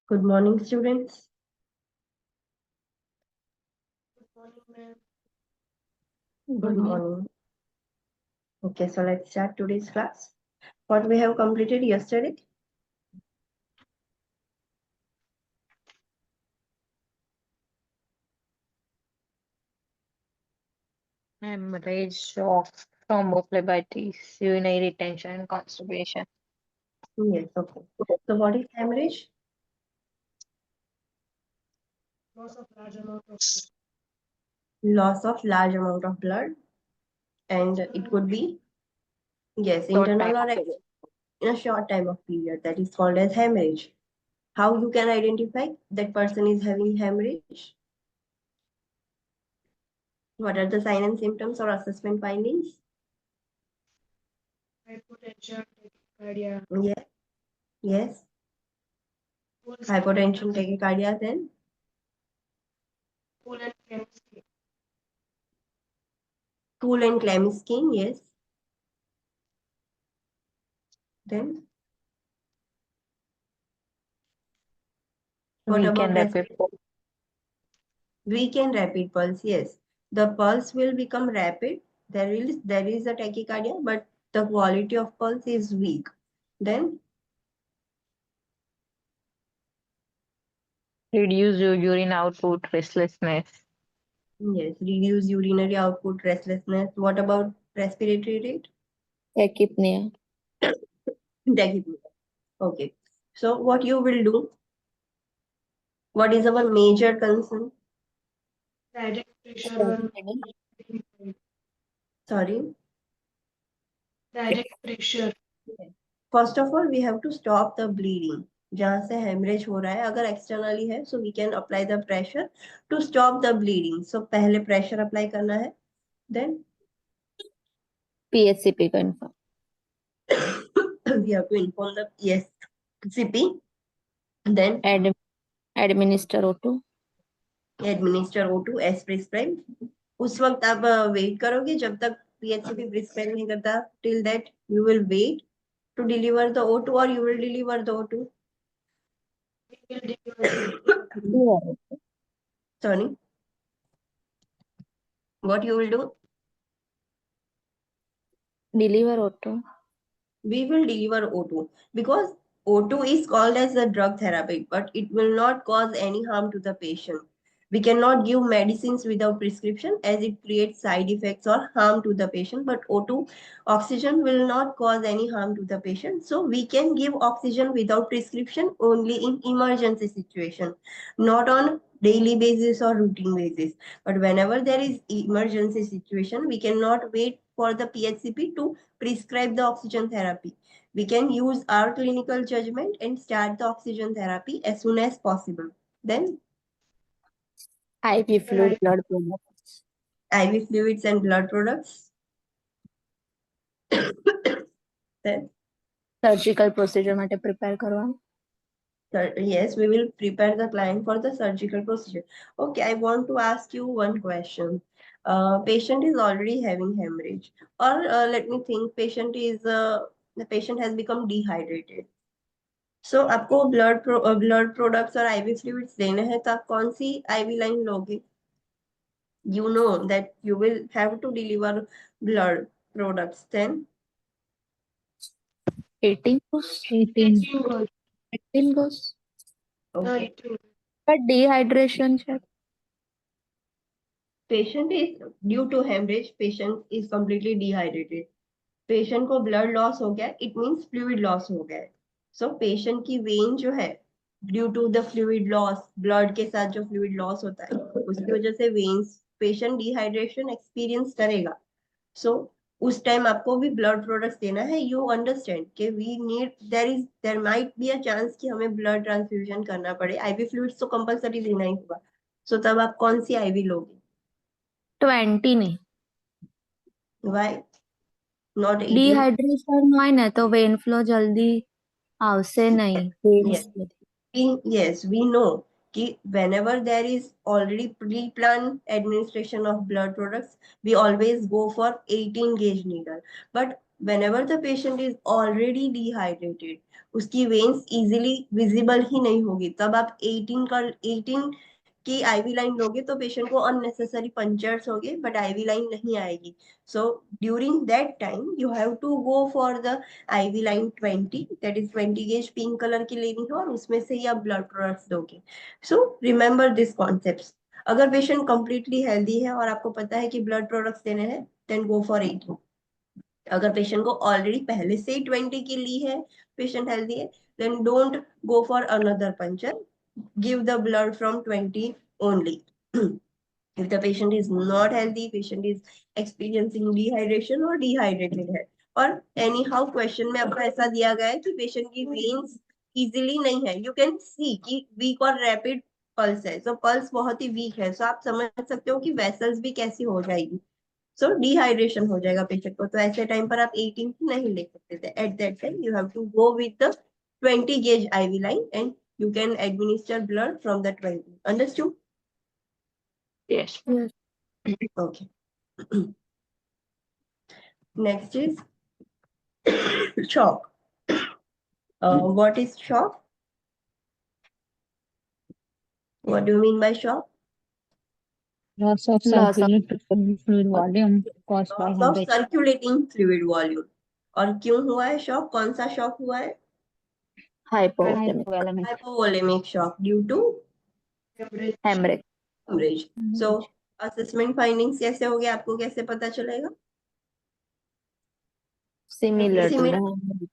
Good morning, students. Good morning, ma'am. Good morning. Okay, so let's start today's class. What we have completed yesterday? Hemorrhage, shock, thrombophlebitis, urinary retention, and constipation. Yes, okay. So what is hemorrhage? Loss of large amount of Loss of large amount of blood, and it could be, yes, short internal time or of period. in a short time of period. That is called as hemorrhage. How you can identify that person is having hemorrhage? What are the sign and symptoms or assessment findings? Hypotension, tachycardia, Yes, yes. pulse, Hypotension, tachycardia, then cool and clammy skin, cool and clammy skin, yes. Then what weak about and rapid respiratory? pulse. Weak and rapid pulse, yes. The pulse will become rapid. There is a tachycardia, but the quality of pulse is weak. Then, Reduce your urine output, restlessness, yes, reduce urinary output, restlessness. What about respiratory rate? Tachypnea. Tachypnea. Okay. So what you will do? What is our major concern? direct pressure on Sorry. direct pressure. First of all, we have to stop the bleeding. जहाँ से hemorrhage हो रहा है, अगर externally है, so we can apply the pressure to stop the bleeding. So पहले pressure apply करना है. Then PHCP confirm. we have to inform the PSCP. Then Administer O2. administer O2 as prescribed. उस वक्त आप वेट करोगे जब तक PHCP प्रिस्क्राइब नहीं करता. Till that you will wait to deliver the O2 or you will deliver the O2. Sorry. What you will do? Deliver O2. We will deliver O2 because O2 is called as a drug therapy, but it will not cause any harm to the patient. We cannot give medicines without prescription as it creates side effects or harm to the patient, but O2 oxygen will not cause any harm to the patient. So we can give oxygen without prescription only in emergency situation, not on daily basis or routine basis. But whenever there is emergency situation, we cannot wait for the PHCP to prescribe the oxygen therapy. We can use our clinical judgment and start the oxygen therapy as soon as possible. Then IV fluid blood products. IV fluids and blood products. Then Surgical procedure માટે prepare કરવાનું. yes, we will prepare the client for the surgical procedure. Okay, I want to ask you one question. Patient is already having hemorrhage, or let me think, the patient has become dehydrated. So आपको blood products और IV fluids देने हैं तो आप कौन सी IV line लोगे? You know that you will have to deliver blood products. Then 18 goes. 18 goes. okay. But dehydration check. Patient is due to hemorrhage. Patient is completely dehydrated. Patient को blood loss हो गया. It means fluid loss हो गया. So patient की vein जो है due to the fluid loss, blood के साथ जो fluid loss होता है उसकी वजह से veins patient dehydration experience करेगा. So उस टाइम आपको भी ब्लड प्रोडक्ट्स देना है. यू अंडरस्टैंड कि we need there might be a chance कि हमें ब्लड ट्रांसफ्यूजन करना पड़े. आईवी फ्लूइड्स तो कंपलसरी देना ही होगा. सो तब आप कौन सी आईवी लोगे? 20 नहीं. Why not 18? Dehydration હોય ને તો vein flow જલ્દી આવશે નહીં. Yes, we know कि whenever there is already pre-planned administration of blood products, we always go for 18 gauge needle. But whenever the patient is already dehydrated, उसकी वेन्स इजीली विजिबल ही नहीं होगी, तब आप 18 की आईवी लाइन लोगे तो पेशेंट को अननेसेसरी पंचर्स होंगे बट आईवी लाइन नहीं आएगी. So during that time you have to go for the IV line 20, that is 20 gauge pink colour की लेनी है और उसमें से ही आप ब्लड प्रोडक्ट्स दोगे. So remember this concept. अगर पेशेंट कंप्लीटली हेल्दी है और आपको पता है कि ब्लड प्रोडक्ट्स देने हैं, देन गो फॉर 18. अगर पेशेंट को ऑलरेडी पहले से ही 20 की ली है, पेशेंट हेल्दी है, then don't go for another puncture, give the blood from 20 only. If the patient is not healthy, patient is experiencing dehydration or dehydrated है, और एनी हाउ क्वेश्चन में आपको ऐसा दिया गया है कि पेशेंट की वेन्स इजीली नहीं है, यू कैन सी कि वीक और रैपिड पल्स है, सो पल्स बहुत ही वीक है, सो आप समझ सकते हो कि वेसल्स भी कैसी हो जाएगी, सो डिहाइड्रेशन हो जाएगा पेशेंट को. तो ऐसे टाइम पर आप 18 नहीं ले सकते थे. At that time you have to go with the 20 gauge IV line and you can administer blood from the 20. Understood? Yes. Yes. Okay. Next is shock. What is shock? What do you mean by shock? Loss of Loss of circulating fluid volume caused by Loss of hemorrhage. circulating fluid volume. और क्यों हुआ है shock? कौन सा shock हुआ है? hypovolemic Hypovolemic. Hypovolemic shock due to Hemorrhage. hemorrhage. hemorrhage. So assessment findings कैसे हो गए, आपको कैसे पता चलेगा? Similar to the Similar hemorrhage.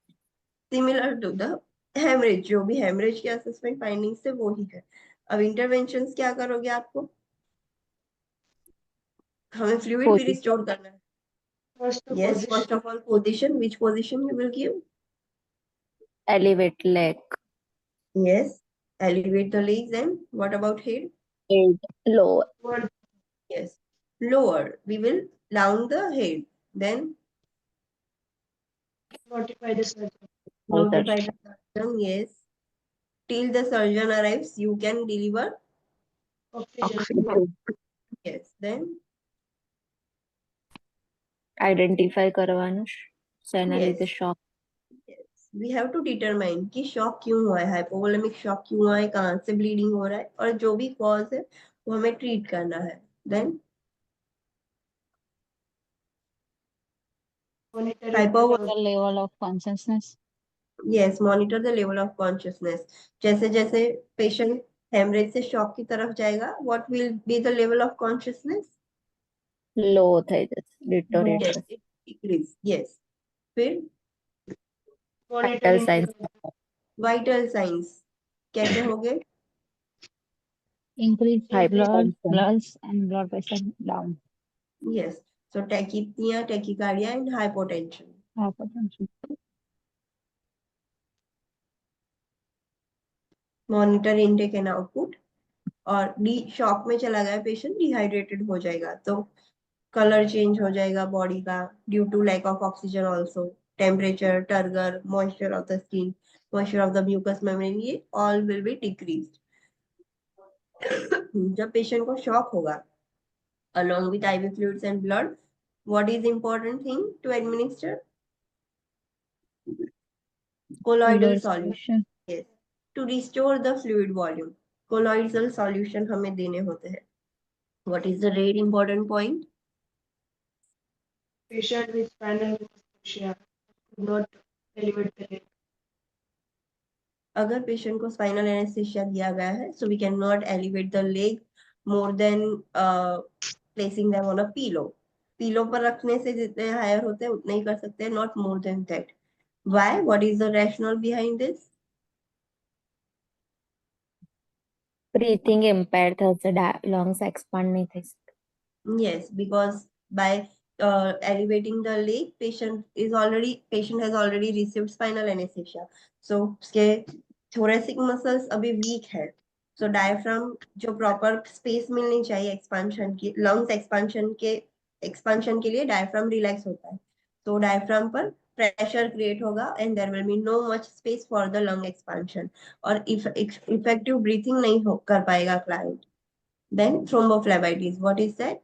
Similar to the haemorrhage. जो भी हेमरेज के असेसमेंट फाइंडिंग्स थे वो ही है. अब इंटरवेंशंस क्या करोगे आपको? हमें फ्लूइड भी Position. रिस्टोर करना है. First the Yes, position. first of all, position. Which position you will give? Elevate leg. Yes, elevate the legs. And what about head? Head lower. Word Yes, lower. We will down the head. Then notify the surgeon. notify the surgeon. Yes, till the surgeon arrives, you can deliver. Oxygen. Oxygen. Yes, then Identify करवाना सेना Yes. લીધે shock. yes, we have to determine कि shock क्यों हुआ है, hypovolemic shock क्यों हुआ है, कहाँ से ब्लीडिंग हो रहा है, और जो भी कॉज है वो हमें ट्रीट करना है. Then Monitoring Hypo- the The level of consciousness. yes, monitor the level of consciousness. जैसे जैसे पेशेंट हेमरेज से शॉक की तरफ जाएगा, what will be the level of consciousness? Low થઈ જશે deteriorate Yes, થશે. it decrease. Yes. फिर Vital monitoring signs. vital signs कैसे होंगे? Increase Hypertension. blood, pulse and blood pressure down. Yes, so tachypnea, tachycardia and hypotension. Hypertension. Monitor intake and output. और D shock में चला गया patient, dehydrated हो जाएगा, तो कलर चेंज हो जाएगा बॉडी का due to lack of oxygen also. Temperature, turgor, moisture of the skin, moisture of the mucous membrane, ये ऑल विल बी डिक्रीज्ड. जब पेशेंट को शॉक होगा along with IV fluids and blood, what is the important thing to administer? Colloidal solution. Yes, to restore the fluid volume. Colloidal solution हमें देने होते हैं. What is the very important point? patient with spinal anesthesia could not elevate the leg. अगर patient को spinal anaesthesia दिया गया है, so we cannot elevate the leg more than placing them on a pillow. Pillow पर रखने से जितने higher होते हैं उतने ही कर सकते हैं, not more than that. Why? What is the rationale behind this? Breathing impaired થશે, lungs expand નહીં થઈ શકે. Yes, because by elevating the leg, patient has already received spinal anesthesia. So उसके thoracic muscles अभी weak है. So diaphragm जो proper space मिलनी चाहिए expansion की, lungs expansion के लिए diaphragm relax होता है. तो diaphragm पर pressure create होगा and there will be no much space for the lung expansion. और effective breathing नहीं कर पाएगा client. Then thrombophlebitis, what is that?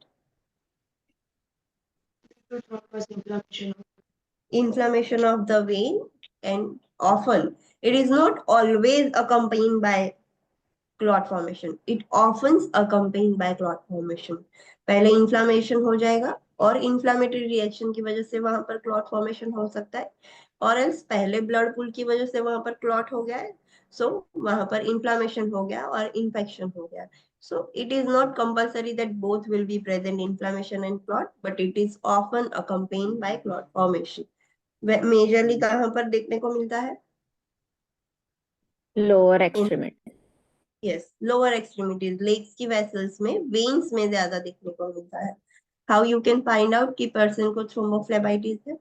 To thrombus inflammation. inflammation of the vein, and often it is not always accompanied by clot formation. It often accompanied by clot formation. पहले inflammation हो जाएगा और inflammatory reaction की वजह से वहां पर clot formation हो सकता है, और else पहले blood pool की वजह से वहां पर clot हो गया है, so वहां पर inflammation हो गया और infection हो गया. So it is not compulsory that both will be present, inflammation and clot, but it is often accompanied by clot formation. Majorly कहाँ पर देखने को मिलता है? Lower extremity. Yes, lower extremities, legs की वेसल्स में, वेन्स में ज्यादा देखने को मिलता है. How you can find out कि पर्सन को थ्रोम्बोफ्लेबाइटिस है?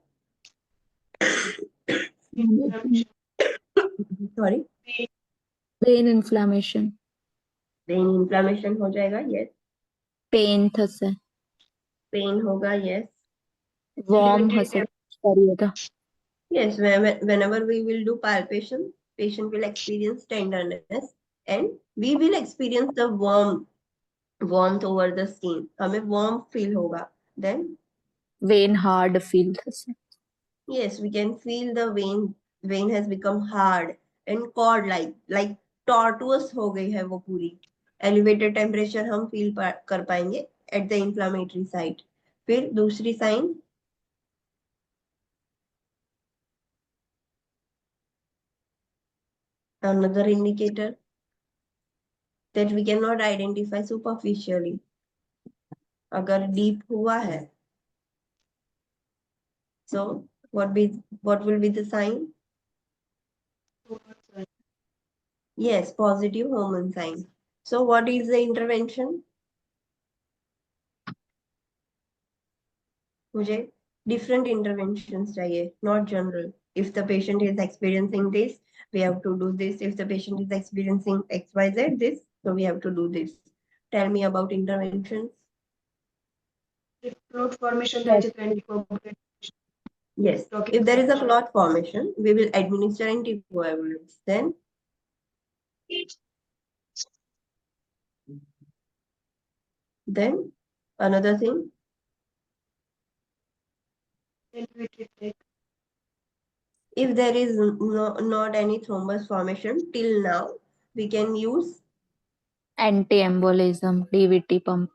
Sorry, when inflammation. When inflammation हो जाएगा. यस. पेन થશે. पेन होगा. यस. वॉर्म હશે. શરીર. Yes, whenever we will do palpation, patient will experience tenderness and we will experience the warmth over the skin. हमें warm feel होगा. Then van hard feel થશે. yes, we can feel the vein has become hard and cord like tortuous हो गई है वो पूरी. Elevated temperature हम feel कर पाएंगे at the inflammatory site. फिर दूसरी sign, another indicator that we cannot identify superficially. अगर deep हुआ है, so what will be the sign? Yes, positive hormone sign. So what is the intervention? मुझे different interventions चाहिए, not general. If the patient is experiencing this, we have to do this. If the patient is experiencing XYZ this, so we have to do this. Tell me about interventions. If clot formation થાય છે તો anticoagulants. Yes, if there is a clot formation, we will administer anticoagulants. Then another thing, if there is not any thrombus formation till now, we can use anti embolism. DVT pump.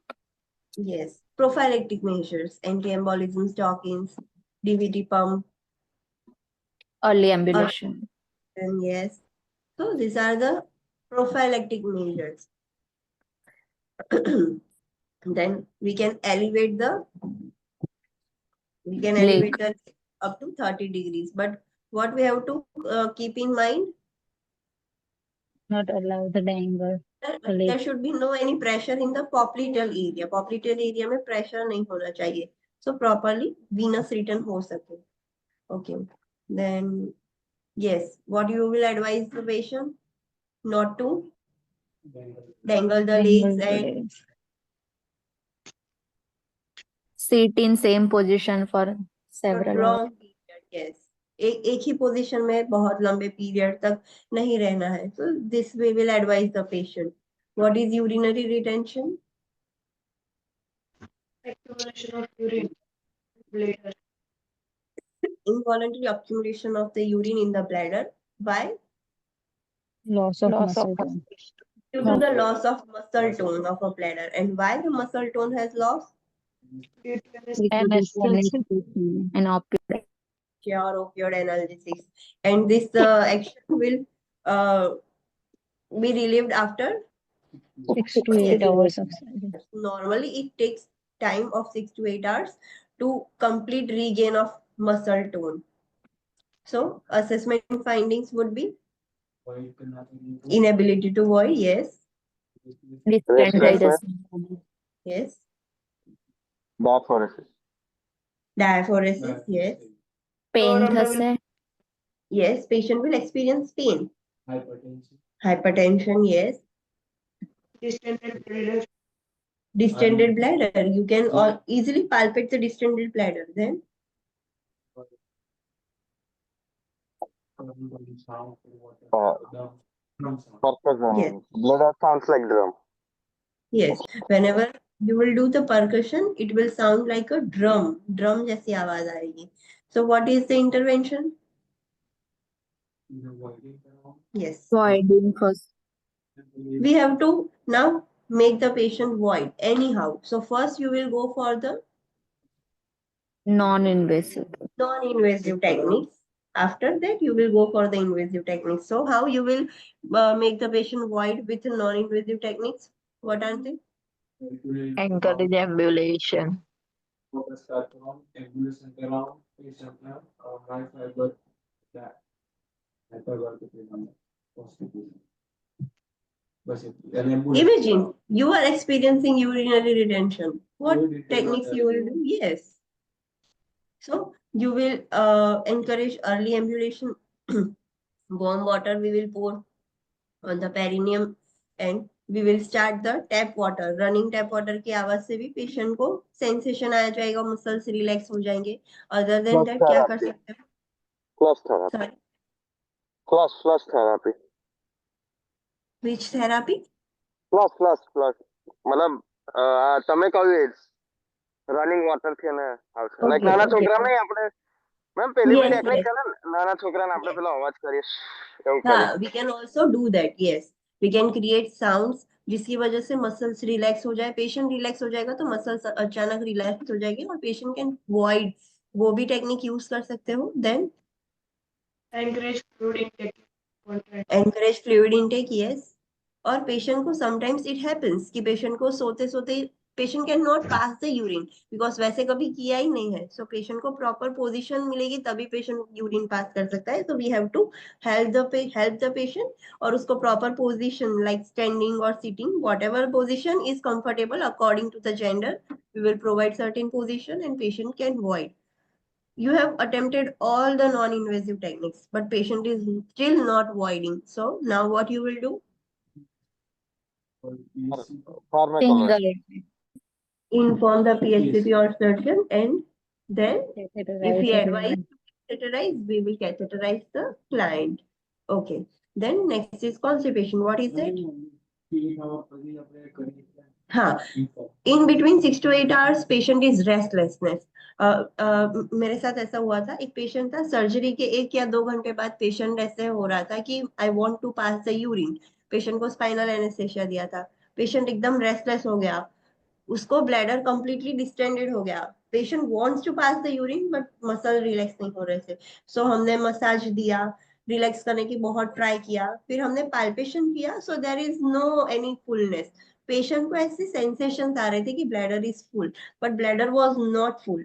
yes prophylactic measures, anti-embolism stockings, DVT pump, early ambulation. and yes, so these are the prophylactic measures. Then we can elevate the up to 30 degrees, but what we have to keep in mind, Not allow the dangle. there should be no any pressure in the popliteal area. Popliteal area में pressure नहीं होना चाहिए, so properly venous return हो सके. Okay, then yes, what you will advise the patient? Not to dangle the legs and sit in same position for several hours. long period. Yes, एक ही position में बहुत लंबे period तक नहीं रहना है. So this way will advise the patient. What is urinary retention? Accumulation of urine bladder. Involuntary accumulation of the urine in the bladder by Loss of muscle tone. due to the loss of muscle tone of a bladder. And why the muscle tone has lost? Due to And opioid. Or opioid analgesics. And this action will be relieved after 6 to 8 hours of surgery. normally it takes time of 6 to 8 hours to complete regain of muscle tone. So assessment findings would be inability to void. Yes. Yes. Diaphoresis. Yes. Pain થશે. Yes, patient will experience pain. Hypertension. Yes. Distended bladder. You can easily palpate the distended bladder. Then yes. Blood sounds like drum. Yes, whenever you will do the percussion, it will sound like a drum. Drum जैसी आवाज आएगी. So what is the intervention? Yes. Voiding first. We have to now make the patient void anyhow. So first you will go for the Non-invasive. non-invasive techniques. After that, you will go for the invasive techniques. So how you will make the patient void with non-invasive techniques? What are they? Encourage ambulation. Imagine you are experiencing urinary retention. What techniques you will do? Yes. So you will encourage early ambulation. Warm water we will pour on the perineum and we will start the tap water. Running tap water की आवाज से भी patient को sensation आ जाएगा, muscles relax हो जाएंगे. Other than that क्या कर सकते हैं? Flush therapy. Sorry, Flush therapy. which therapy? Flush. मतलब તમે કહ્યું એ રનિંગ વોટર થી ને આવશે. લાઈક Okay, નાના okay. છોકરા નહીં આપણે મેમ પેલી Yes, ટેકનિક yes. છે ને નાના છોકરાને આપણે પેલો અવાજ કરીએ એવું કરીએ. हाँ, we can also do that. Yes, we can create sounds जिसकी वजह से मसल्स रिलैक्स हो जाए. पेशेंट रिलैक्स हो जाएगा तो मसल्स अचानक रिलैक्स हो जाएगी और पेशेंट कैन वॉइड. वो भी टेक्निक यूज कर सकते हो. देन encourage fluid intake. Contract. encourage fluid intake. Yes. और पेशेंट को समटाइम्स इट हैपेंस कि पेशेंट को सोते सोते patient can not pass the urine because वैसे कभी किया ही नहीं है. सो पेशेंट को प्रॉपर पोजीशन मिलेगी तभी पेशेंट यूरिन पास कर सकता है. तो we have to help the patient और उसको प्रॉपर पोजीशन लाइक स्टैंडिंग और sitting whatever position is comfortable according to the gender. We will provide certain position and patient can void. You have attempted all the non-invasive techniques, but patient is still not voiding. So now what you will do? Pharmacology. Single. Inform the PHCP or surgeon, and then if Catheterize we the advise client. to catheterize, we will catheterize the client. Okay. Then next is constipation. What is it? हाँ, in between 6 to 8 hours patient is restlessness. मेरे साथ ऐसा हुआ था. एक patient था, surgery के 1 या 2 घंटे बाद पेशेंट ऐसे हो रहा था कि I want to pass the urine. Patient को स्पाइनल एनेस्थेसिया दिया था. पेशेंट एकदम रेस्टलेस हो गया. उसको ब्लैडर कंप्लीटली डिस्टेंडेड हो गया. Patient wants to pass the urine but muscle relax नहीं हो रहे थे. सो हमने मसाज दिया, रिलैक्स करने की बहुत ट्राई किया. फिर हमने पाल्पेशन किया. So there is no any fullness. Patient को ऐसे सेंसेशंस आ रहे थे कि bladder is full but bladder was not full.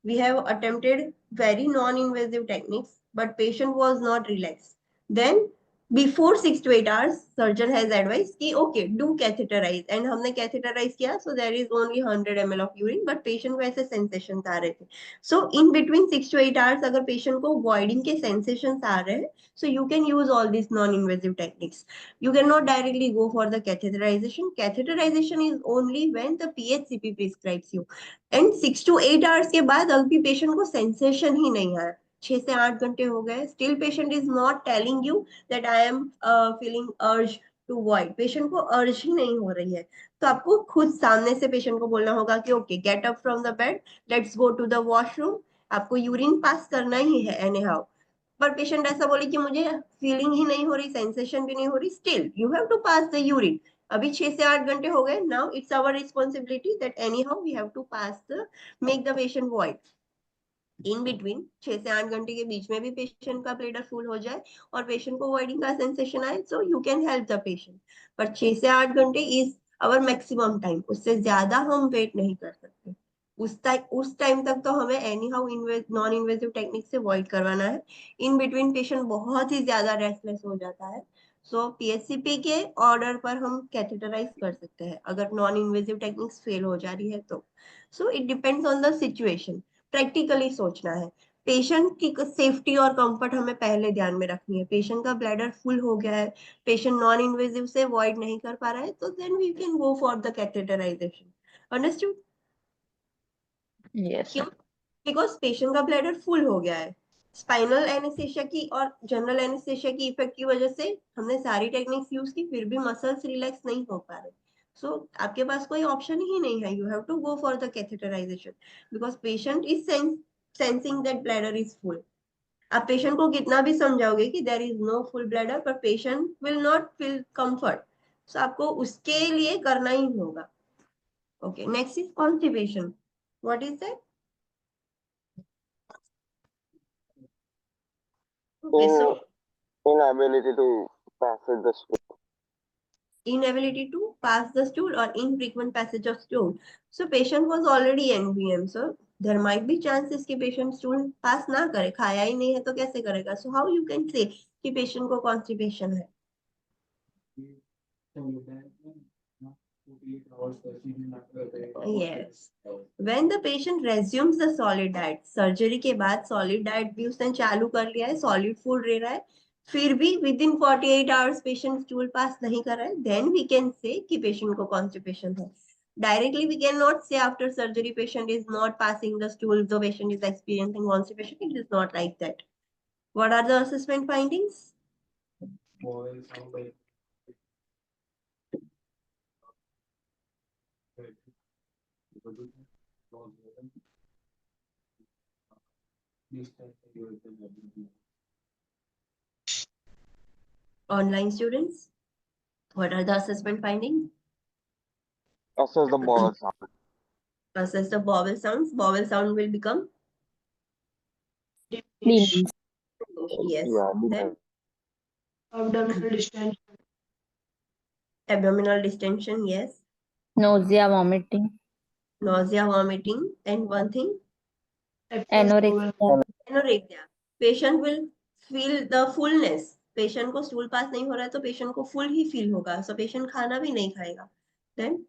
We have attempted very non-invasive techniques, but patient was not relaxed. Then before 6 to 8 hours, surgeon has advised कि okay, do catheterize, and हमने catheterize किया. So there is only 100 ml of urine, but patient को ऐसे sensations आ रहे थे. So in between 6 to 8 hours, अगर patient को voiding के sensations आ रहे हैं, so you can use all these non-invasive techniques. You cannot directly go for the catheterization. Catheterization is only when the PHCP prescribes you. And 6 to 8 hours के बाद अभी patient को sensation ही नहीं आया. 6 से 8 घंटे हो गए, still patient is not telling you that I am feeling urge to void. Patient को अर्ज ही नहीं हो रही है. तो आपको खुद सामने से पेशेंट को बोलना होगा कि okay, get up from the bed, let's go to the washroom. आपको यूरिन पास करना ही है एनी हाउ. पर पेशेंट ऐसा बोले कि मुझे फीलिंग ही नहीं हो रही, सेंसेशन भी नहीं हो रही, still you have to pass the urine. अभी 6 से 8 घंटे हो गए. Now it's our responsibility that anyhow we have to pass the make the patient void. In between 6 से 8 घंटे के बीच में भी पेशेंट का ब्लैडर फुल हो जाए और पेशेंट को वॉइडिंग का सेंसेशन आए, सो you can help the patient. पर 6 से 8 घंटे इज आवर मैक्सिमम टाइम. उससे ज्यादा हम वेट नहीं कर सकते. उस टाइम तक तो हमें any how non invasive technique से वॉइड करवाना है. इन बिटवीन पेशेंट बहुत ही ज्यादा रेस्टलेस हो जाता है. सो पीएचसीपी के ऑर्डर पर हम कैथेटराइज कर सकते हैं अगर नॉन इन्वेसिव टेक्निक्स फेल हो जा रही है तो. So it depends on the situation. Practically सोचना है. पेशेंट की सेफ्टी और कंफर्ट हमें पहले ध्यान में रखनी है. पेशेंट का ब्लैडर फुल हो गया है, पेशेंट नॉन इन्वेसिव से वॉइड नहीं कर पा रहा है, तो then we can go for the catheterisation. Understood? Yes. क्यों? बिकॉज पेशेंट का ब्लैडर फुल हो गया है. स्पाइनल एनेस्थेसिया की और जनरल एनेस्थेसिया की इफेक्ट की वजह से हमने सारी टेक्निक्स यूज की, फिर भी मसल्स रिलैक्स नहीं हो पा रहे. सो आपके पास कोई ऑप्शन ही नहीं है. You have to go for the catheterization because patient is sensing that bladder is full. आप पेशेंट को कितना भी समझाओगे कि there is no full bladder, पर patient will not feel comfort. So आपको उसके लिए करना ही होगा. Okay, next is constipation. What is that? Okay, so inability to passage the stool. inability to pass the stool or infrequent passage of stool. So patient was already NVM, so there might be chances कि patient stool pass ना करे. खाया ही नहीं है तो कैसे करेगा? So how you can say कि patient को constipation है? Yes. When the patient resumes the solid diet, surgery के बाद solid diet भी उसने चालू कर लिया है, solid food ले रहा है, फिर भी within 48 hours patient stool pass नहीं कर रहा है, then we can say कि patient को constipation है. Directly we cannot say after surgery patient is not passing the stool, the patient is experiencing constipation. It is not like that. What are the assessment findings? Online students, what are the assessment findings? Assess the bowel sound. Assess the bowel sounds. Bowel sound will become Clean. yes. Yeah, Then Abdominal distension. abdominal distension, yes. Nausea, vomiting. Nausea, vomiting, and one thing, Anorexia. anorexia. Patient will feel the fullness. Patient को stool pass नहीं हो रहा है तो patient को full ही feel होगा. So patient खाना भी नहीं खाएगा. Then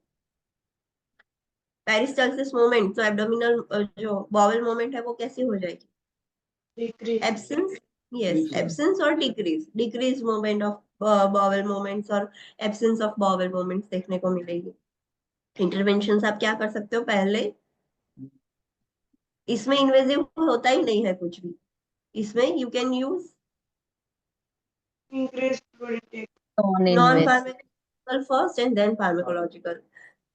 peristalsis movement. So abdominal जो bowel movement है वो कैसी हो जाएगी? Decrease. Absence, yes, absence or decrease movement of bowel movements और absence of bowel movements देखने को मिलेगी. Interventions आप क्या कर सकते हो? पहले इसमें इन्वेजिव होता ही नहीं है कुछ भी. इसमें you can use Increase fluid intake. non-pharmacological first and then pharmacological.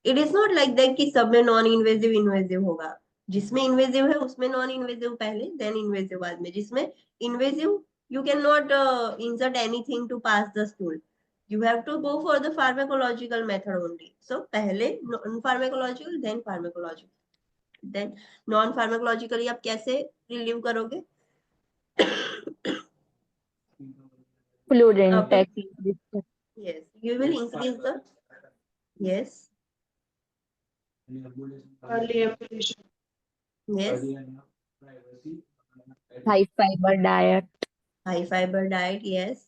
It is not like that कि सब में non-invasive invasive होगा. जिसमें invasive है उसमें non-invasive पहले, then invasive बाद में. जिसमें invasive you cannot insert anything to pass the stool. You have to go for the pharmacological method only. So पहले non-pharmacological, then pharmacological. Then non-pharmacologically आप कैसे relieve करोगे? Fluid Okay. intake. Yes, you will increase the yes, Early ambulation. yes, High fiber diet. high fiber diet, yes,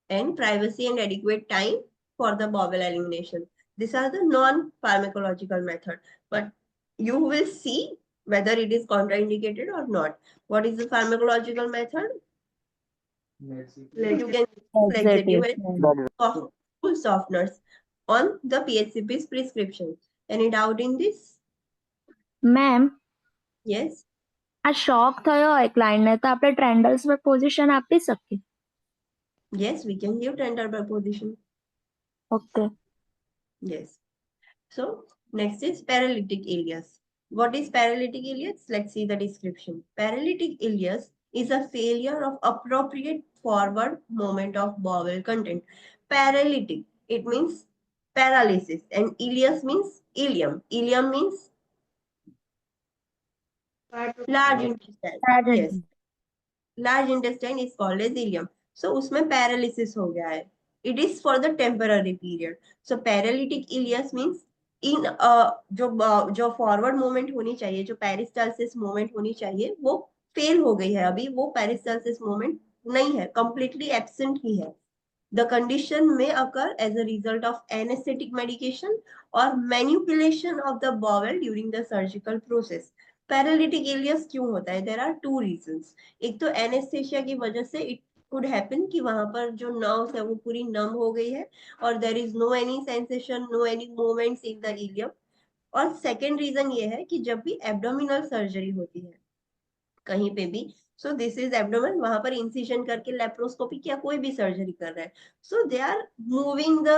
and privacy and adequate time for the bowel elimination. These are the non-pharmacological method, but you will see whether it is contraindicated or not. What is the pharmacological method? You can laxative and full softeners on the PHCP's prescription. Any doubt in this? Ma'am Yes. આ શોક થયો હોય ક્લાયન્ટને તો આપણે ટ્રેન્ડલ્સ પર position આપી શકીએ. Yes, we can give tender position. Okay. Yes. So next is paralytic ileus. What is paralytic ileus? Let's see the description. Paralytic ileus is a failure of appropriate forward movement of bowel content. Paralytic, it means paralysis, and ileus means ileum. Ileum means large intestine. Yes, large intestine is called as ileum. So उसमें paralysis हो गया है. It is for the temporary period. So paralytic ileus means इन जो forward movement होनी चाहिए, जो peristalsis movement होनी चाहिए, वो फेल हो गई है. अभी वो पेरिस्टालसिस मूवमेंट नहीं है, कंप्लीटली एब्सेंट ही है. The condition may occur as a result of anesthetic medication or manipulation of the bowel during the surgical process. Paralytic ileus क्यों होता है? There are two reasons. एक तो anesthesia की वजह से it could happen कि वहां पर जो nerves है वो पूरी numb हो गई है और there is no any sensation, no any movements in the ileum. और second reason ये है कि जब भी abdominal surgery होती है कहीं पे भी, सो दिस इज एब्डोमेन, वहां पर इंसिजन करके लेप्रोस्कोपी या कोई भी सर्जरी कर रहा है, so they are moving the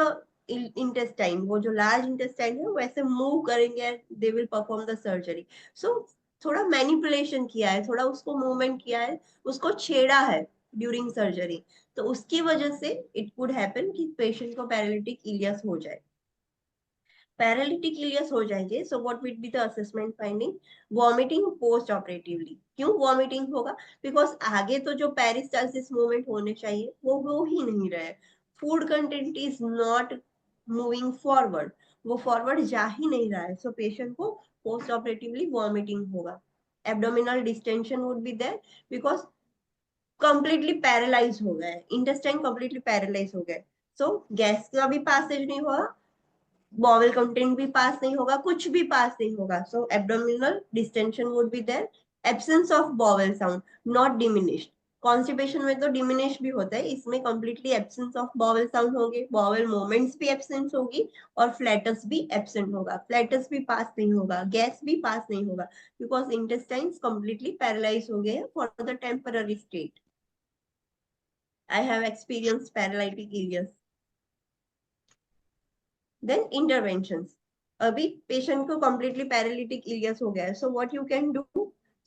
intestine. वो जो लार्ज इंटेस्टाइन है वैसे मूव करेंगे, they will perform the surgery. So थोड़ा मैनिपुलेशन किया है, थोड़ा उसको मूवमेंट किया है, उसको छेड़ा है ड्यूरिंग सर्जरी, तो उसकी वजह से इट कुड हैपन कि पेशेंट को पैरालिटिक इलियस हो जाए। पैरालिटिक इलियस हो जाएंगे, so what will be the assessment finding? Vomiting post operatively. क्यों वॉमिटिंग होगा? बिकॉज आगे तो जो पेरिस्टालसिस मूवमेंट होने चाहिए वो हो ही नहीं रहे, food content is not moving forward, वो फॉरवर्ड जा ही नहीं रहा है, सो पेशेंट को पोस्ट ऑपरेटिवली वॉमिटिंग होगा। Abdominal distension would be there because completely paralyse हो गए, इंटेस्टाइन कंप्लीटली पैरालाइज हो गए, सो गैस का भी पासेज नहीं हुआ, बॉवेल कंटेंट भी पास नहीं होगा, कुछ भी पास नहीं होगा, so abdominal distension would be there. Absence of bowel sound, not diminished. Constipation में तो डिमिनिश भी होता है, इसमें completely absence of bowel sound होंगे, बॉवेल मोमेंट्स भी एब्सेंस होगी और फ्लैटस भी एब्सेंट होगा, फ्लैटस भी पास नहीं होगा, गैस भी पास नहीं होगा, बिकॉज इंटेस्टाइन्स कंप्लीटली पैरालाइज हो गए for the temporary state. I have experience paralytic ileus. Then interventions. अभी पेशेंट को completely पैरालिटिक इलियस हो गया है, so what you can do?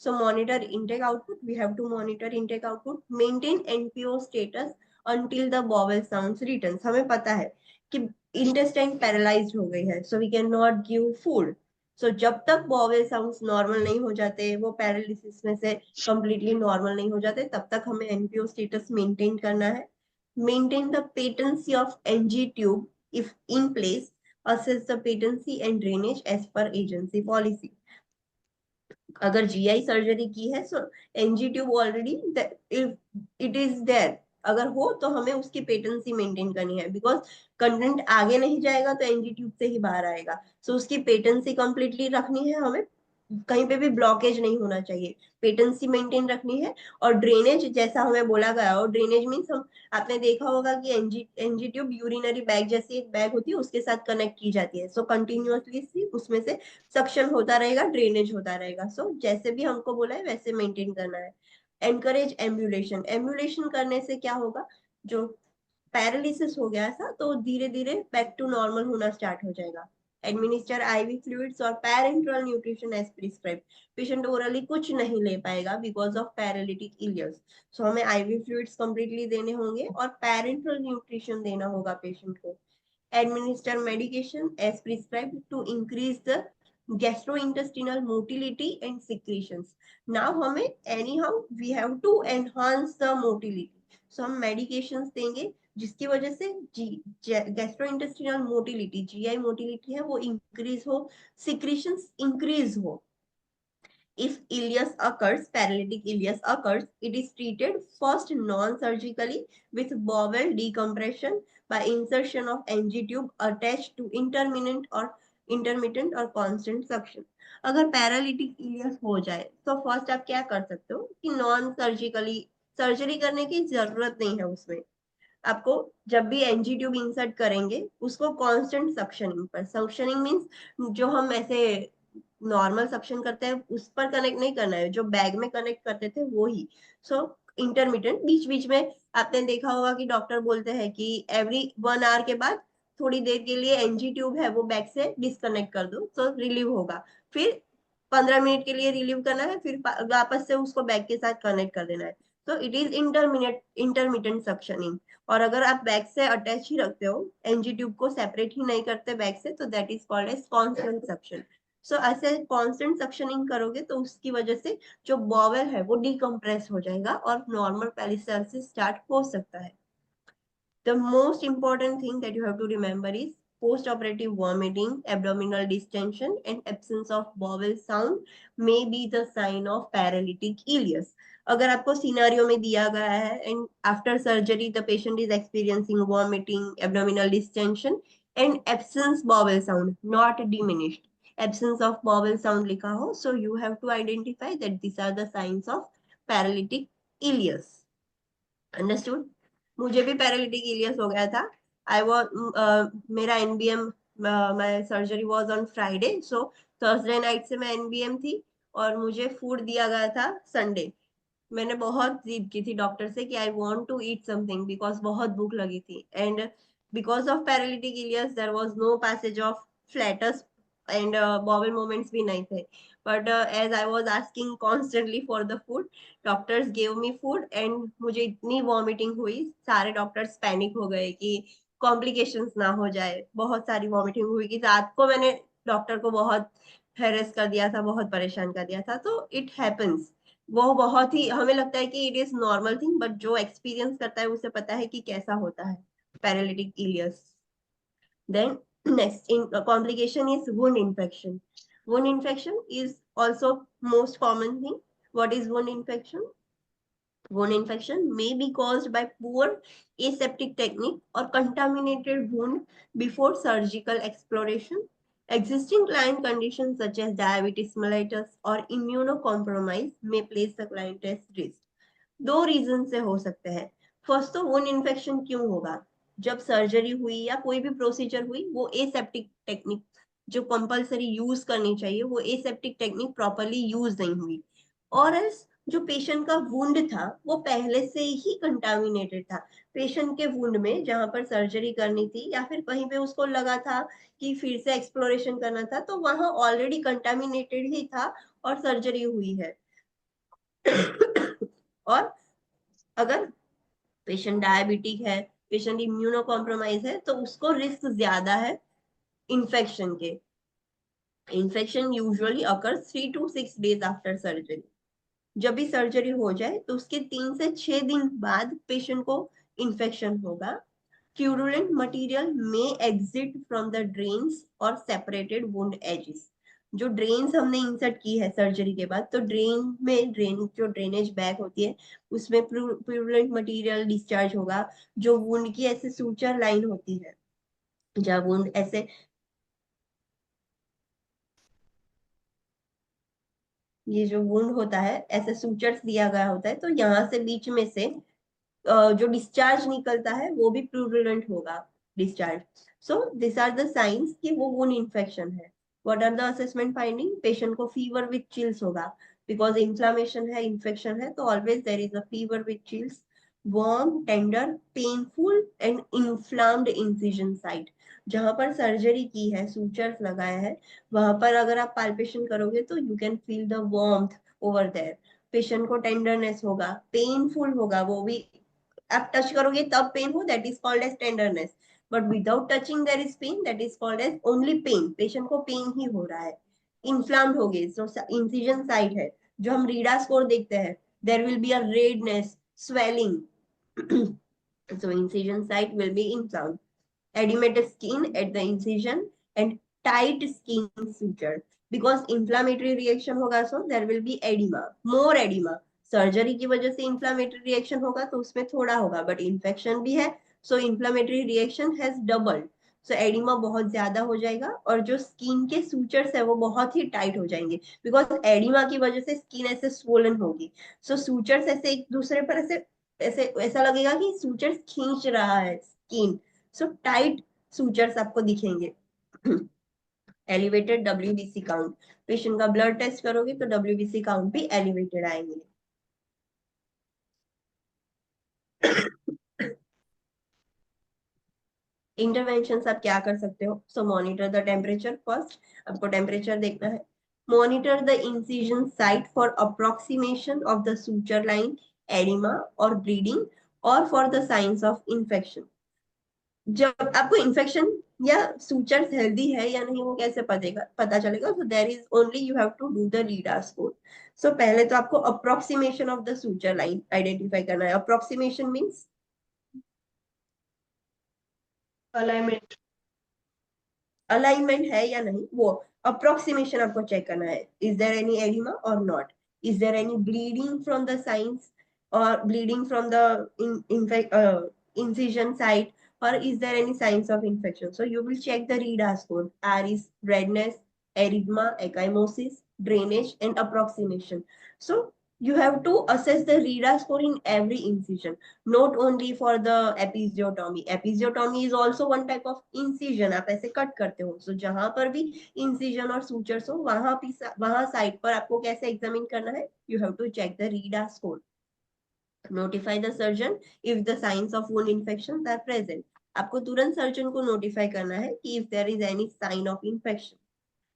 So monitor intake output, we have to monitor intake output, maintain NPO status until the bowel sounds returns। हमें पता है कि intestine paralyzed हो गई है, so we cannot give food। so जब तक bowel sounds normal नहीं हो जाते, वो paralysis में से completely normal नहीं हो जाते, तब तक हमें NPO status maintain करना है। maintain the patency of NG tube if in place, assess the patency and drainage as per agency policy। अगर GI सर्जरी की है, so NG tube already it is there, अगर हो तो हमें उसकी पेटेंसी मेंटेन करनी है, बिकॉज कंटेंट आगे नहीं जाएगा तो NG ट्यूब से ही बाहर आएगा, सो उसकी पेटेंसी कंप्लीटली रखनी है हमें, कहीं पे भी ब्लॉकेज नहीं होना चाहिए, पेटेंसी मेंटेन रखनी है। और ड्रेनेज जैसा हमें बोला गया, और ड्रेनेज मीन्स हम, आपने देखा होगा कि एनजी ट्यूब यूरिनरी बैग जैसी एक बैग होती है, उसके साथ कनेक्ट की जाती है, सो कंटिन्यूअसली उसमें से सक्शन होता रहेगा, ड्रेनेज होता रहेगा, सो जैसे भी हमको बोला है वैसे मेंटेन करना है। Encourage ambulation. एम्बुलेशन करने से क्या होगा, जो पैरालिसिस हो गया था तो धीरे धीरे बैक टू नॉर्मल होना स्टार्ट हो जाएगा। एडमिनिस्टर आईवी फ्लूइड्स और parenteral nutrition as prescribe. Patient orally कुछ नहीं ले पाएगा because of paralytic ileus, so हमें आईवी फ्लूइड्स कंप्लीटली देने होंगे और पैरेंट्रल न्यूट्रिशन देना होगा पेशेंट को। administer medication as prescribed to increase the gastrointestinal motility and secretions। now हमें anyhow we have to enhance the motility, so हम medications देंगे जिसकी वजह से गैस्ट्रोइंटेस्टिनल मोटिलिटी, जीआई मोटिलिटी है वो इंक्रीज हो, सिक्रीशंस इंक्रीज हो। If ileus occurs, paralytic ileus occurs, it is treated first non-surgically with bowel decompression by insertion of NG tube attached to intermittent or constant suction। अगर paralytic ileus हो जाए तो first आप क्या कर सकते हो कि नॉन सर्जिकली, सर्जरी करने की जरूरत नहीं है उसमें, आपको जब भी एनजी ट्यूब इंसर्ट करेंगे उसको कांस्टेंट सक्शनिंग पर, सक्शनिंग मींस जो हम ऐसे नॉर्मल सक्शन करते हैं उस पर कनेक्ट नहीं करना है, जो बैग में कनेक्ट करते थे वो ही। सो इंटरमिटेंट, बीच बीच में आपने देखा होगा कि डॉक्टर बोलते हैं कि एवरी 1 आवर के बाद थोड़ी देर के लिए एनजी ट्यूब है वो बैग से डिस्कनेक्ट कर दो, तो रिलीव होगा, फिर 15 मिनट के लिए रिलीव करना है, फिर वापस से उसको बैग के साथ कनेक्ट कर देना है, तो इट इज इंटरमिटेंट सक्शनिंग। और अगर आप बैग से अटैच ही रखते हो, एनजी ट्यूब को सेपरेट ही नहीं करते बैग से, तो that is called as constant suction. So ऐसे कांस्टेंट सक्शनिंग करोगे तो उसकी वजह से जो बॉवेल है वो डिकम्प्रेस हो जाएगा और नॉर्मल पेरिस्टालसिस स्टार्ट हो सकता है। The most important thing that you have to remember is post-operative vomiting, abdominal distension, and absence of bowel sound may be the sign of paralytic ileus। अगर आपको सिनेरियो में दिया गया है and after surgery the patient is experiencing vomiting, abdominal distension and absence bowel sound, not diminished, absence of bowel sound लिखा हो, so you have to identify that these are the signs of paralytic ileus। Understood? मुझे भी paralytic ileus हो गया था। I was मेरा NBM, my surgery was on Friday, so Thursday night से मैं एनबीएम थी और मुझे फूड दिया गया था संडे। मैंने बहुत जिद की थी डॉक्टर से कि I want to eat something because बहुत भूख लगी थी, and because of paralytic ileus there was no passage of flatus and bowel movements भी नहीं थे. But as I was asking constantly for the food, doctors gave me food and मुझे इतनी vomiting हुई, सारे डॉक्टर्स पैनिक हो गए कि कॉम्प्लिकेशंस ना हो जाए. बहुत सारी वॉमिटिंग हुई कि रात को मैंने डॉक्टर को बहुत हेरेस कर दिया था, बहुत परेशान कर दिया था. तो इट हैपेंस. वो बहुत ही, हमें लगता है कि it is normal thing, but जो एक्सपीरियंस करता है उसे पता है कि कैसा होता है paralytic ileus. Then next in complication is wound infection. Wound infection is also most common thing. What is wound infection? Wound infection may be caused by poor aseptic technique or contaminated wound before surgical exploration. Existing client conditions such as diabetes mellitus or immunocompromise may place the client at risk. दो reason से हो सकते हैं. First तो wound infection क्यों होगा? जब surgery हुई या कोई भी प्रोसीजर हुई, वो एसेप्टिक टेक्निक जो कंपलसरी यूज करनी चाहिए, वो एसेप्टिक टेक्निक प्रॉपरली यूज नहीं हुई. और एल्स जो पेशेंट का वुंड था वो पहले से ही कंटामिनेटेड था. पेशेंट के वुंड में जहां पर सर्जरी करनी थी या फिर कहीं पे उसको लगा था कि फिर से एक्सप्लोरेशन करना था, तो वहां ऑलरेडी कंटामिनेटेड ही था और सर्जरी हुई है. और अगर पेशेंट डायबिटिक है, पेशेंट इम्यूनो कॉम्प्रोमाइज है, तो उसको रिस्क ज्यादा है इन्फेक्शन के. Infection usually occurs 3 to 6 days after surgery. जब भी सर्जरी हो जाए तो उसके 3 से 6 दिन बाद पेशेंट को इन्फेक्शन होगा. Purulent material may exit from the drains or separated wound edges. जो ड्रेन्स हमने इंसर्ट की है सर्जरी के बाद, तो ड्रेन जो ड्रेनेज बैग होती है उसमें प्यूरुलेंट मटेरियल डिस्चार्ज होगा. जो वुंड की ऐसे सूचर लाइन होती है, जब वुंड ऐसे, ये जो वुंड होता है ऐसे सूचर्स दिया गया होता है, तो यहाँ से बीच में से जो डिस्चार्ज निकलता है वो भी प्रूरुलेंट होगा discharge. So this are the signs कि वो वुंड इन्फेक्शन है. What are the assessment finding? Patient को फीवर विथ चिल्स होगा, बिकॉज इन्फ्लामेशन है, इन्फेक्शन है, तो always there is a fever with chills. Warm, tender, painful and inflamed incision site. जहां पर सर्जरी की है, सूचर्स लगाया है, वहां पर अगर आप पाल्पेशन करोगे तो you can feel the warmth over there. Patient को टेंडरनेस होगा, पेनफुल होगा, वो भी आप टच करोगे तब पेन हो, that is called as tenderness. But without touching there is pain, that is called as only pain. Patient को पेन ही हो रहा है. इन्फ्लाम्ड हो गए, जो इंसिजन साइट है, जो हम रीडा स्कोर देखते हैं, there will be a redness, swelling. So incision site will be inflamed. Edematous skin at the incision and tight skin suture. Because inflammatory reaction होगा, so there will be edema, more edema. Surgery की वजह से inflammatory reaction होगा तो उसमें थोड़ा होगा, but infection भी है, so inflammatory reaction has doubled. So oedema बहुत ज्यादा हो जाएगा और जो स्किन के सूचर्स है वो बहुत ही टाइट हो जाएंगे, बिकॉज एडिमा की वजह से स्किन ऐसे स्वोलन होगी. सो सूचर्स ऐसे एक दूसरे पर ऐसे ऐसे ऐसा लगेगा कि सूचर्स खींच रहा है स्किन. सो टाइट सूचर्स आपको दिखेंगे. Elevated WBC count. पेशेंट का ब्लड टेस्ट करोगे तो डब्ल्यूबीसी काउंट भी एलिवेटेड आएंगे. इंटरवेंशन आप क्या कर सकते हो? So monitor the temperature first. आपको टेम्परेचर देखना है. Monitor the incision site for approximation of the suture line, oedema और ब्लीडिंग, और for the signs of infection. जब आपको इन्फेक्शन या सूचर्स हेल्दी है या नहीं वो कैसे पता चलेगा? So there is only you have to do the REEDA score. So पहले तो आपको approximation of the suture line identify करना है. Approximation means alignment. अलाइनमेंट है या नहीं, वो अप्रोक्सीमेशन आपको चेक करना है. Is there any oedema or not? Is there any bleeding from the sites or bleeding from the incision site, or is there any signs of infection? So you will check the RIDA score. R is redness, erythema, ecchymosis, drainage, and approximation. So you have to assess the RIDA score in every incision, not only for the episiotomy. Episiotomy is also one type of incision. आप ऐसे cut करते हो. So जहां पर भी incision और sutures हो, वहां साइड पर आपको कैसे एग्जामिन करना है? You have to check the RIDA score. Notify the surgeon if the signs of wound infections are present. आपको तुरंत सर्जन को नोटिफाई करना है कि if there is any sign of infection.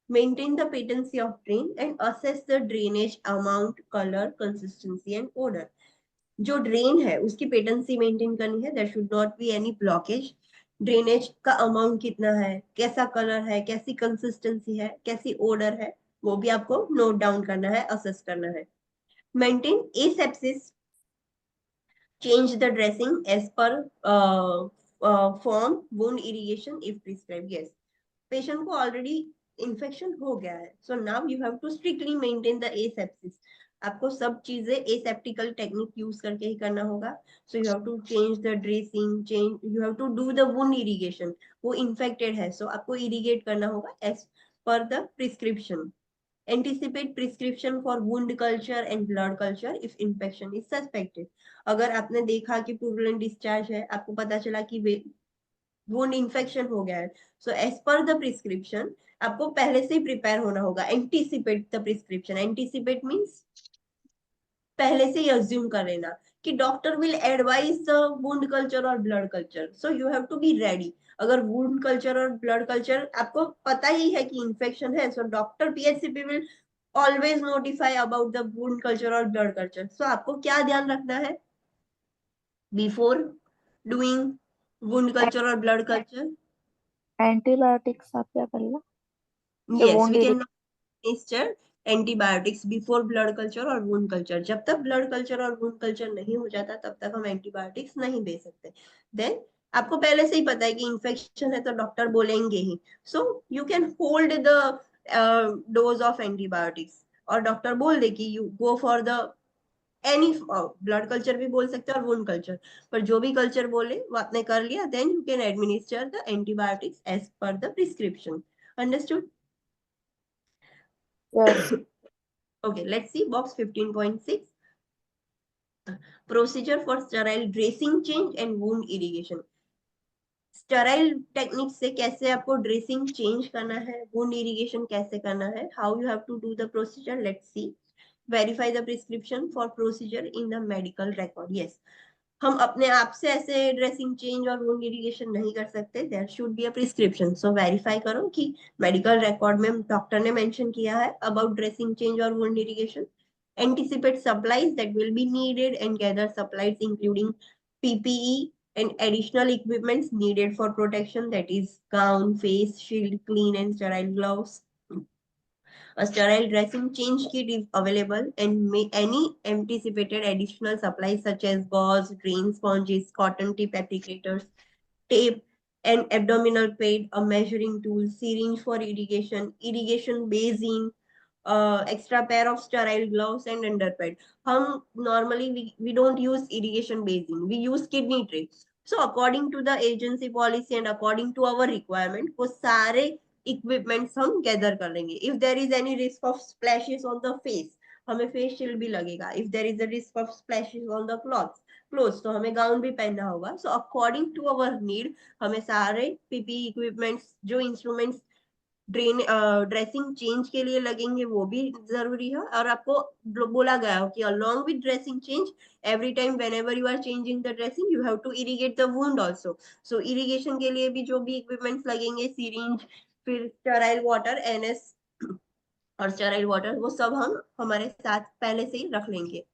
maintain the patency of drain and assess the drainage amount, color, consistency and odor. जो drain है उसकी patency maintain करनी है, there should not be any blockage, drainage का amount कितना है, कैसा colour है, कैसी कंसिस्टेंसी है, कैसी ओडर है, वो भी आपको नोट डाउन करना है, असेस करना है. Maintain asepsis, change the dressing as per form, wound irrigation if prescribed. Yes, patient को already infection हो गया है, so now you have to strictly maintain the asepsis. आपको सब चीजें aseptical technique use करके ही करना होगा. So you have to change the dressing, you have to do the wound irrigation. वो infected है, so आपको irrigate करना होगा as per the prescription. Anticipate prescription for wound culture and blood culture if infection is suspected. अगर आपने देखा कि purulent discharge है, आपको पता चला कि wound infection हो गया है, so as per the prescription आपको पहले से ही prepare होना होगा. Anticipate the prescription. Anticipate means पहले से ही assume कर लेना कि doctor will advise the wound culture और blood culture, so you have to be ready. अगर वुंड कल्चर और ब्लड कल्चर आपको पता ही है कि इंफेक्शन है, so doctor PHCP will always notify about the wound culture और ब्लड कल्चर. सो आपको क्या ध्यान रखना है बिफोर डूइंग वुंड कल्चर और ब्लड कल्चर? एंटीबायोटिक्स आप क्या कर लो? Yes, we cannot administer antibiotics before blood culture और wound culture. जब तक blood culture और wound culture नहीं हो जाता तब तक हम antibiotics नहीं दे सकते. Then आपको पहले से ही पता है कि infection है तो डॉक्टर बोलेंगे ही. So you can hold the dose of antibiotics. और डॉक्टर बोल दे कि you go for the any blood culture भी बोल सकते हैं और wound culture, पर जो भी culture बोले वो आपने कर लिया, then you can administer the antibiotics as per the prescription. Understood? Yes. Okay, let's see box 15.6. Procedure for sterile dressing change and wound irrigation. Sterile technique से कैसे आपको ड्रेसिंग चेंज करना है, वुंड इरिगेशन कैसे करना है, how you have to do the procedure. Let's see. Verify the prescription for procedure in the medical record. Yes, हम अपने आप से ऐसे ड्रेसिंग चेंज और वुंड इरिगेशन नहीं कर सकते. There should be a prescription. So verify करो कि मेडिकल रिकॉर्ड में डॉक्टर ने मेंशन किया है अबाउट ड्रेसिंग चेंज और wound irrigation. Anticipate supplies that will be needed and gather supplies including PPE and additional equipments needed for protection, that is gown, face shield, clean and sterile gloves. A sterile dressing change kit is available and any anticipated additional supplies such as gauze, drain sponges, cotton tip applicators, tape, an abdominal pad, a measuring tool, syringe for irrigation, irrigation basin, extra pair of sterile gloves and underpad. हम normally we don't use irrigation basin, we use kidney tray. So according to the agency policy and according to our requirement, वो सारे equipments हम gather कर लेंगे. If there is any risk of splashes on the face, हमें face shield भी लगेगा. If there is a risk of splashes on the clothes, तो हमें गाउन भी पहनना होगा. So according to our need, हमें सारे पीपी इक्विपमेंट्स, जो इंस्ट्रूमेंट्स ड्रेसिंग चेंज के लिए लगेंगे वो भी जरूरी है. और आपको बोला गया हो कि along with dressing change, every time whenever you are changing the dressing you have to irrigate the wound also. So irrigation के लिए भी जो भी equipments लगेंगे, syringe, फिर sterile water, NS और sterile water, वो सब हम हमारे साथ पहले से ही रख लेंगे.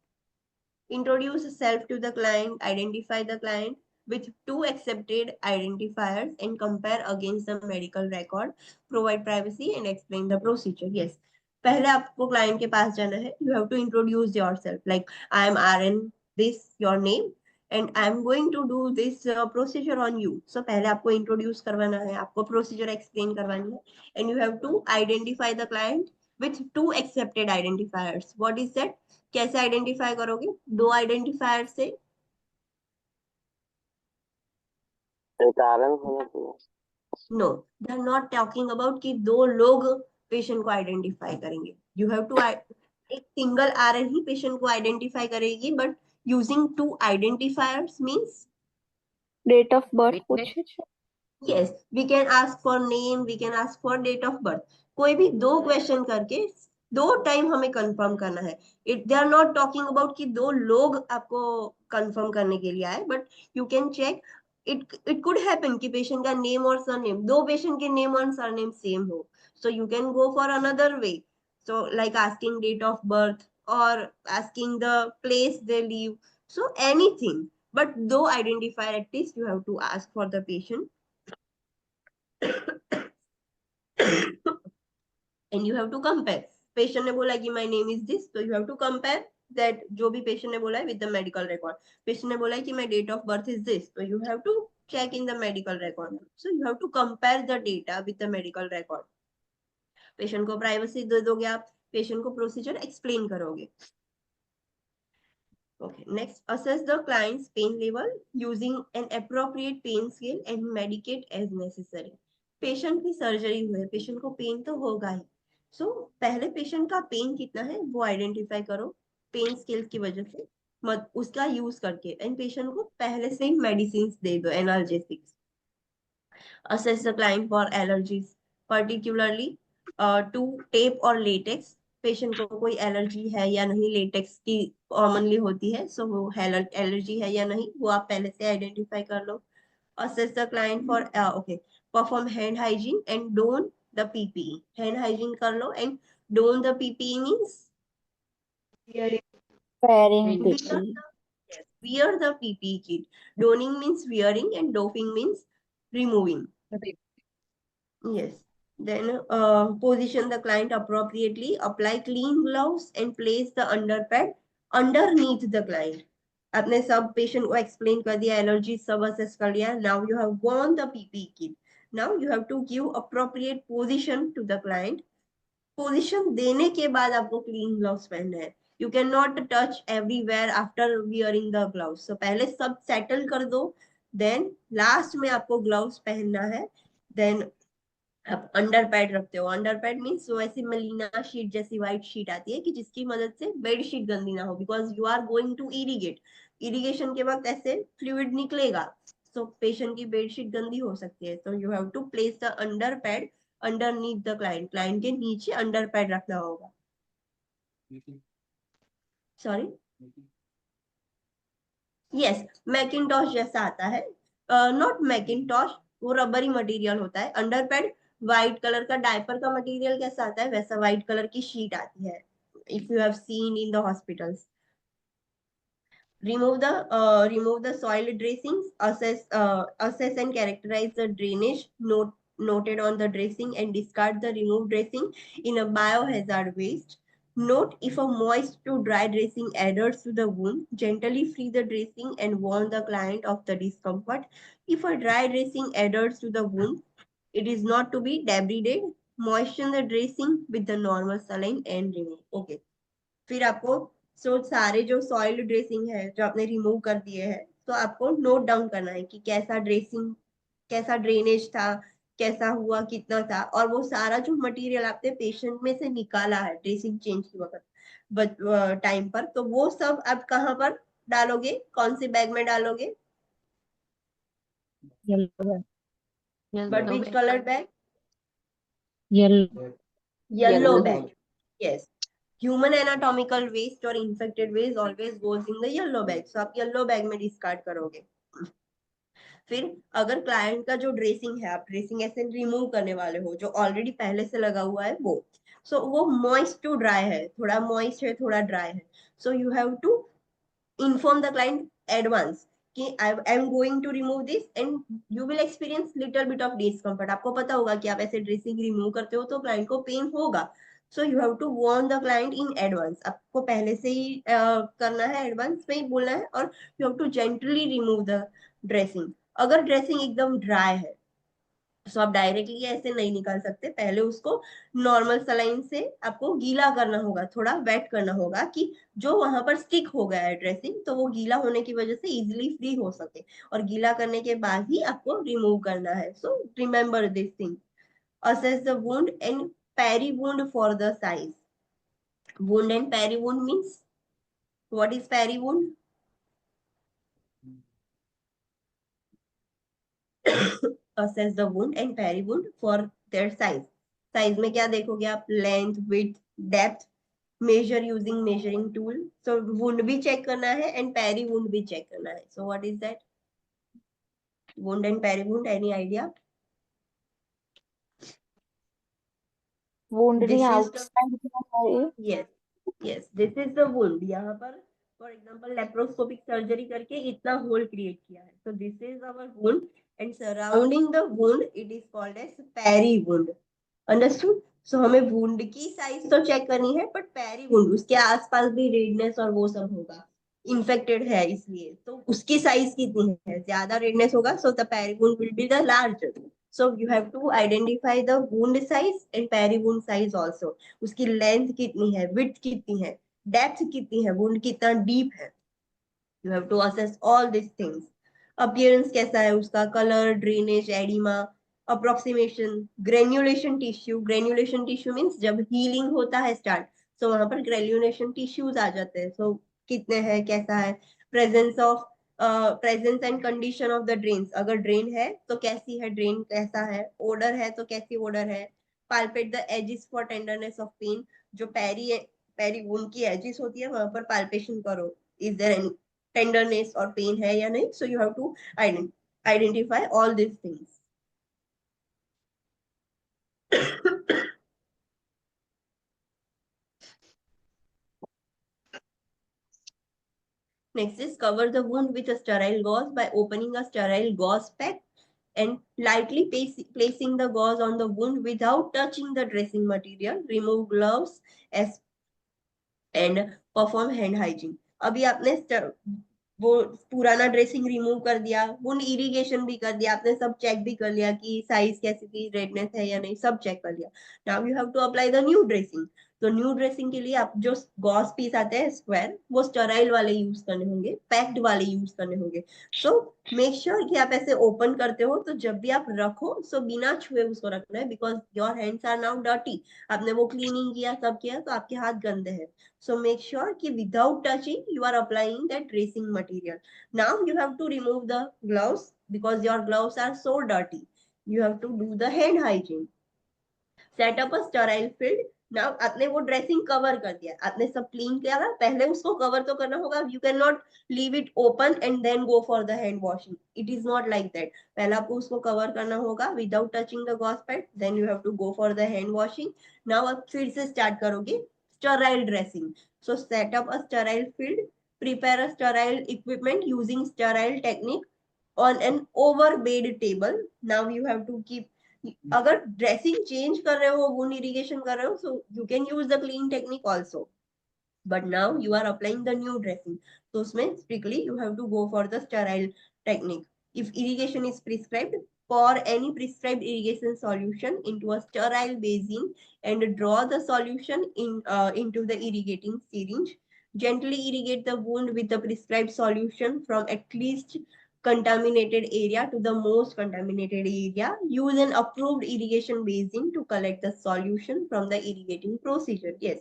Introduce self to the client, identify the client with two accepted identifiers and compare against the medical record, provide privacy and explain the procedure. Yes, पहले आपको client के पास जाना है. You have to introduce yourself, like I am RN, this your name, and I am going to do this procedure on you. So पहले आपको introduce करवाना है, आपको procedure explain करवानी है, and you have to identify the client with two accepted identifiers. What is that? कैसे identify करोगे? दो आइडेंटिफायर से एक कारण होना चाहिए. No, they are not talking about कि दो लोग पेशेंट को आइडेंटिफाई करेंगे. यू हैव टू, एक सिंगल आरएन ही पेशेंट को आइडेंटिफाई करेगी, but using two identifiers means date of birth पूछे छे? Yes, we can ask for name, we can ask for date of birth. कोई भी दो क्वेश्चन करके दो टाइम हमें कंफर्म करना है. It they are not talking about कि दो लोग आपको कंफर्म करने के लिए आए, but you can check it could happen कि पेशेंट का नेम और सरनेम, दो पेशेंट के नेम और सरनेम सेम हो, so you can go for another way, so like asking date of birth or asking the place they live, so anything, but though identifier at least you have to ask for the patient. And you have to compare. Patient ने बोला कि my name is this, so you have to compare that जो भी patient ने बोला है with the medical record. Patient ने बोला है कि my date of birth is this, so you have to check in the medical record. So you have to compare the data with the medical record. Patient को privacy दे दोगे आप, patient को procedure explain करोगे. Okay, next, assess the client's pain level using an appropriate pain scale and medicate as necessary. Patient की surgery हुई है, patient को pen तो होगा ही, सो पहले पेशेंट का पेन कितना है वो आइडेंटिफाई करो पेन स्केल की वजह से, मत उसका यूज करके, एंड पेशेंट को पहले से ही मेडिसिन दे दो, analgesics. Assess the client for allergies, particularly to tape or latex. Patient को कोई एलर्जी है या नहीं, लेटेक्स की कॉमनली होती है, सो वो एलर्जी है या नहीं वो आप पहले से आइडेंटिफाई कर लो. Assess the client for okay, perform hand hygiene and don the PPE. Hand hygiene कर लो, and don the PPE means Hearing. Wearing wear PPE. yes, wear the PPE kit. Donning means wearing and doffing means removing. Yes. Then position the client appropriately, apply clean gloves and place the underpad underneath the client. आपने सब patient को explain कर दिया, allergy सब assess कर लिया. Now you have worn the PPE kit. Now you have to give appropriate position to the client. Position देने के बाद आपको क्लीन ग्लव्स पहनना है. You can not touch everywhere after wearing the gloves. So पहले सब सेटल कर दो, देन लास्ट में आपको ग्लव्स पहनना है. देन आप अंडर पैड रखते हो. अंडर पैड मीन्स वो ऐसी मलीना शीट जैसी व्हाइट शीट आती है कि जिसकी मदद से बेड शीट गंदी ना हो, because you are going to irrigate. Irrigation के वक्त ऐसे फ्लूइड निकलेगा, सो पेशेंट की बेड शीट गंदी हो सकती है. तो you have to place the under pad underneath the client. Client के नीचे अंडर पैड रखना होगा. सॉरी, यस, मैकिंटॉश जैसा आता है, नॉट मैकिंटॉश, वो रबरी मटेरियल होता है. अंडर पैड व्हाइट कलर का डायपर का मटेरियल कैसा आता है वैसा व्हाइट कलर की शीट आती है, if you have seen in the hospitals. remove the soil dressings, assess and characterize the drainage noted on the dressing, and discard the removed dressing in a biohazard waste. Note if a moist to dry dressing adheres to the wound, gently free the dressing and warn the client of the discomfort. If a dry dressing adheres to the wound, it is not to be debrided. Moisten the dressing with the normal saline and remove. Okay. फिर आपको सारे जो soil dressing है जो आपने remove कर दिए हैं, तो आपको नोट डाउन करना है कि कैसा ड्रेसिंग, कैसा ड्रेनेज था, कैसा हुआ, कितना था, और वो सारा जो मटेरियल आपने पेशेंट में से निकाला है ड्रेसिंग चेंज के वक्त टाइम पर, तो वो सब आप कहाँ पर डालोगे, कौन से बैग में डालोगे? But which colour bag? Yellow bag. Yes. Human anatomical waste or infected waste always goes in the yellow bag. So आप yellow bag में डिस्कार्ड करोगे. फिर अगर क्लाइंट का जो ड्रेसिंग है, आप ड्रेसिंग ऐसे रिमूव करने वाले हो जो ऑलरेडी पहले से लगा हुआ है वो, सो वो मॉइस्ट टू ड्राई है, थोड़ा मॉइस्ट है थोड़ा ड्राई है, so you have to inform the client advance कि I am going to remove this and you will experience little bit of discomfort. आपको पता होगा कि आप ऐसे ड्रेसिंग रिमूव करते हो तो क्लाइंट को पेन होगा, so you have to warn the client in advance. आपको पहले से ही करना है, एडवांस में ही बोलना है, और you have to gently remove the dressing. अगर ड्रेसिंग एकदम ड्राई है तो आप डायरेक्टली ऐसे नहीं निकाल सकते, पहले उसको नॉर्मल सलाइन से आपको गीला करना होगा, थोड़ा वेट करना होगा कि जो वहां पर स्टिक हो गया है ड्रेसिंग, तो वो गीला होने की वजह से इजिली फ्री हो सके, और गीला करने के बाद ही आपको रिमूव करना है. So remember this thing. Assess the wound and peri wound for the size. Wound and peri wound means, what is peri wound? assess the wound and peri wound for their size. Size में क्या देखोगे आप? Length, width, depth, measure using measuring tool. So wound भी check करना है and peri wound भी check करना है. So what is that? Wound and peri-wound, any idea? wound This नहीं is the outside में है ये yes, yes, this is the wound. यहाँ पर फॉर एग्जाम्पल लेप्रोस्कोपिक सर्जरी करके इतना होल क्रिएट किया है. So this is our wound and surrounding the wound it is called as peri-wound. Understood. So हमें वुंड की साइज तो चेक करनी है बट पेरी वुंड उसके आसपास भी रेडनेस और वो सब होगा, इन्फेक्टेड है इसलिए तो उसकी साइज कितनी है, ज्यादा रेडनेस होगा so the peri wound will be the larger. So you have to identify the wound size and peri wound size also. उसकी लेंथ कितनी है, विड्थ कितनी है, डेप्थ कितनी है, वुंड कितना डीप है. You have to assess all these things. Appearance कैसा है उसका, color, drainage, edema, approximation, granulation tissue. Granulation tissue means जब healing होता है start, so वहां पर granulation tissues आ जाते हैं. So कितने हैं, कैसा है, presence of presence and condition of the drains. अगर drain है तो कैसी है drain, कैसा है, odor है तो कैसी odor है. Palpate the edges for tenderness of pain. जो पेरी wound की edges होती है वहां पर palpation करो. Is there any tenderness or pain है या नहीं. So you have to identify all these things. Next is cover the wound with a sterile gauze by opening a sterile gauze pack and lightly placing the gauze on the wound without touching the dressing material. Remove gloves as and perform hand hygiene. अभी आपने वो पुराना dressing remove कर दिया, wound irrigation भी कर दिया, आपने सब चेक भी कर लिया कि साइज कैसी थी, रेडनेस है या नहीं, सब चेक कर लिया. Now you have to apply the new dressing. तो न्यू ड्रेसिंग के लिए आप जो गॉस पीस आते हैं स्क्वायर, वो स्टेराइल वाले यूज करने होंगे, पैक्ड वाले यूज करने होंगे. सो मेक श्योर कि आप ऐसे ओपन करते हो तो जब भी आप रखो सो बिना छुए उसको रखना है, because your hands are now dirty. आपने वो क्लीनिंग किया, सब किया, तो आपके हाथ गंदे हैं. So make sure कि without touching you are applying that dressing material. Now you have to remove the gloves because your gloves are so dirty. You have to do the hand hygiene. Set up a sterile field. Now आपने वो dressing cover कर दिया, आपने सब clean किया, पहले उसको cover तो करना होगा. You cannot leave it open and then go for the hand washing. It is not like that. पहले आपको उसको कवर करना होगा without touching the gauze pad. Then you have to go for the hand washing. Now आप फिर से start करोगे sterile dressing. So set up a sterile field, prepare a sterile equipment using sterile technique on an overbead table. Now you have to keep, अगर dressing change कर रहे हो, wound irrigation कर रहे हो, so you can use the clean technique also. But now you are applying the new dressing. So उसमें strictly you have to go for the sterile technique. If irrigation is prescribed, pour any prescribed irrigation solution into a sterile basin and draw the solution into the irrigating syringe. Gently irrigate the wound with the prescribed solution from at least contaminated area to the most contaminated area. Use an approved irrigation basin to collect the solution from the irrigating procedure. Yes,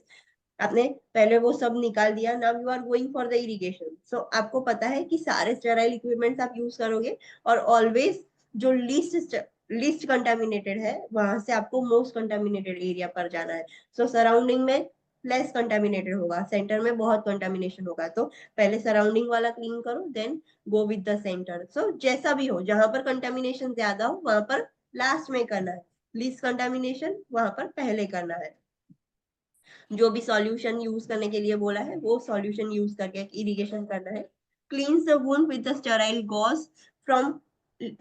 आपने पहले वो सब निकाल दिया. Now you are going for the irrigation. So आपको पता है कि सारे स्टेराइल इक्विपमेंट्स आप यूज करोगे और ऑलवेज जो लीस्ट कंटामिनेटेड है वहां से आपको मोस्ट कंटामिनेटेड एरिया पर जाना है. सो सराउंडिंग में लेस कंटामिनेटेड होगा, सेंटर में बहुत कंटामिनेशन होगा, तो पहले सराउंडिंग वाला क्लीन करो, then go with the centre. So जैसा भी हो, जहां पर कंटामिनेशन ज्यादा हो वहां पर लास्ट में करना है, लीस्ट कंटामिनेशन वहां पर पहले करना है. जो भी सॉल्यूशन यूज करने के लिए बोला है वो सॉल्यूशन यूज करके इरिगेशन करना है. Cleanse the wound with the sterile gauze from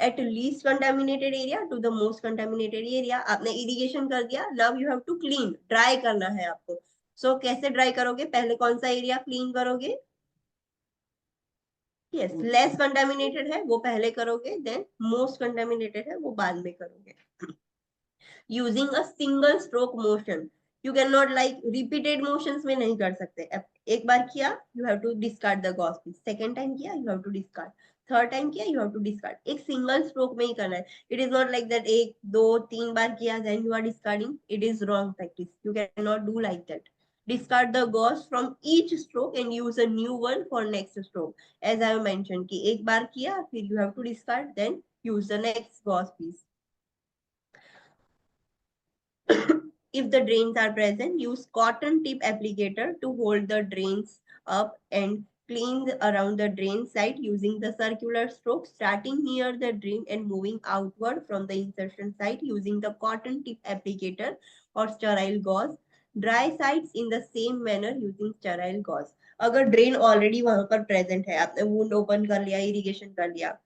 at least contaminated area to the most contaminated area. आपने इरिगेशन कर दिया, now you have to clean, dry करना है आपको. सो कैसे ड्राई करोगे, पहले कौन सा एरिया क्लीन करोगे, यस लेस कंटामिनेटेड है वो पहले करोगे, देन मोस्ट कंटामिनेटेड है वो बाद में करोगे. Using a single stroke motion. You can not like repeated motions में नहीं कर सकते. एक बार किया you have to discard the gauze piece, second time किया you have to discard, third time किया यू हैव टू डिस्कार्ड. एक सिंगल स्ट्रोक में ही करना है. It is not like that एक दो तीन बार किया then you are discarding. It is wrong practice. You can not do like that. Discard the gauze from each stroke and use a new one for next stroke. As I have mentioned कि एक बार किया फिर you have to discard, then use the next gauze piece. If the drains are present, use cotton tip applicator to hold the drains up and cleans around the drain site using the circular stroke starting near the drain and moving outward from the insertion site using the cotton tip applicator or sterile gauze. Dry sites in the same manner using sterile gauze. अगर drain already वहां पर present है, आपने wound open कर लिया, irrigation कर लिया,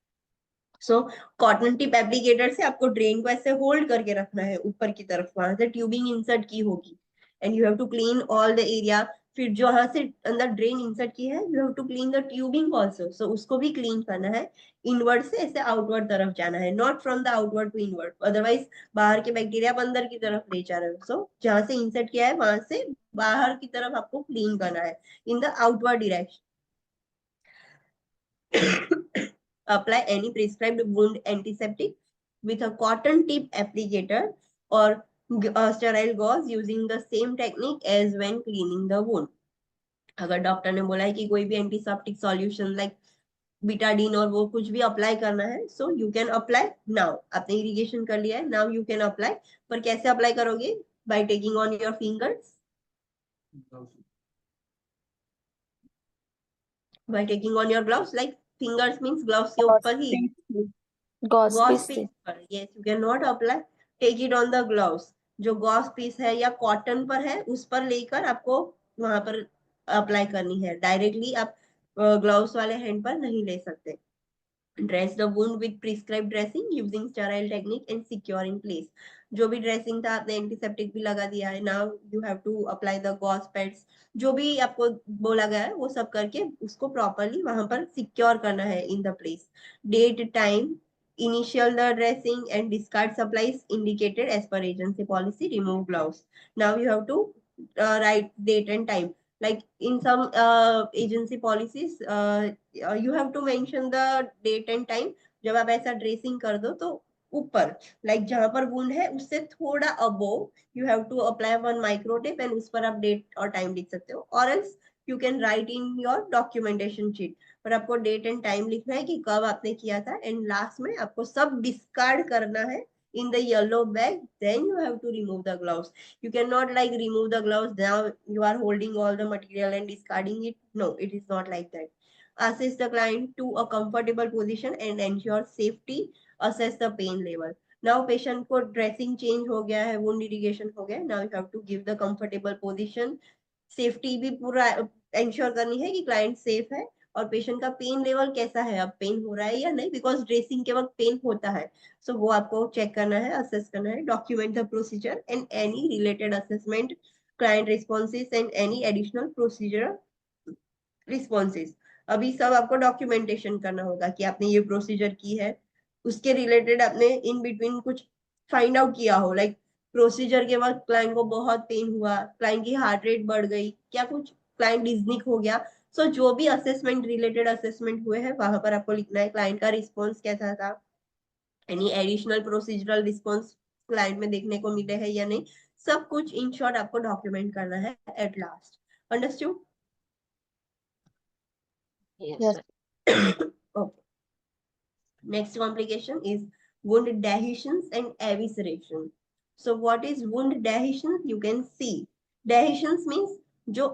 so cotton tip applicator से आपको ड्रेन को ऐसे होल्ड करके रखना है ऊपर की तरफ, वहां से ट्यूबिंग इंसर्ट की होगी and you have to clean all the area. फिर जो वहां से अंदर ड्रेन इंसर्ट की है, you have to clean the tubing also, so उसको भी क्लीन करना है. इनवर्ड से ऐसे आउटवर्ड तरफ जाना है, not from the outward to inward, otherwise बाहर के बैक्टीरिया आप अंदर की तरफ ले जा रहे हो. सो जहां से इंसर्ट किया है वहां से बाहर की तरफ आपको क्लीन करना है in the outward direction. Apply any prescribed wound antiseptic with a cotton tip applicator or sterile gauze using the same technique as when cleaning the wound. अगर डॉक्टर ने बोला है कि कोई भी एंटीसेप्टिक सॉल्यूशन लाइक बीटाडीन और वो कुछ भी अप्लाई करना है, so you can apply now. आपने इरिगेशन कर लिया है, नाउ यू कैन अप्लाई. पर कैसे अप्लाई करोगे? By taking on your fingers, by taking on your gloves. Like fingers means gloves के ऊपर ही, गॉस गॉस पीस पीस पर. Yes, you can not apply, take it on the gloves. जो gauze piece है या cotton पर है उस पर लेकर आपको वहां पर अप्लाई करनी है. डायरेक्टली आप ग्लव्स वाले हैंड पर नहीं ले सकते. Dress the wound with prescribed dressing using sterile technique and secure in place. जो भी ड्रेसिंग था आपने एंटीसेप्टिक भी लगा दिया है. Now you have to apply the gauze pads, जो भी आपको बोला गया है वो सब करके उसको प्रॉपरली वहां पर सिक्योर करना है in the place. Date, time, initial the dressing and discard supplies indicated as per agency policy. Remove gloves. Now you have to write date and time. Like in some agency policies, you have to mention the date and time. जब आप ऐसा dressing कर दो तो ऊपर like जहां पर wound है उससे थोड़ा above you have to apply one microtape and उस पर आप डेट और टाइम लिख सकते हो. और else you can write in your documentation sheet, पर आपको डेट एंड टाइम लिखना है कि कब आपने किया था. एंड लास्ट में आपको सब डिस्कार्ड करना है in the yellow bag. Then you have to remove the gloves. You cannot like remove the gloves, now you are holding all the material and discarding it. No, it is not like that. Assist the client to a comfortable position and ensure safety. Assess the pain level. Now patient को dressing change हो गया है, wound irrigation हो गया. Now you have to give the comfortable position. Safety भी पूरा ensure करनी है कि क्लाइंट सेफ है. और पेशेंट का पेन लेवल कैसा है, अब पेन हो रहा है या नहीं, बिकॉज ड्रेसिंग के वक्त पेन होता है. सो वो आपको चेक करना है, असेस करना है. Document the procedure and any related assessment, client responses and any additional procedure responses. अभी सब आपको डॉक्यूमेंटेशन करना होगा कि आपने ये प्रोसीजर की है, उसके रिलेटेड आपने इन बिटवीन कुछ फाइंड आउट किया हो. लाइक प्रोसीजर के वक्त क्लाइंट को बहुत पेन हुआ, क्लाइंट की हार्ट रेट बढ़ गई, क्या कुछ क्लाइंट डिज्निक हो गया. सो जो भी असेसमेंट रिलेटेड असेसमेंट हुए हैं वहां पर आपको लिखना है. क्लाइंट का रिस्पॉन्स कैसा था, any additional procedural response client में देखने को मिले हैं या नहीं, सब कुछ इन शॉर्ट आपको डॉक्यूमेंट करना है at last. Understood? Yes, Yes. Okay. Next complication is wound dehiscence and evisceration. So what is wound dehiscence? You can see. Dehiscence means जो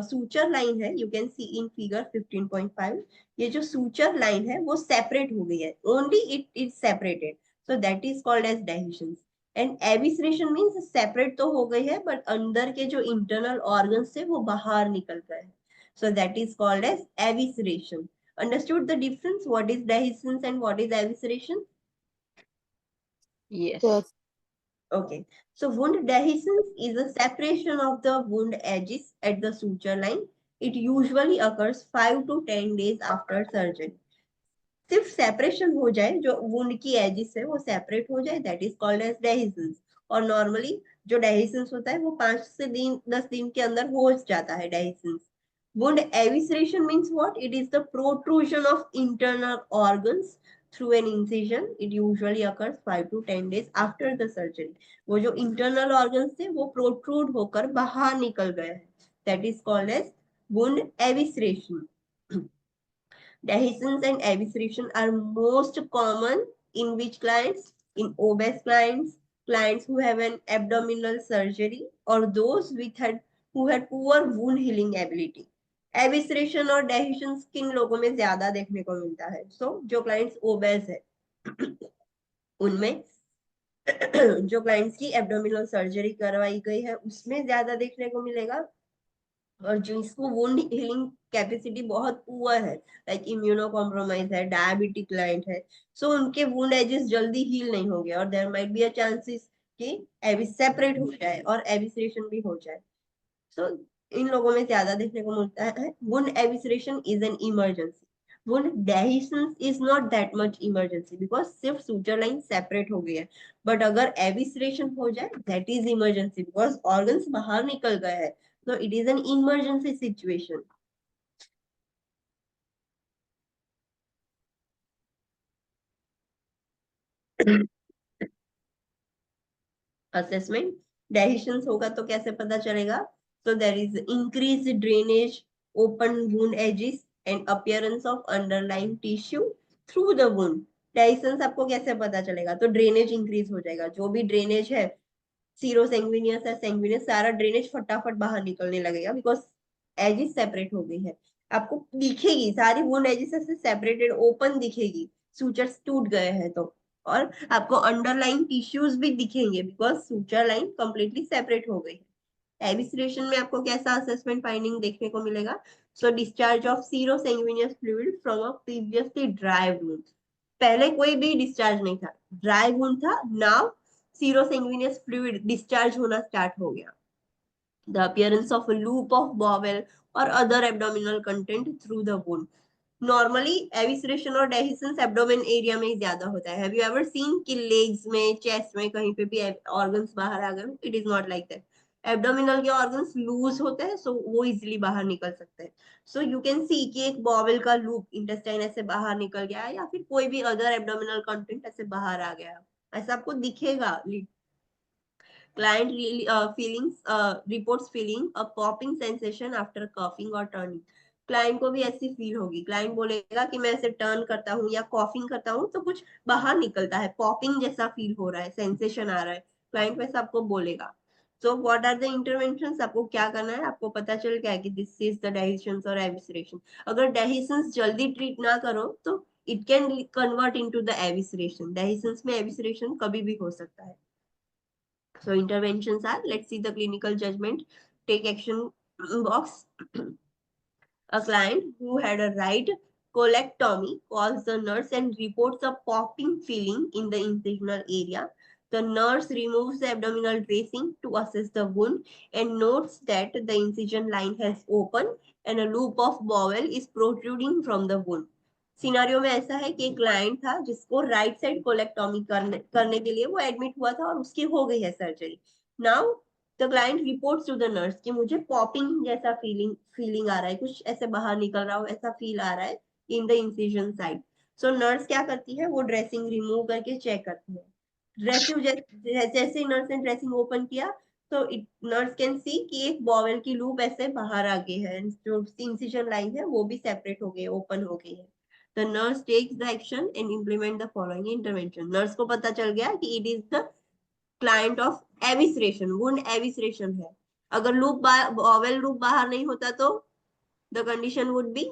suture line है, you can see in figure 15.5. ये जो suture line है वो separate हो गई है. Only it is separated. So that is called as dehiscence. And evisceration means separate तो हो गई है but अंदर के जो internal organs थे वो बाहर निकल गए. So that is called as evisceration. Understood the difference? What is dehiscence and what is evisceration? yes, Yes. Okay. So wound dehiscence is a separation of the wound edges at the suture line. It usually occurs 5 to 10 days after surgery. सिर्फ separation हो जाए, जो wound की edges है वो separate हो जाए, that is called as dehiscence. और नॉर्मली जो डेहिसेंस होता है वो 5 से 10 दिन के अंदर हो जाता है dehiscence. Wound evisceration means what? It is the protrusion of internal organs through an incision. It usually occurs 5 to 10 days after the surgery. वो जो internal organs थे वो protrude होकर बाहर निकल गए हैं. That is called as wound evisceration. Dehiscence and evisceration are most common in which clients? In obese clients, clients who have an abdominal surgery, or those who had poor wound healing ability. एबिस्ट्रेशन और डेहिशन किन लोगों में ज्यादा देखने को मिलता है? सो जो क्लाइंट्स ओबेस है उनमें जो क्लाइंट्स की एब्डोमिनल सर्जरी करवाई गई है उसमें ज्यादा देखने को मिलेगा। और जिसको वुंड हीलिंग कैपेसिटी बहुत पुअर है, लाइक इम्यूनो कॉम्प्रोमाइज है, डायबिटिक क्लाइंट है, सो उनके वुंड एजेस जल्दी हील नहीं होंगे और there might be a chances कि एबिस सेपरेट हो जाए और एबिसरेशन भी हो जाए। सो इन लोगों में ज्यादा देखने को मिलता है। Wound evisceration is an emergency. Wound dehiscence is not that much emergency because सिर्फ सूचर लाइन सेपरेट हो गई है। बट अगर एबिसरेशन हो जाए that is emergency because organs बाहर निकल गए हैं। So it is an emergency situation. Assessment dehiscence होगा तो कैसे पता चलेगा? So there is increased drainage, open wound edges and appearance of underlying tissue through the wound. dehiscence आपको कैसे पता चलेगा? तो ड्रेनेज इंक्रीज हो जाएगा, जो भी ड्रेनेज है सीरो सेंग्विनियस है सेंग्विनियस सारा ड्रेनेज फटाफट बाहर निकलने लगेगा बिकॉज एजिस सेपरेट हो गई है। आपको दिखेगी सारी वुंड एजिस से सेपरेटेड ओपन दिखेगी, सूचर्स टूट गए हैं तो। और आपको अंडरलाइन टिश्यूज भी दिखेंगे because suture line completely separate हो गई है। एबिसरेशन में आपको कैसा असेसमेंट फाइंडिंग देखने को मिलेगा? So discharge of sero sanguineous fluid from a previously dry wound. पहले कोई भी डिस्चार्ज नहीं था, ड्राई वुंड था, नाउ सीरोसेंग्विनियस फ्लूइड डिस्चार्ज होना स्टार्ट हो गया। The appearance of a loop of bowel or other abdominal content through the wound. Normally evisceration और डेहिशंस एब्डोमेन एरिया में ही ज्यादा होता है। हैव यू एवर सीन कि लेग्स में, चेस्ट में कहीं पे भी ऑर्गन्स बाहर आ गए? It is not like that. Abdominal के ऑर्गन्स लूज होते हैं सो वो इजिली बाहर निकल सकते हैं। सो यू कैन सी कि एक बॉवल का लूप इंटेस्टाइन ऐसे बाहर निकल गया है या फिर कोई भी अदर एब्डोमिनल कंटेंट ऐसे बाहर आ गया, ऐसा आपको दिखेगा। Client really reports feeling a popping sensation after coughing or turning. Client को भी ऐसी फील होगी, क्लाइंट बोलेगा कि मैं ऐसे टर्न करता हूँ या कॉफिंग करता हूँ तो कुछ बाहर निकलता है, पॉपिंग जैसा फील हो रहा है, सेंसेशन आ रहा है, क्लाइंट वैसा आपको बोलेगा। So what are the intervention? आपको क्या करना है? आपको पता चल गया कि दिस इज द डेहिशन और एविसरेशन। अगर डेहिशन जल्दी ट्रीट ना करो तो it can convert into the evisceration. Dehiscence में एविसरेशन कभी भी हो सकता है। So interventions are, let's see the clinical judgment. Take action box. A client who had a right colectomy calls the nurse and reports a popping feeling in the incisional area. The nurse removes the abdominal dressing to assess the wound and notes that the incision line has opened and a loop of bowel is protruding from the wound. Scenario में ऐसा है कि एक client था जिसको right side colectomy करने के लिए वो एडमिट हुआ था और उसकी हो गई है surgery. Now the client reports to the nurse कि मुझे पॉपिंग जैसा फीलिंग आ रहा है, कुछ ऐसे बाहर निकल रहा हो ऐसा फील आ रहा है in the incision side. So nurse क्या करती है? वो ड्रेसिंग रिमूव करके चेक करती है। ड्रेसिंग जैसे नर्स ने ड्रेसिंग ओपन किया तो नर्स कैन सी कि एक बॉवल की लूप ऐसे बाहर आ गई है, जो इंसिजन लाइन है वो भी सेपरेट हो गई, ओपन हो गई है। The nurse takes the action and implement the following intervention. Nurse को पता चल गया कि it is the client of evisceration, wound evisceration है। अगर लूप बॉवेल लूप बाहर नहीं होता तो the condition would be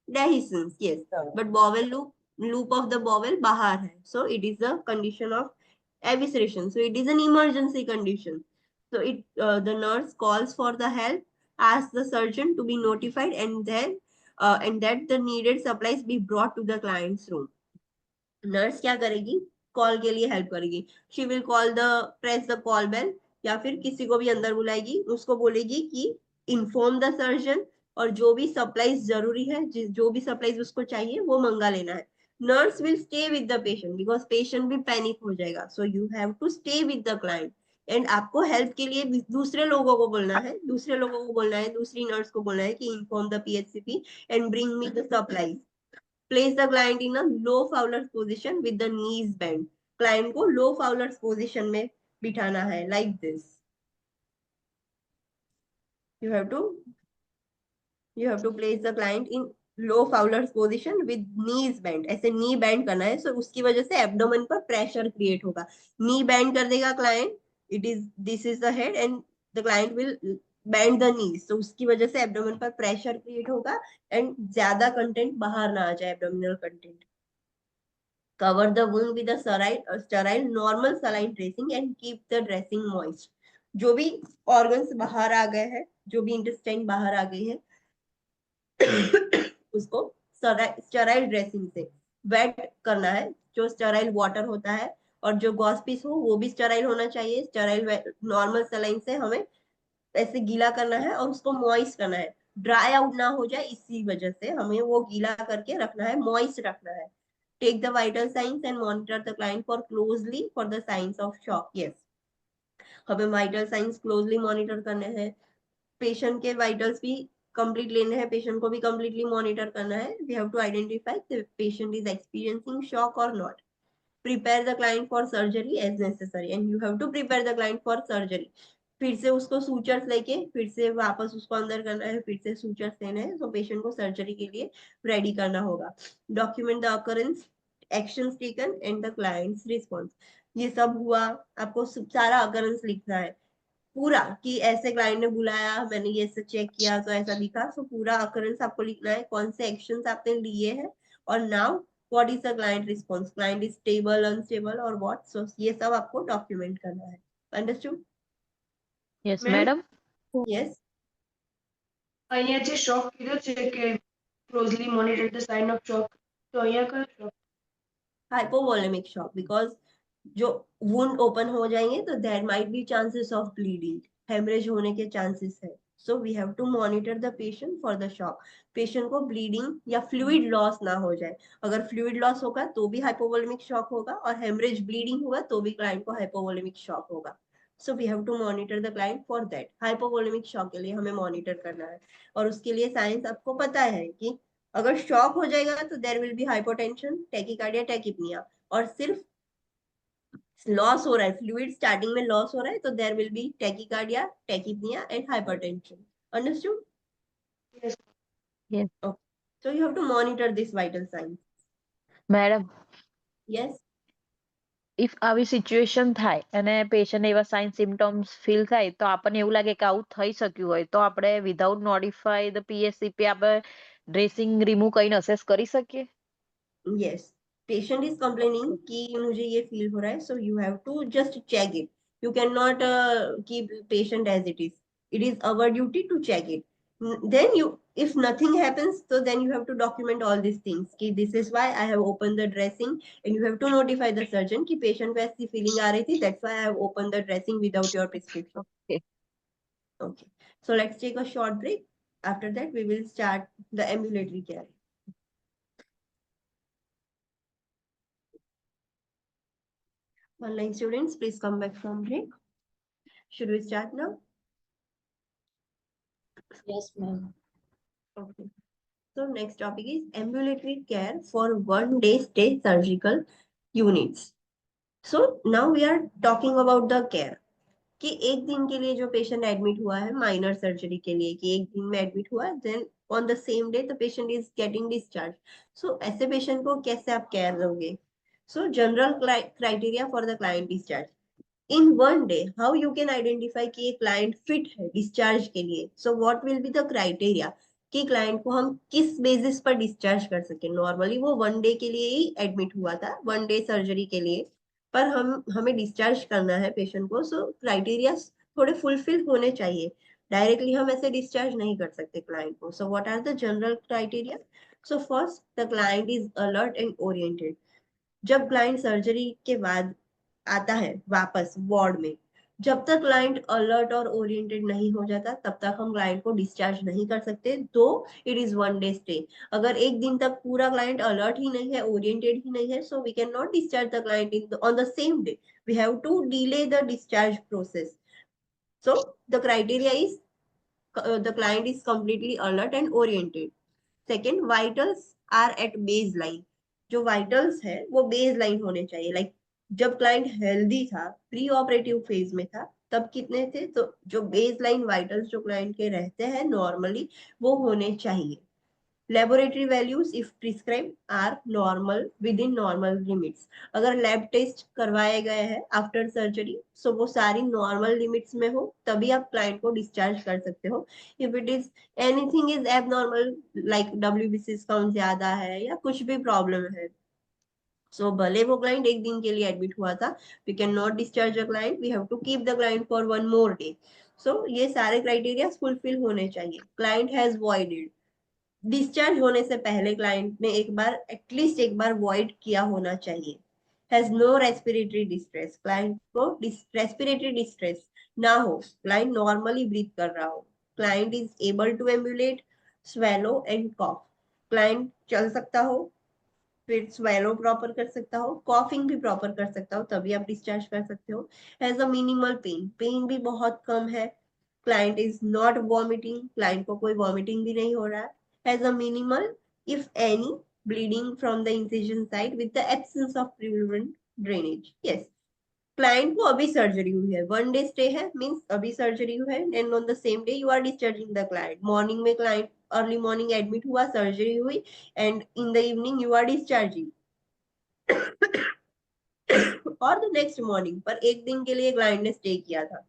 dehiscence, yes, but bowel loop of the bowel बाहर है, so it is the condition of evisceration, so it is an emergency condition. So the nurse calls for the help, asks the surgeon to be notified, and then and that the needed supplies be brought to the client's room. Nurse क्या करेगी? Call के लिए help करेगी। She will call the press the call bell या फिर किसी को भी अंदर बुलाएगी, उसको बोलेगी कि इन्फॉर्म द सर्जन और जो भी सप्लाईज जरूरी है, जो भी सप्लाईज उसको चाहिए वो मंगा लेना है। Nurse will stay with the patient because patient भी पैनिक हो जाएगा, so you have to stay with the client and आपको हेल्प के लिए दूसरे लोगों को बोलना है, दूसरी नर्स को बोलना है कि inform the PHCP and bring me the supplies. Place the client in a low Fowler's position with the knees bent. Client को low Fowler's position में बिठाना है, like this. You have to place the client in low Fowler's position with knees bent. ऐसे knee bend करना है, so उसकी वजह से abdomen पर pressure create होगा। Knee bend कर देगा client. This is the head and the client will bend the knees, तो उसकी वजह से एब्डोमेन पर प्रेशर क्रिएट होगा एंड ज्यादा कंटेंट बाहर ना आ जाए, abdominal content. Cover the wound with a sterile normal saline dressing and keep the dressing moist. जो भी organs बाहर आ गए हैं, जो भी intestine बाहर आ गई है, उसको स्टेराइल ड्रेसिंग से वेट करना है। जो स्टेराइल वाटर होता है और जो गॉस पीस हो वो भी स्टेराइल होना चाहिए। स्टेराइल नॉर्मल सलाइन से हमें ऐसे गीला करना है और उसको मॉइस्ट करना है, ड्राई आउट ना हो जाए, इसी वजह से हमें वो गीला करके रखना है, मॉइस्ट रखना है। Take the vital signs and monitor the client for closely for the signs of shock. Yes, हमें वाइटल साइंस क्लोजली मॉनिटर करने हैं, पेशेंट के वाइटल्स भी कंप्लीट लेने हैं, पेशेंट को भी कंप्लीटली मॉनिटर करना है। We have to identify the patient is experiencing shock और not. Prepare the client for surgery as necessary, and you have to prepare the client for surgery. फिर से उसको सूचर्स लेके फिर से वापस उसको अंदर करना है, फिर से सूचर्स लेना है, तो पेशेंट को सर्जरी के लिए रेडी करना होगा। Document the occurrence, actions taken and the clients response. ये सब हुआ, आपको सारा अकरेंस लिखना है पूरा, कि ऐसे क्लाइंट ने बुलाया, मैंने ये ऐसे चेक किया तो ऐसा दिखा। सो पूरा अकरेंस आपको लिखना है, कौन से एक्शंस आपने लिए हैं, और now what is the client response, client is stable, unstable और व्हाट। सो ये सब आपको डॉक्यूमेंट करना है। Understood? Yes, Ma'am, madam. Yes. અહીંયા જે શોક કીધો છે કે closely monitor the sign of shock, તો અહીંયા કયો શોક? हाइपोवोलेमिक शॉक, बिकॉज जो वुंड ओपन हो जाएंगे तो there might be chances of bleeding, haemorrhage होने के चांसेस है। So we have to monitor the patient for the shock. Patient को ब्लीडिंग या फ्लूइड लॉस ना हो जाए। अगर फ्लूइड लॉस होगा तो भी हाइपोवोलेमिक शॉक होगा, और हेमरेज ब्लीडिंग होगा तो भी क्लाइंट को हाइपोवोलेमिक शॉक होगा। So we have to monitor the client for that. Hypovolaemic shock के लिए हमें मॉनिटर करना है, और उसके लिए साइंस आपको पता है कि अगर शॉक हो जाएगा तो there will be hypotension, tachycardia, tachypnoea, और सिर्फ लॉस हो रहा है, फ्लूइड स्टार्टिंग में लॉस हो रहा है, तो there will be tachycardia, tachypnoea and hypertension. Understood? Yes. Yes. Okay. So you have to monitor this vital signs. Madam, Yes. if આવી સિચ્યુએશન થાય અને પેશન્ટ એવા સાઇન સિમ્ટમ્સ ફીલ થાય તો આપણને એવું લાગે કે આવું થઈ શક્યું હોય તો આપણે વિધાઉટ નોટિફાઈ ધ પીએસસીપી આપણે ડ્રેસિંગ રિમૂવ કરીને અસેસ કરી શકીએ? Yes. Patient is complaining कि मुझे ये feel हो रहा है, so you have to just check it. You cannot keep patient as it is. It is our duty to check it. Then you, if nothing happens, so then you have to document all these things. कि this is why I have opened the dressing, and you have to notify the surgeon कि patient को ऐसी feeling आ रही थी, that's why I have opened the dressing without your prescription. Okay. Okay. So let's take a short break. After that, we will start the ambulatory care. Online students, please come back from break. Should we start now? Yes, ma'am. Okay. So next topic is ambulatory care for 1 day stay surgical units. So now we are talking about the care. कि एक दिन के लिए जो patient admit हुआ है minor surgery के लिए, कि एक दिन में एडमिट हुआ, then on the same day the patient is getting discharge. So ऐसे पेशेंट को कैसे आप केयर दोगे? So general criteria for the client discharge in 1 day, how you can identify कि एक client fit है discharge के लिए? So what will be the criteria कि client को हम किस basis पर discharge कर सके? Normally वो 1 day के लिए ही admit हुआ था, 1 day surgery के लिए, पर हमें discharge करना है patient को, so criteria थोड़े fulfill होने चाहिए। डायरेक्टली हम ऐसे डिस्चार्ज नहीं कर सकते क्लाइंट को। So what are the general criteria? So first, the client is alert and oriented. जब क्लाइंट सर्जरी के बाद आता है वापस वार्ड में, जब तक क्लाइंट अलर्ट और ओरिएंटेड नहीं हो जाता तब तक हम क्लाइंट को डिस्चार्ज नहीं कर सकते, तो इट इज 1 day स्टे। अगर एक दिन तक पूरा क्लाइंट अलर्ट ही नहीं है, ओरिएंटेड ही नहीं है, so we can not discharge the client in on the same day. We have to delay the discharge process. So the criteria is the client is completely alert and oriented. Second, vitals are at baseline. जो vitals है वो baseline होने चाहिए। like जब client healthy था, preoperative phase में था, तब कितने थे? तो जो बेस लाइन वाइटल्स जो क्लाइंट के रहते हैं नॉर्मली, वो होने चाहिए। Laboratory values if prescribe are normal within normal limits. अगर लैब टेस्ट करवाए गए हैं आफ्टर सर्जरी, सो वो सारी नॉर्मल लिमिट्स में हो, तभी आप क्लाइंट को डिस्चार्ज कर सकते हो। If it is anything is abnormal, like WBC count ज्यादा है या कुछ भी प्रॉब्लम है, सो भले वो क्लाइंट एक दिन के लिए एडमिट हुआ था, we can not discharge a client, we have to keep the client for 1 more day। सो ये सारे क्राइटेरिया फुलफिल होने चाहिए। क्लाइंट हैज वॉइडेड, डिस्चार्ज होने से पहले क्लाइंट ने एक बार एटलीस्ट एक बार वॉइड किया होना चाहिए। Has no respiratory distress, client को रेस्पिरेटरी डिस्ट्रेस ना हो, क्लाइंट नॉर्मली ब्रीथ कर रहा हो, client is able to ambulate, swallow and cough, client चल सकता हो, फिर स्वेलो प्रॉपर कर सकता हो, कॉफिंग भी प्रॉपर कर सकता हो, तभी आप डिस्चार्ज कर सकते हो। Has a minimal pain, pain भी बहुत कम है, client is not vomiting, client को कोई वॉमिटिंग भी नहीं हो रहा है, has a minimal if any bleeding from the incision site with the absence of prevalent drainage। yes, client को अभी सर्जरी हुई है, 1 day स्टे है, मींस अभी सर्जरी हुई है, and on the same day you are discharging the client. Morning में client early morning admit हुआ, सर्जरी हुई, and in the evening you are discharging और द नेक्स्ट मॉर्निंग पर एक दिन के लिए क्लाइंट ने स्टे किया था।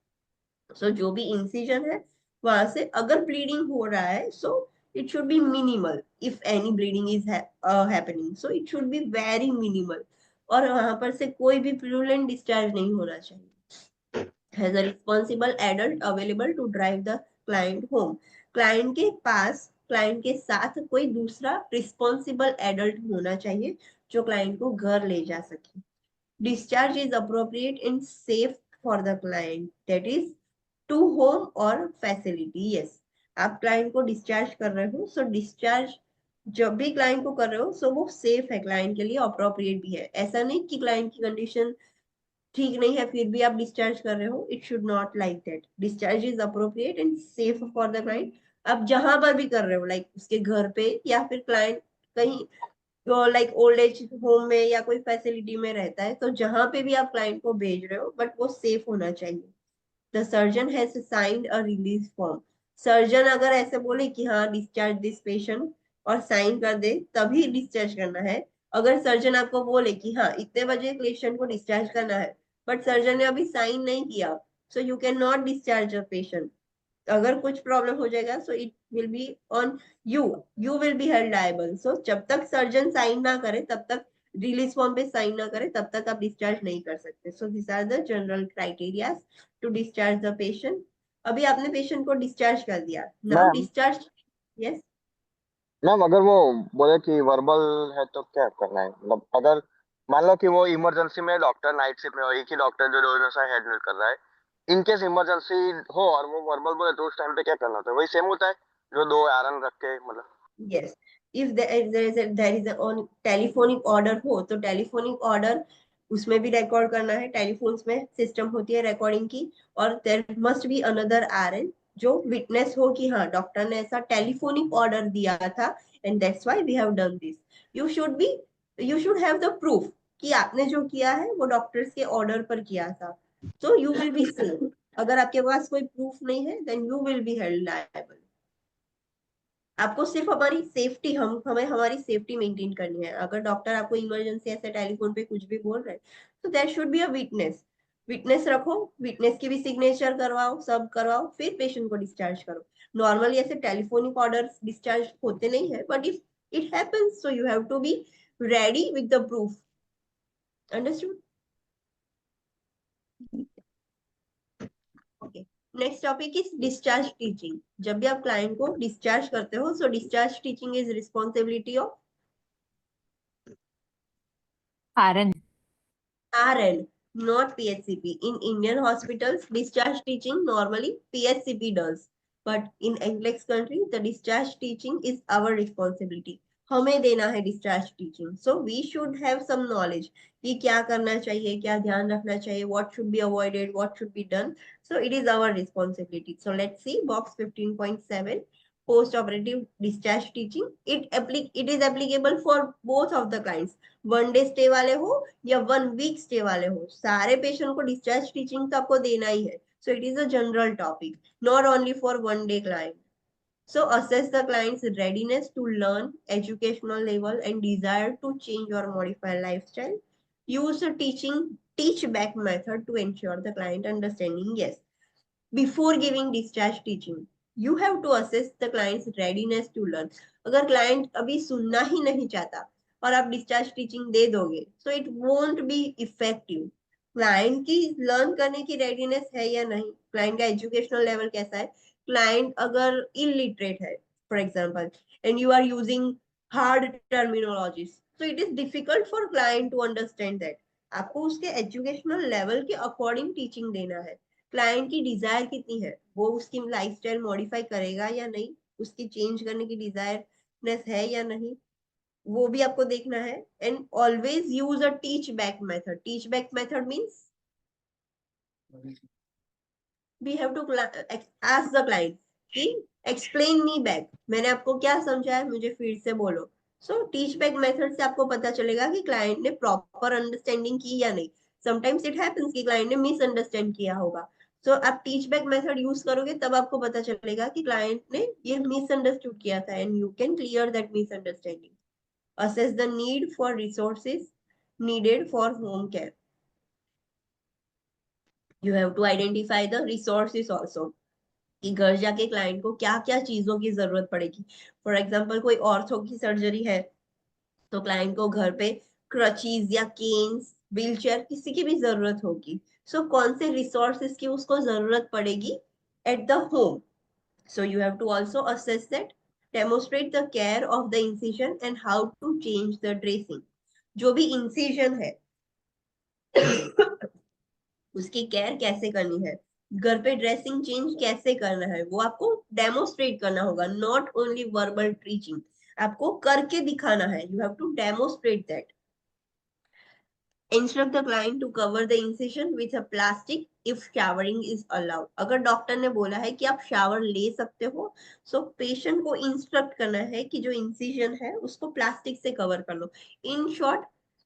सो जो भी इंसिजन है वहां से अगर ब्लीडिंग हो रहा है, so it should be minimal, if any bleeding is happening, so it should be very minimal, और वहां पर से कोई भी प्रूलेंट डिस्चार्ज नहीं होना चाहिए। Has a responsible adult available to drive the client home, client के पास क्लाइंट के साथ कोई दूसरा रिस्पॉन्सिबल एडल्ट होना चाहिए जो क्लाइंट को घर ले जा सके। Discharge is appropriate and safe for the client, that is to home or facility। yes, आप क्लाइंट को डिस्चार्ज कर रहे हो, सो डिस्चार्ज जब भी क्लाइंट को कर रहे हो, सो वो सेफ है क्लाइंट के लिए, अप्रोप्रिएट भी है। ऐसा नहीं कि क्लाइंट की कंडीशन ठीक नहीं है फिर भी आप डिस्चार्ज कर रहे हो, it should not like that. Discharge is appropriate and safe for the client. आप जहां पर भी कर रहे हो, लाइक उसके घर पे या फिर क्लाइंट कहीं लाइक ओल्ड एज होम में या कोई फैसिलिटी में रहता है, तो जहां पे भी आप क्लाइंट को भेज रहे हो, बट वो सेफ होना चाहिए। The surgeon has signed a release form, surgeon अगर ऐसे बोले कि हाँ डिस्चार्ज दिस पेशेंट और साइन कर दे तभी डिस्चार्ज करना है। अगर सर्जन आपको बोले कि हाँ इतने बजे पेशेंट को डिस्चार्ज करना है, बट सर्जन ने अभी साइन नहीं किया, so you can not discharge a patient. अगर कुछ प्रॉब्लम हो जाएगा, so it will be on you, you will be held liable. So जब तक सर्जन साइन ना करे, तब तक रिलीज फॉर्म पे साइन ना करे, तब तक आप डिस्चार्ज नहीं कर सकते। So this are the general criteria to discharge the patient. अभी आपने पेशेंट को डिस्चार्ज कर दिया, now ma'am discharge. Yes, ma'am अगर वो बोले कि वर्बल है तो क्या करना है, मतलब अगर मान लो कि वो इमरजेंसी में डॉक्टर नाइट शिफ्ट में और एक ही डॉक्टर जो दोनों सा हैंडल कर रहा है, इन केस इमरजेंसी हो और वो वर्बल बोले तो उस टाइम पे क्या करना होता है? वही सेम होता है जो दो आयरन रख के, मतलब। yes, if there is a on telephonic order हो, तो टेलीफोनिक ऑर्डर उसमें भी रिकॉर्ड करना है। टेलीफोन्स में सिस्टम होती है रिकॉर्डिंग की, और there must be another RN जो विटनेस हो कि हाँ डॉक्टर ने ऐसा टेलीफोनिक ऑर्डर दिया था, and that's why we have done this. You should be, you should have the proof कि आपने जो किया है वो डॉक्टर्स के ऑर्डर पर किया था, so you will be safe. अगर आपके पास कोई प्रूफ नहीं है, then you will be held liable. आपको सिर्फ हमारी सेफ्टी, हमें हमारी सेफ्टी मेंटेन करनी है। अगर डॉक्टर आपको इमरजेंसी ऐसे टेलीफोन पे कुछ भी बोल रहे हैं, तो there should be a witness, witness रखो, विटनेस की भी सिग्नेचर करवाओ, सब करवाओ, फिर पेशेंट को डिस्चार्ज करो। नॉर्मली ऐसे टेलीफोनिक ऑर्डर्स डिस्चार्ज होते नहीं है, but if it happens, so you have to be ready with the proof. Understood? Okay, next topic is discharge teaching. जब भी आप क्लाइंट को डिस्चार्ज करते हो, so discharge teaching is responsibility of RN. RN, not PHCP. In Indian hospitals, discharge teaching normally PHCP does. But in Anglex country, the discharge teaching is our responsibility. हमें देना है discharge teaching. So we should have some knowledge कि क्या करना चाहिए, क्या ध्यान रखना चाहिए, what should be avoided, what should be done. So it is our responsibility. So let's see box 15.7. Post-operative discharge teaching. It is applicable for both of the clients. 1 day stay वाले हो या 1 week स्टे वाले हो, सारे patient को discharge teaching तो आपको देना ही है। So it is a general topic, not only for 1 day client. So assess the client's readiness to learn, educational level, and desire to change or modify lifestyle. Use the teach back method to ensure the client understanding. Yes, before giving discharge teaching, you have to assess the client's readiness to learn. अगर client अभी सुनना ही नहीं चाहता और आप discharge teaching दे दोगे, so it won't be effective. Client की learn करने की रेडीनेस है या नहीं, क्लाइंट का एजुकेशनल लेवल कैसा है, क्लाइंट अगर इलिटरेट है for example and you are using hard terminologies, so it is difficult for client to understand that. आपको उसके एजुकेशनल लेवल के अकॉर्डिंग टीचिंग देना है. क्लाइंट की डिजायर कितनी है, वो उसकी लाइफस्टाइल मॉडिफाई करेगा या नहीं, उसकी चेंज करने की डिजायरनेस है या नहीं, वो भी आपको देखना है. And always use a teach back method. Teach back method means we have to ask the client कि एक्सप्लेन मी बैक, मैंने आपको क्या समझाया, मुझे फिर से बोलो. सो टीच बैक मेथड से आपको पता चलेगा कि क्लाइंट ने प्रॉपर अंडरस्टैंडिंग की या नहीं. समटाइम्स इट हैपेंस कि क्लाइंट ने मिसअंडरस्टैंड किया होगा. सो आप टीच बैक मेथड यूज करोगे तब आपको पता चलेगा कि क्लाइंट ने ये मिसअंडरस्टूड किया था and you can clear that misunderstanding. Assess the need for resources needed for home care. You have to identify the resources also. कि घर जाके क्लाइंट को क्या क्या चीजों की जरूरत पड़ेगी. फॉर एग्जाम्पल कोई ऑर्थो की सर्जरी है तो क्लाइंट को घर पे क्रचीज या केन्स, व्हील चेयर किसी की भी जरूरत होगी. सो कौन से रिसोर्सेज की उसको जरूरत पड़ेगी at the home. So you have to also assess that, demonstrate the care of the incision and how to change the dressing. जो भी incision है उसकी केयर कैसे करनी है, घर पे ड्रेसिंग चेंज कैसे करना है, वो आपको डेमोस्ट्रेट करना होगा. नॉट ओनली वर्बल टीचिंग, आपको करके दिखाना है. You have to demonstrate that. Instruct the client to cover the incision with a plastic if showering is allowed. अगर डॉक्टर ने बोला है कि आप शावर ले सकते हो, सो पेशेंट को इंस्ट्रक्ट करना है कि जो इंसिजन है उसको प्लास्टिक से कवर कर लो. इन शॉर्ट,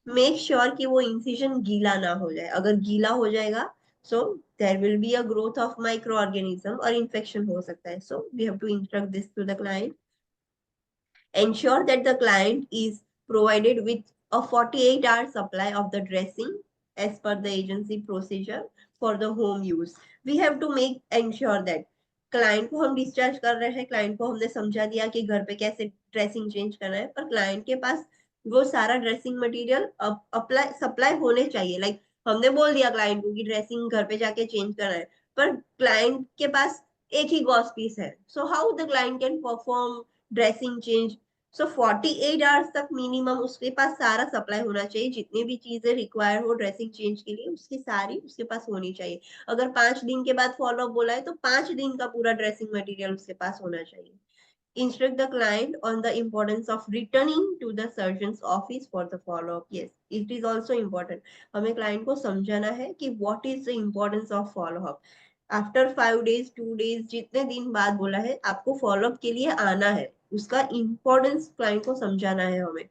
मेक श्योर कि वो इंसिजन गीला ना हो जाए. अगर गीला हो जाएगा so there will be a growth of microorganism और इन्फेक्शन हो सकता है. So we have to instruct this to the client. Ensure that the client is provided with a 48-hour supply of the dressing as per the agency procedure for the home use. We have to make ensure that client को हम discharge कर रहे हैं, client को हमने समझा दिया कि घर पे कैसे ड्रेसिंग चेंज करना है, पर क्लाइंट के पास वो सारा ड्रेसिंग मटेरियल अप्लाई सप्लाई होने चाहिए. लाइक हमने बोल दिया क्लाइंट को कि ड्रेसिंग घर पे जाके चेंज करना है, पर क्लाइंट के पास एक ही गॉस पीस है. So how the client can perform dressing change. So 48 hours तक मिनिमम उसके पास सारा सप्लाई होना चाहिए. जितनी भी चीजें रिक्वायर हो ड्रेसिंग चेंज के लिए उसकी सारी उसके पास होनी चाहिए. अगर 5 दिन के बाद फॉलो अप बोला है तो 5 दिन का पूरा ड्रेसिंग मटेरियल उसके पास होना चाहिए. Instruct the client on the importance of returning to the surgeon's office for the follow up. Yes, it is also important. हमें क्लाइंट को समझाना है कि what is the importance of follow up. After 5 days 2 days जितने दिन बाद बोला है आपको फॉलो अप के लिए आना है, उसका इंपॉर्टेंस क्लाइंट को समझाना है हमें.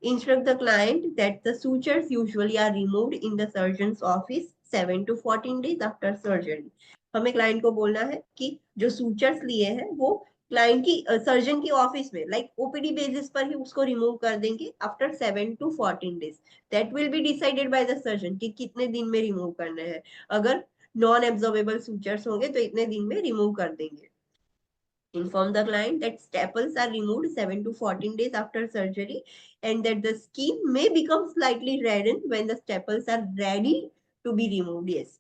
Instruct the client that the sutures usually are removed in the surgeon's office 7 to 14 days after surgery. हमें क्लाइंट को बोलना है कि जो सूचर्स लिए हैं वो क्लाइंट की सर्जन की ऑफिस में लाइक ओपीडी बेसिस पर ही उसको रिमूव कर देंगे after 7 to 14 days. That will be decided by the surgeon कि कितने दिन में रिमूव करने हैं. अगर नॉन एब्जॉर्बेबल सूचर्स होंगे तो इतने दिन में रिमूव कर देंगे. Inform the client that staples are removed 7 to 14 days after surgery and that the skin may become slightly reddened when the staples are ready to be removed. Yes.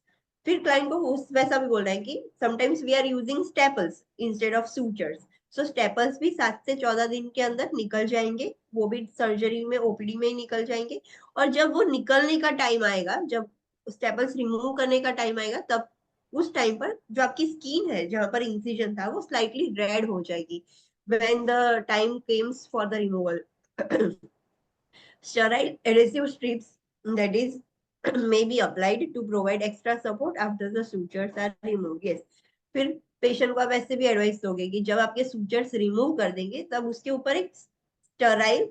फिर client को वैसा भी बोल रहा है कि sometimes we are using staples instead of sutures. So staples भी 7 से 14 दिन के अंदर निकल जाएंगे, वो भी सर्जरी में ओपीडी में ही निकल जाएंगे. और जब वो निकलने का टाइम आएगा, जब स्टेपल्स रिमूव करने का टाइम आएगा, तब उस टाइम पर जो आपकी स्किन है जहां पर इंसिजन था वो स्लाइटली रेड हो जाएगी. when the time comes for the removal. Sterile adhesive strips that is may be applied to provide extra support after the sutures are removed. Yes. फिर पेशेंट को आप ऐसे भी एडवाइस दोगे कि जब आपके सूचर्स रिमूव कर देंगे तब उसके ऊपर एक स्टेराइल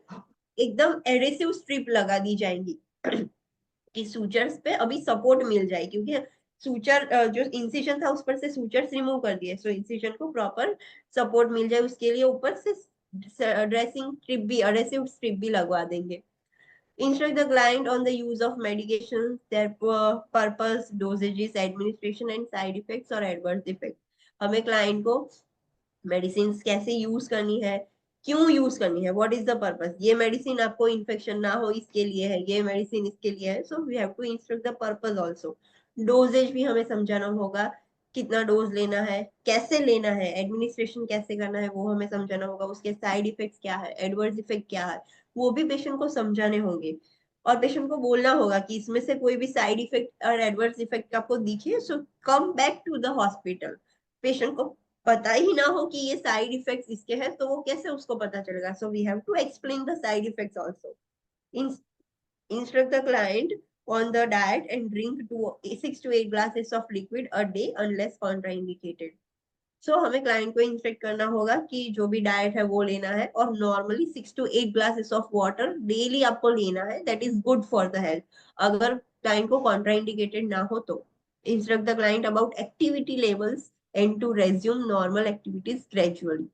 एकदम एडेसिव स्ट्रिप लगा दी जाएंगी कि सूचर्स पे अभी सपोर्ट मिल जाए, क्योंकि सूचर जो इंसिजन था उस पर से सूचर्स रिमूव कर दिए, सो इंसिजन को प्रॉपर सपोर्ट मिल जाए उसके लिए ऊपर से ड्रेसिंग स्ट्रिप भी, अडेसिव स्ट्रिप भी लगवा देंगे। Instruct the client on the use of medications, their purpose, dosages, administration and side effects or adverse effects. हमें क्लाइंट को मेडिसिन कैसे यूज करनी है, क्यों यूज करनी है, व्हाट इज द पर्पस, ये मेडिसिन आपको इन्फेक्शन ना हो इसके लिए है, ये मेडिसिन इसके लिए है, so we have to instruct the purpose also. Dosages भी हमें समझाना होगा, कितना डोज लेना है, कैसे लेना है, एडमिनिस्ट्रेशन कैसे करना है वो हमें समझाना होगा, उसके साइड इफेक्ट्स क्या है, एडवर्स इफेक्ट क्या है, वो भी पेशेंट को समझाने होंगे। और पेशेंट को बोलना होगा कि इसमें से कोई भी साइड इफेक्ट और एडवर्स इफेक्ट आपको दिखे so come back to the hospital. Patient को पता ही ना हो कि ये साइड इफेक्ट्स इसके हैं तो वो कैसे उसको पता चलेगा, so we have to explain the side effects also. Instruct the client on the diet and drink 6 to 8 glasses of liquid a day unless contraindicated. सो हमें क्लाइंट को इंस्ट्रक्ट करना होगा कि जो भी डाइट है वो लेना है और normally 6 to 8 glasses of water daily आपको लेना है, that is good for the health. अगर क्लाइंट को कॉन्ट्राइंडिकेटेड ना हो तो instruct the client about activity levels and to resume normal activities gradually.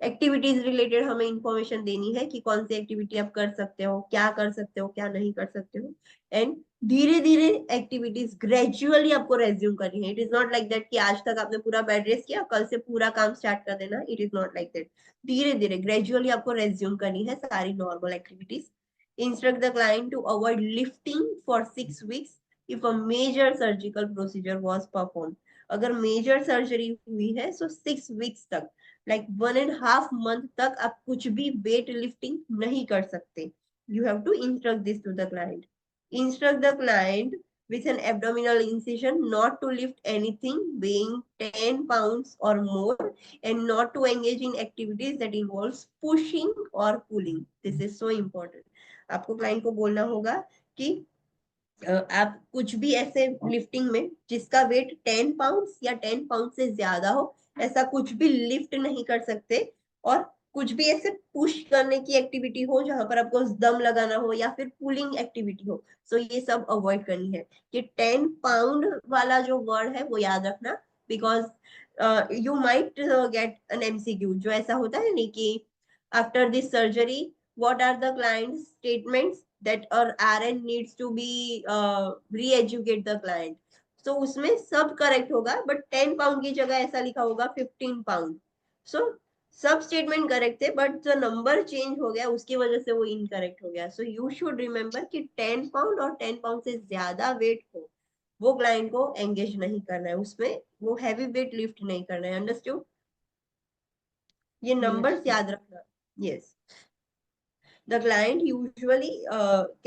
Activities related हमें इंफॉर्मेशन देनी है कि कौन सी एक्टिविटी आप कर सकते हो, क्या कर सकते हो, क्या नहीं कर सकते हो, एंड धीरे धीरे एक्टिविटीज ग्रेजुअली आपको रेज्यूम करनी है। It is not like that कि आज तक आपने पूरा बेड रेस्ट किया कल से पूरा काम स्टार्ट कर देना, it is not like that. धीरे धीरे ग्रेजुअली आपको रेज्यूम करनी है सारी normal activities. Instruct the client to avoid lifting for 6 weeks if a major surgical procedure was perform. अगर मेजर सर्जरी हुई है सो 6 weeks तक, लाइक 1.5 month तक आप कुछ भी वेट लिफ्टिंग नहीं कर सकते। You have to instruct this to the client. Instruct the client with an abdominal incision not to lift anything weighing 10 pounds or more and not to engage in activities that involves pushing or pulling. This is so important. आपको client को बोलना होगा कि आप कुछ भी ऐसे lifting में जिसका वेट 10 पाउंड या 10 पाउंड से ज्यादा हो ऐसा कुछ भी लिफ्ट नहीं कर सकते, और कुछ भी ऐसे पुश करने की एक्टिविटी हो जहां पर आपको दम लगाना हो या फिर पुलिंग एक्टिविटी हो, सो ये सब अवॉइड करनी है। कि 10 पाउंड वाला जो वर्ड है वो याद रखना, because you might get an MCQ जो ऐसा होता है नहीं कि after this surgery what are the client's statements that our RN needs to be re-educate the client. So उसमें सब करेक्ट होगा बट 10 पाउंड की जगह ऐसा लिखा होगा 15 पाउंड। सो सब स्टेटमेंट करेक्ट थे बट जो नंबर चेंज हो गया उसकी वजह से वो इनकरेक्ट हो गया। सो यू शुड रिमेम्बर कि 10 पाउंड और 10 पाउंड से ज्यादा वेट हो वो क्लाइंट को एंगेज नहीं करना है, उसमें वो हैवी वेट लिफ्ट नहीं करना है। अंडरस्टूड? ये नंबर्स Yes. याद रखना। Yes. The client usually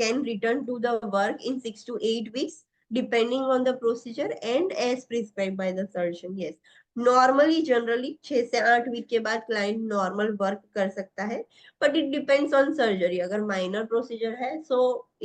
can return to the work in 6 to 8 weeks depending on the procedure and as prescribed by the surgeon. Yes, normally generally 6 से 8 week के बाद client normal work कर सकता है, but it depends on surgery. अगर minor procedure है so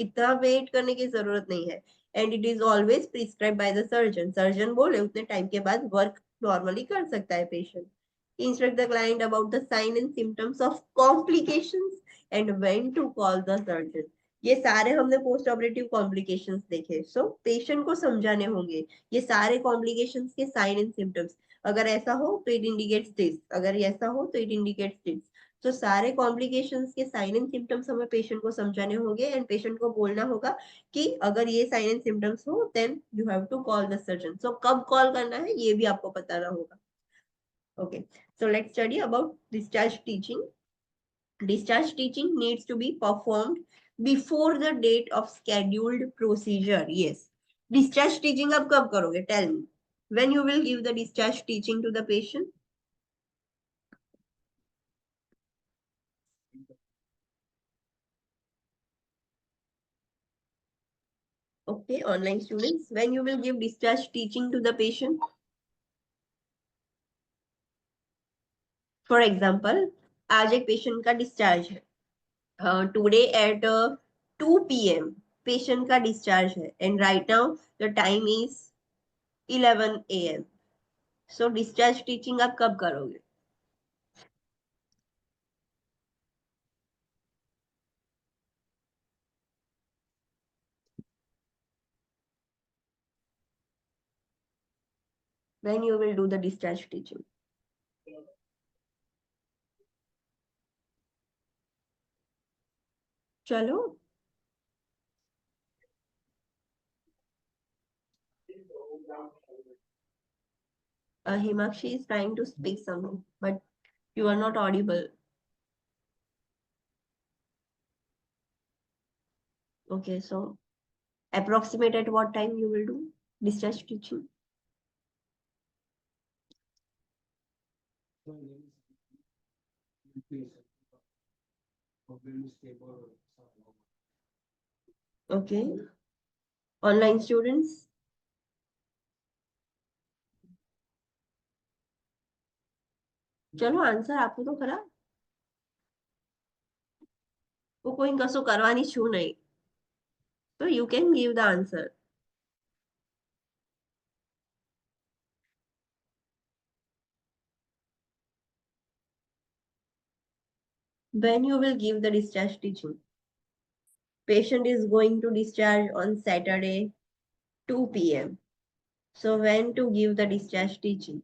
इतना wait करने की जरूरत नहीं है, and it is always prescribed by the surgeon. Surgeon बोले उतने टाइम के बाद work normally कर सकता है patient. Instruct the client about the sign and symptoms of complications and when to call the surgeon. ये सारे हमने पोस्ट ऑपरेटिव कॉम्प्लिकेशंस देखे, सो पेशेंट को समझाने होंगे ये सारे कॉम्प्लिकेशंस के साइन एंड सिम्टम्स। अगर ऐसा हो तो इट इंडिकेट्स दिस, अगर ऐसा हो तो इट इंडिकेट्स दिस। तो सारे कॉम्प्लिकेशंस के साइन एंड सिम्टम्स हमें पेशेंट को समझाने होंगे एंड पेशेंट को बोलना होगा कि अगर ये साइन एंड सिम्टम्स हो then you have to call the surgeon. So कब कॉल करना है ये भी आपको बताना होगा। Okay, so let's study about discharge teaching. Discharge teaching needs to be performed before the date of scheduled procedure. Yes. Discharge teaching आप कब करोगे? Tell me. When you will give the discharge teaching to the patient? Okay, online students. When you will give discharge teaching to the patient? For example, आज एक patient का discharge है. Today at 2 p.m. patient का discharge है and right now the time is 11 a.m. So discharge teaching आप कब करोगे? when you will do the discharge teaching? चलो, Himakshi is trying to speak something, but you are not audible. Okay, so approximate at what time you will do discharge teaching? Okay. Online students? ચલો answer આપો તો ખરા. હું કોઈ કશું કરવાની છું નહીં. So you can give the answer. When you will give the discharge teaching? Patient is going to discharge on Saturday 2 p.m. So when to give the discharge teaching?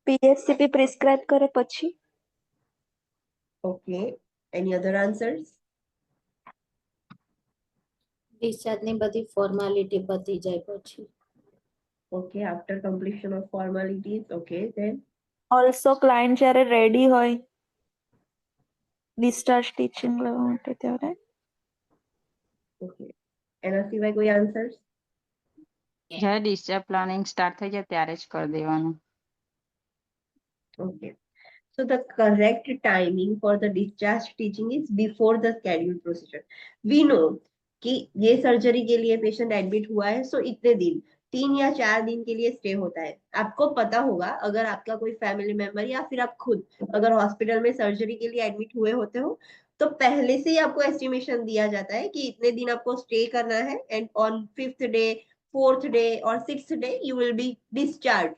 PSCP prescribe કરે પછી. Okay. Any other answers? ડિસ્ચાર્જની બધી formality પતી જાય પછી. Okay, after completion of formalities. Okay, then also client જ્યારે ready હોય discharge teaching લેવા માટે ત્યારે. okay. એના સિવાય કોઈ answers? જ્યારે ડિસ્ચાર્જ પ્લાનિંગ સ્ટાર્ટ થઈ જાય ત્યારે જ કરી દેવાનું. Okay. So the correct timing for the discharge teaching is before the scheduled procedure. We know कि ये सर्जरी के लिए पेशेंट एडमिट हुआ है, सो इतने दिन 3 या 4 दिन के लिए स्टे होता है. आपको पता होगा अगर आपका कोई फैमिली मेंबर या फिर आप खुद अगर हॉस्पिटल में सर्जरी के लिए एडमिट हुए होते हो तो पहले से ही आपको एस्टिमेशन दिया जाता है कि इतने दिन आपको स्टे करना है and on 5th day 4th day और 6th day you will be discharge.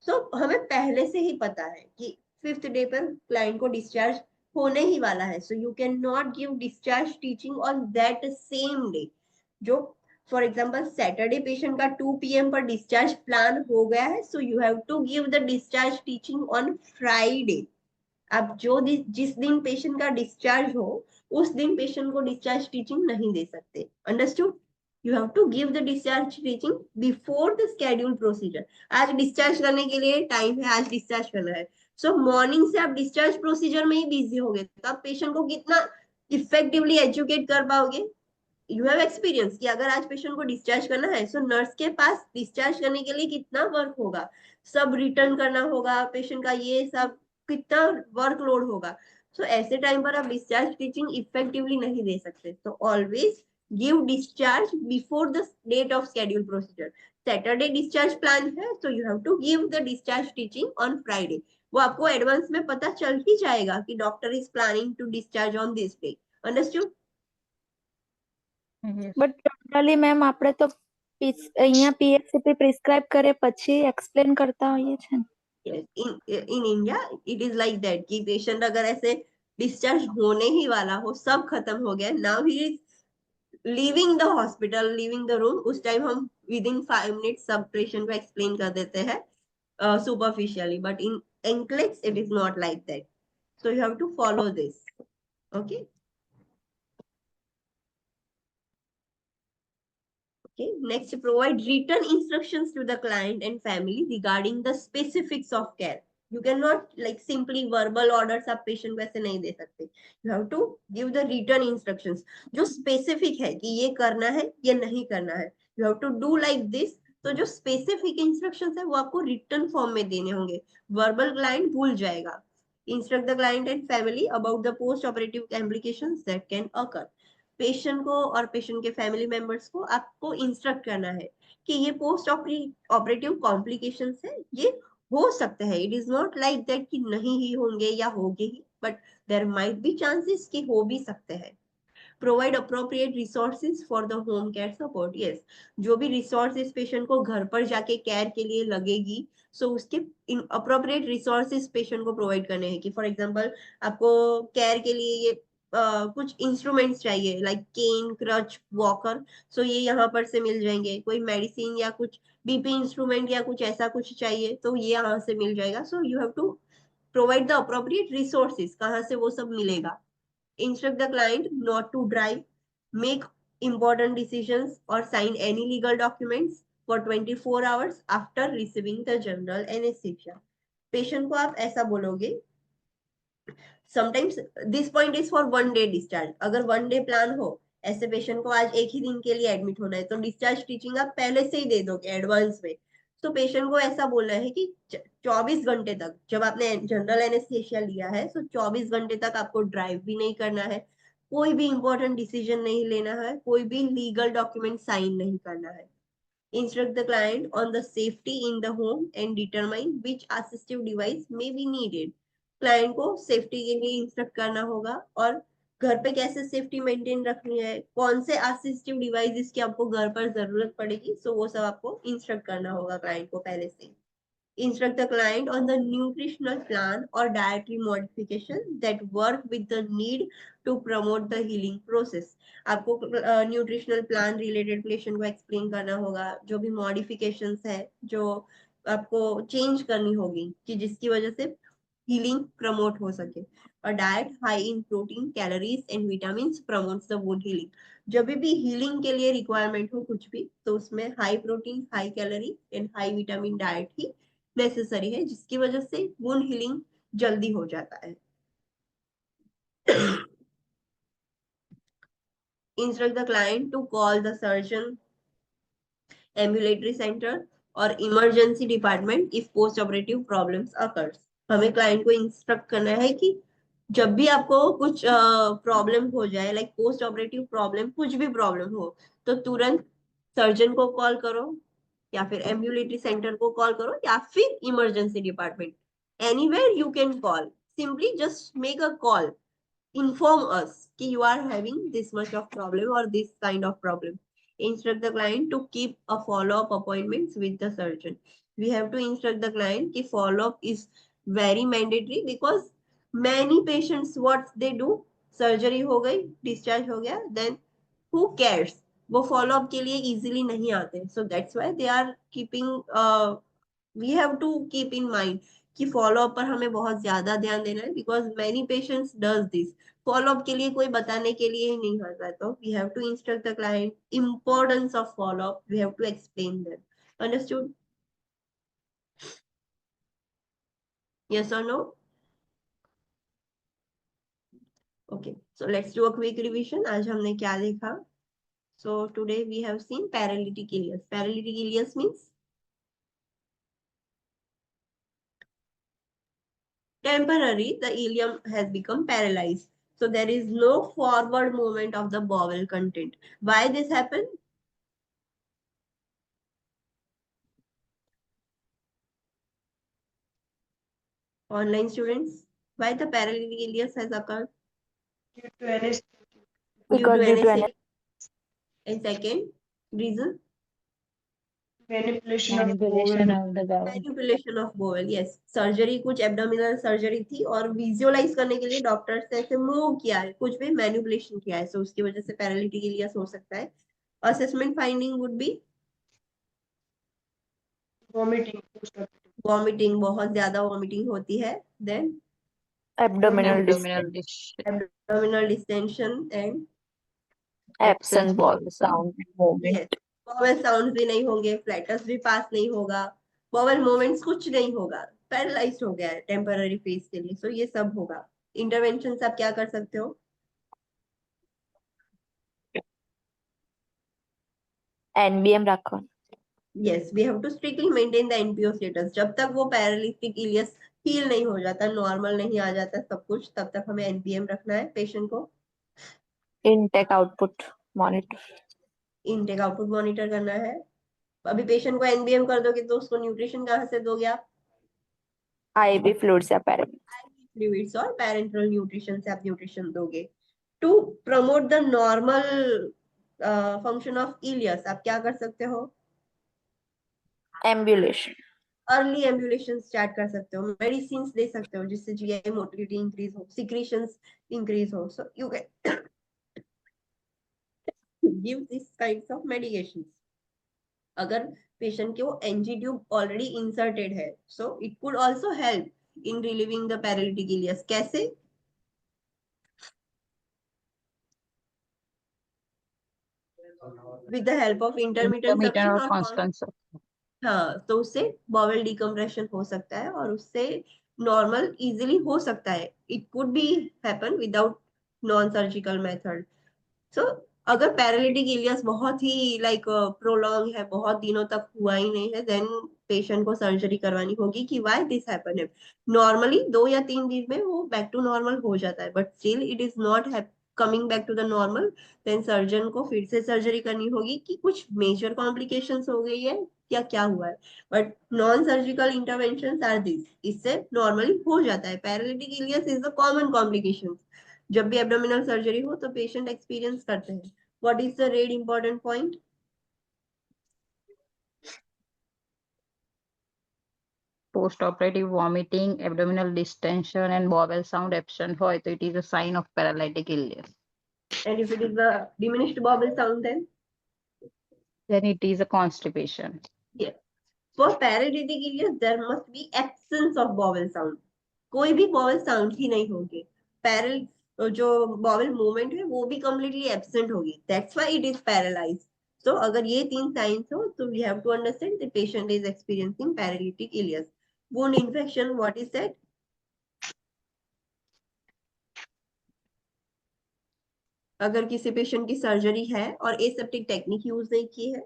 So हमें पहले से ही पता है कि 5th डे पर क्लाइंट को डिस्चार्ज होने ही वाला है. So you can not give discharge teaching on that same day. जो फॉर एग्जाम्पल सैटरडे पेशेंट का 2 p.m. पर डिस्चार्ज प्लान हो गया है, so you have to give the discharge teaching on Friday. आप जो जिस दिन पेशेंट का डिस्चार्ज हो उस दिन पेशेंट को डिस्चार्ज टीचिंग नहीं दे सकते. Understood? You have to give the discharge teaching before the schedule procedure. आज डिस्चार्ज करने के लिए टाइम है, आज डिस्चार्ज करना है, सो मॉर्निंग से आप डिस्चार्ज प्रोसीजर में ही बिजी हो गए तो आप पेशेंट को कितना इफेक्टिवली एजुकेट कर पाओगे? यू हैव एक्सपीरियंस कि अगर आज पेशेंट को डिस्चार्ज करना है, सो नर्स के पास डिस्चार्ज करने के लिए कितना वर्क होगा, सब रिटर्न करना होगा पेशेंट का, ये सब कितना वर्कलोड होगा. सो ऐसे टाइम पर आप डिस्चार्ज टीचिंग इफेक्टिवली नहीं दे सकते. तो always give discharge before the date of schedule procedure. Saturday discharge plan है, so you have to give the discharge teaching on Friday. वो आपको एडवांस में पता चल ही जाएगा कि doctor is planning to discharge on this day. Understood? But generally ma'am આપણે તો અહીંયા PSCP પ્રિસ્ક્રાઇબ કરે પછી એક્સપ્લેન કરતા હોઈએ છે ને. Yes, in India it is like that कि पेशेंट अगर ऐसे डिस्चार्ज होने ही वाला हो, सब खत्म हो गया, now he is leaving the hospital, leaving the room, उस टाइम हम विद इन 5 मिनट्स सब पेशेंट को एक्सप्लेन कर देते हैं superficially. But in NCLEX it is not like that. So you have to follow this. Okay. Okay, next, provide written instructions to the client and family regarding the specifics of care. You cannot like simply verbal orders आप patient को ऐसे नहीं दे सकते. You have to give the written instructions जो specific है कि ये करना है ये नहीं करना है. You have to do like this. तो जो specific instructions है वो आपको written form में देने होंगे. Verbal client भूल जाएगा. Instruct the client and family about the post-operative complications that can occur. Patient को और पेशेंट के फैमिली मेंबर्स को आपको इंस्ट्रक्ट करना है कि ये पोस्ट ऑपरेटिव कॉम्प्लिकेशंस है, ये हो सकते हैं. It is not like that कि नहीं ही होंगे या होंगे ही, but there might be chances कि हो भी सकते हैं. Provide appropriate resources for the home care support. Yes, जो भी रिसोर्सेज पेशेंट को घर पर जाके केयर के लिए लगेगी, सो उसके अप्रोप्रिएट रिसोर्सेज पेशेंट को प्रोवाइड करने हैं। कि फॉर एग्जांपल आपको केयर के लिए ये कुछ इंस्ट्रूमेंट्स चाहिए, लाइक केन, क्रच, वॉकर, सो ये यहाँ पर से मिल जाएंगे। कोई मेडिसिन या कुछ बीपी इंस्ट्रूमेंट या कुछ ऐसा कुछ चाहिए तो ये यहाँ से मिल जाएगा। So you have to provide the appropriate resources, कहाँ से वो सब मिलेगा। Instruct the client not to drive, make important decisions or sign any legal documents for 24 hours after receiving the general anesthesia. Patient को आप ऐसा बोलोगे, sometimes this point is for 1 day discharge. अगर 1 day plan हो, ऐसे patient को आज एक ही दिन के लिए एडमिट होना है, तो डिस्चार्ज टीचिंग आप पहले से ही दे दोगे एडवांस में। तो पेशेंट को ऐसा बोलना है कि 24 घंटे तक, जब आपने जनरल एनेस्थेसिया लिया है, तो 24 घंटे तक आपको ड्राइव भी नहीं करना है, कोई भी इंपॉर्टेंट डिसीजन नहीं लेना है, कोई भी लीगल डॉक्यूमेंट साइन नहीं करना है। Instruct the client on the safety in the home and determine which assistive device may be needed. Client को सेफ्टी के लिए इंस्ट्रक्ट करना होगा और घर पे कैसे सेफ्टी मेंटेन रखनी है, कौन से असिस्टिव डिवाइसेस की आपको घर पर जरूरत पड़ेगी, सो वो सब आपको इंस्ट्रक्ट करना होगा क्लाइंट को पहले से। Instruct the client on the nutritional plan or dietary modification that work with the need to promote the healing process. आपको न्यूट्रिशनल प्लान रिलेटेड पेशेंट को एक्सप्लेन करना होगा, जो भी मॉडिफिकेशंस है जो आपको चेंज करनी होगी कि जिसकी वजह से हीलिंग प्रमोट हो सके। और diet high in protein, calories and vitamin promotes the wound healing. जब भी हीलिंग के लिए रिक्वायरमेंट हो कुछ भी, तो उसमें high protein, high calorie and high vitamin diet he necessary है, जिसकी वजह से वुंड हीलिंग जल्दी हो जाता है। Instruct the client to call the surgeon, ambulatory center or emergency department if post operative problems occurs. हमें क्लाइंट को इंस्ट्रक्ट करना है कि जब भी आपको कुछ प्रॉब्लम हो जाए, लाइक पोस्ट ऑपरेटिव प्रॉब्लम, कुछ भी प्रॉब्लम हो, तो तुरंत सर्जन को कॉल करो या फिर एम्बुलेटरी सेंटर को कॉल करो या फिर emergency department. Anywhere you can call, simply just make a call, inform us कि you are having this much of problem or this kind of problem. Instruct the client to keep a follow-up appointments with the surgeon. We have to instruct the client कि follow-up is very mandatory because many patients what they do, surgery हो गई, discharge हो गया, then who cares, वो follow-up के लिए easily नहीं आते. So that's why they are keeping we have to keep in mind कि फॉलोअप पर हमें बहुत ज्यादा ध्यान देना है, because many patients does this. Follow up के लिए कोई बताने के लिए ही नहीं आता है, तो we have to instruct the client importance of follow up, we have to explain them. Understood? Yes और no? Okay, so let's do a quick revision. आज हमने क्या देखा? So today we have seen paralytic ileus. Paralytic ileus means temporary, the ileum has become paralyzed, so there is no forward movement of the bowel content. Why this happened? Online students, why the paralytic ileus has occurred? Due to anesthesia. Because due to anesthesia. And second reason? Manipulation of Manipulation bowel. of the bowel. Manipulation of bowel, yes. Surgery कुछ abdominal surgery थी और visualise करने के लिए doctors ने ऐसे move किया है, कुछ भी मैनिपुलेशन किया है, सो उसकी वजह से पैरालिटिक इलियस हो सकता है। Assessment finding would be Vomiting. Post-operative. Vomiting, बहुत ज्यादा वॉमिटिंग होती है, then abdominal Abdominal distress. abdominal distension and absent bowel sound and movement. yes, vowel sounds भी नहीं होंगे, फ्लैटस भी पास नहीं होगा, vowel movements कुछ नहीं होगा, पैरालाइज्ड हो गया है टेम्पररी फेज के लिए, सो ये सब होगा। इंटरवेंशन आप क्या कर सकते हो? NBM રાખવાનું. yes, we have to strictly maintain the NPO status. जब तक वो पैरालिटिक इलियस हील नहीं हो जाता, नॉर्मल नहीं आ जाता सब कुछ, तब तक हमें NPM रखना है पेशेंट को। Intake output monitor. Intake output monitor करना है। अभी पेशेंट को NBM कर दोगे तो उसको न्यूट्रिशन कहाँ से दोगे आप? IV fluids या parenteral. फ्लूइड्स और पैरेंटल न्यूट्रिशन से आप न्यूट्रिशन दोगे। To promote the normal function of ileus आप क्या कर सकते हो? एम्बुलेशन। अर्ली एम्बुलेशन स्टार्ट कर सकते हो, मेडिसिन दे सकते हो जिससे जीआई मोटिलिटी इंक्रीज हो, सिक्रीशंस इंक्रीज हो, so you can give this kinds of medications. अगर पेशेंट के वो एनजी ट्यूब ऑलरेडी इंसर्टेड है, so it could also help in relieving the paralytic ileus. कैसे? With the help of intermittent Intermittent suction or और constant suction. हाँ, तो उससे bowel decompression हो सकता है और उससे नॉर्मल इजीली हो सकता है। It could be happen without non surgical method. So अगर पैरालिटिक इलियस बहुत ही लाइक प्रोलॉन्ग है, बहुत दिनों तक हुआ ही नहीं है, देन पेशेंट को सर्जरी करवानी होगी कि व्हाई दिस हैपन है। नॉर्मली 2 या 3 दिन में वो बैक टू नॉर्मल हो जाता है, but still it is not coming back to the normal, then surgeon को फिर से सर्जरी करनी होगी कि कुछ मेजर कॉम्प्लिकेशंस हो गई है या क्या हुआ है। But non surgical intervention are this, इससे नॉर्मली हो जाता है। Paralytic ileus is the common complication जब भी एब्डोमिनल सर्जरी हो तो पेशेंट एक्सपीरियंस करते हैं। What is the red important point? Post-operative vomiting, abdominal distension and bowel sound absent હોય તો it is a sign of paralytic ileus. And if it is the diminished bowel sound, Then it is a constipation. yes. For paralytic ileus there must be absence of bowel sound. कोई भी bowel sound ही नहीं होगी। जो bowel movement है वो भी completely absent होगी, that's why it is paralyzed. So अगर ये 3 signs हो तो we have to understand the patient is experiencing paralytic ileus. Wound infection, what is that? अगर किसी पेशेंट की सर्जरी है और एसेप्टिक टेक्निक यूज नहीं की है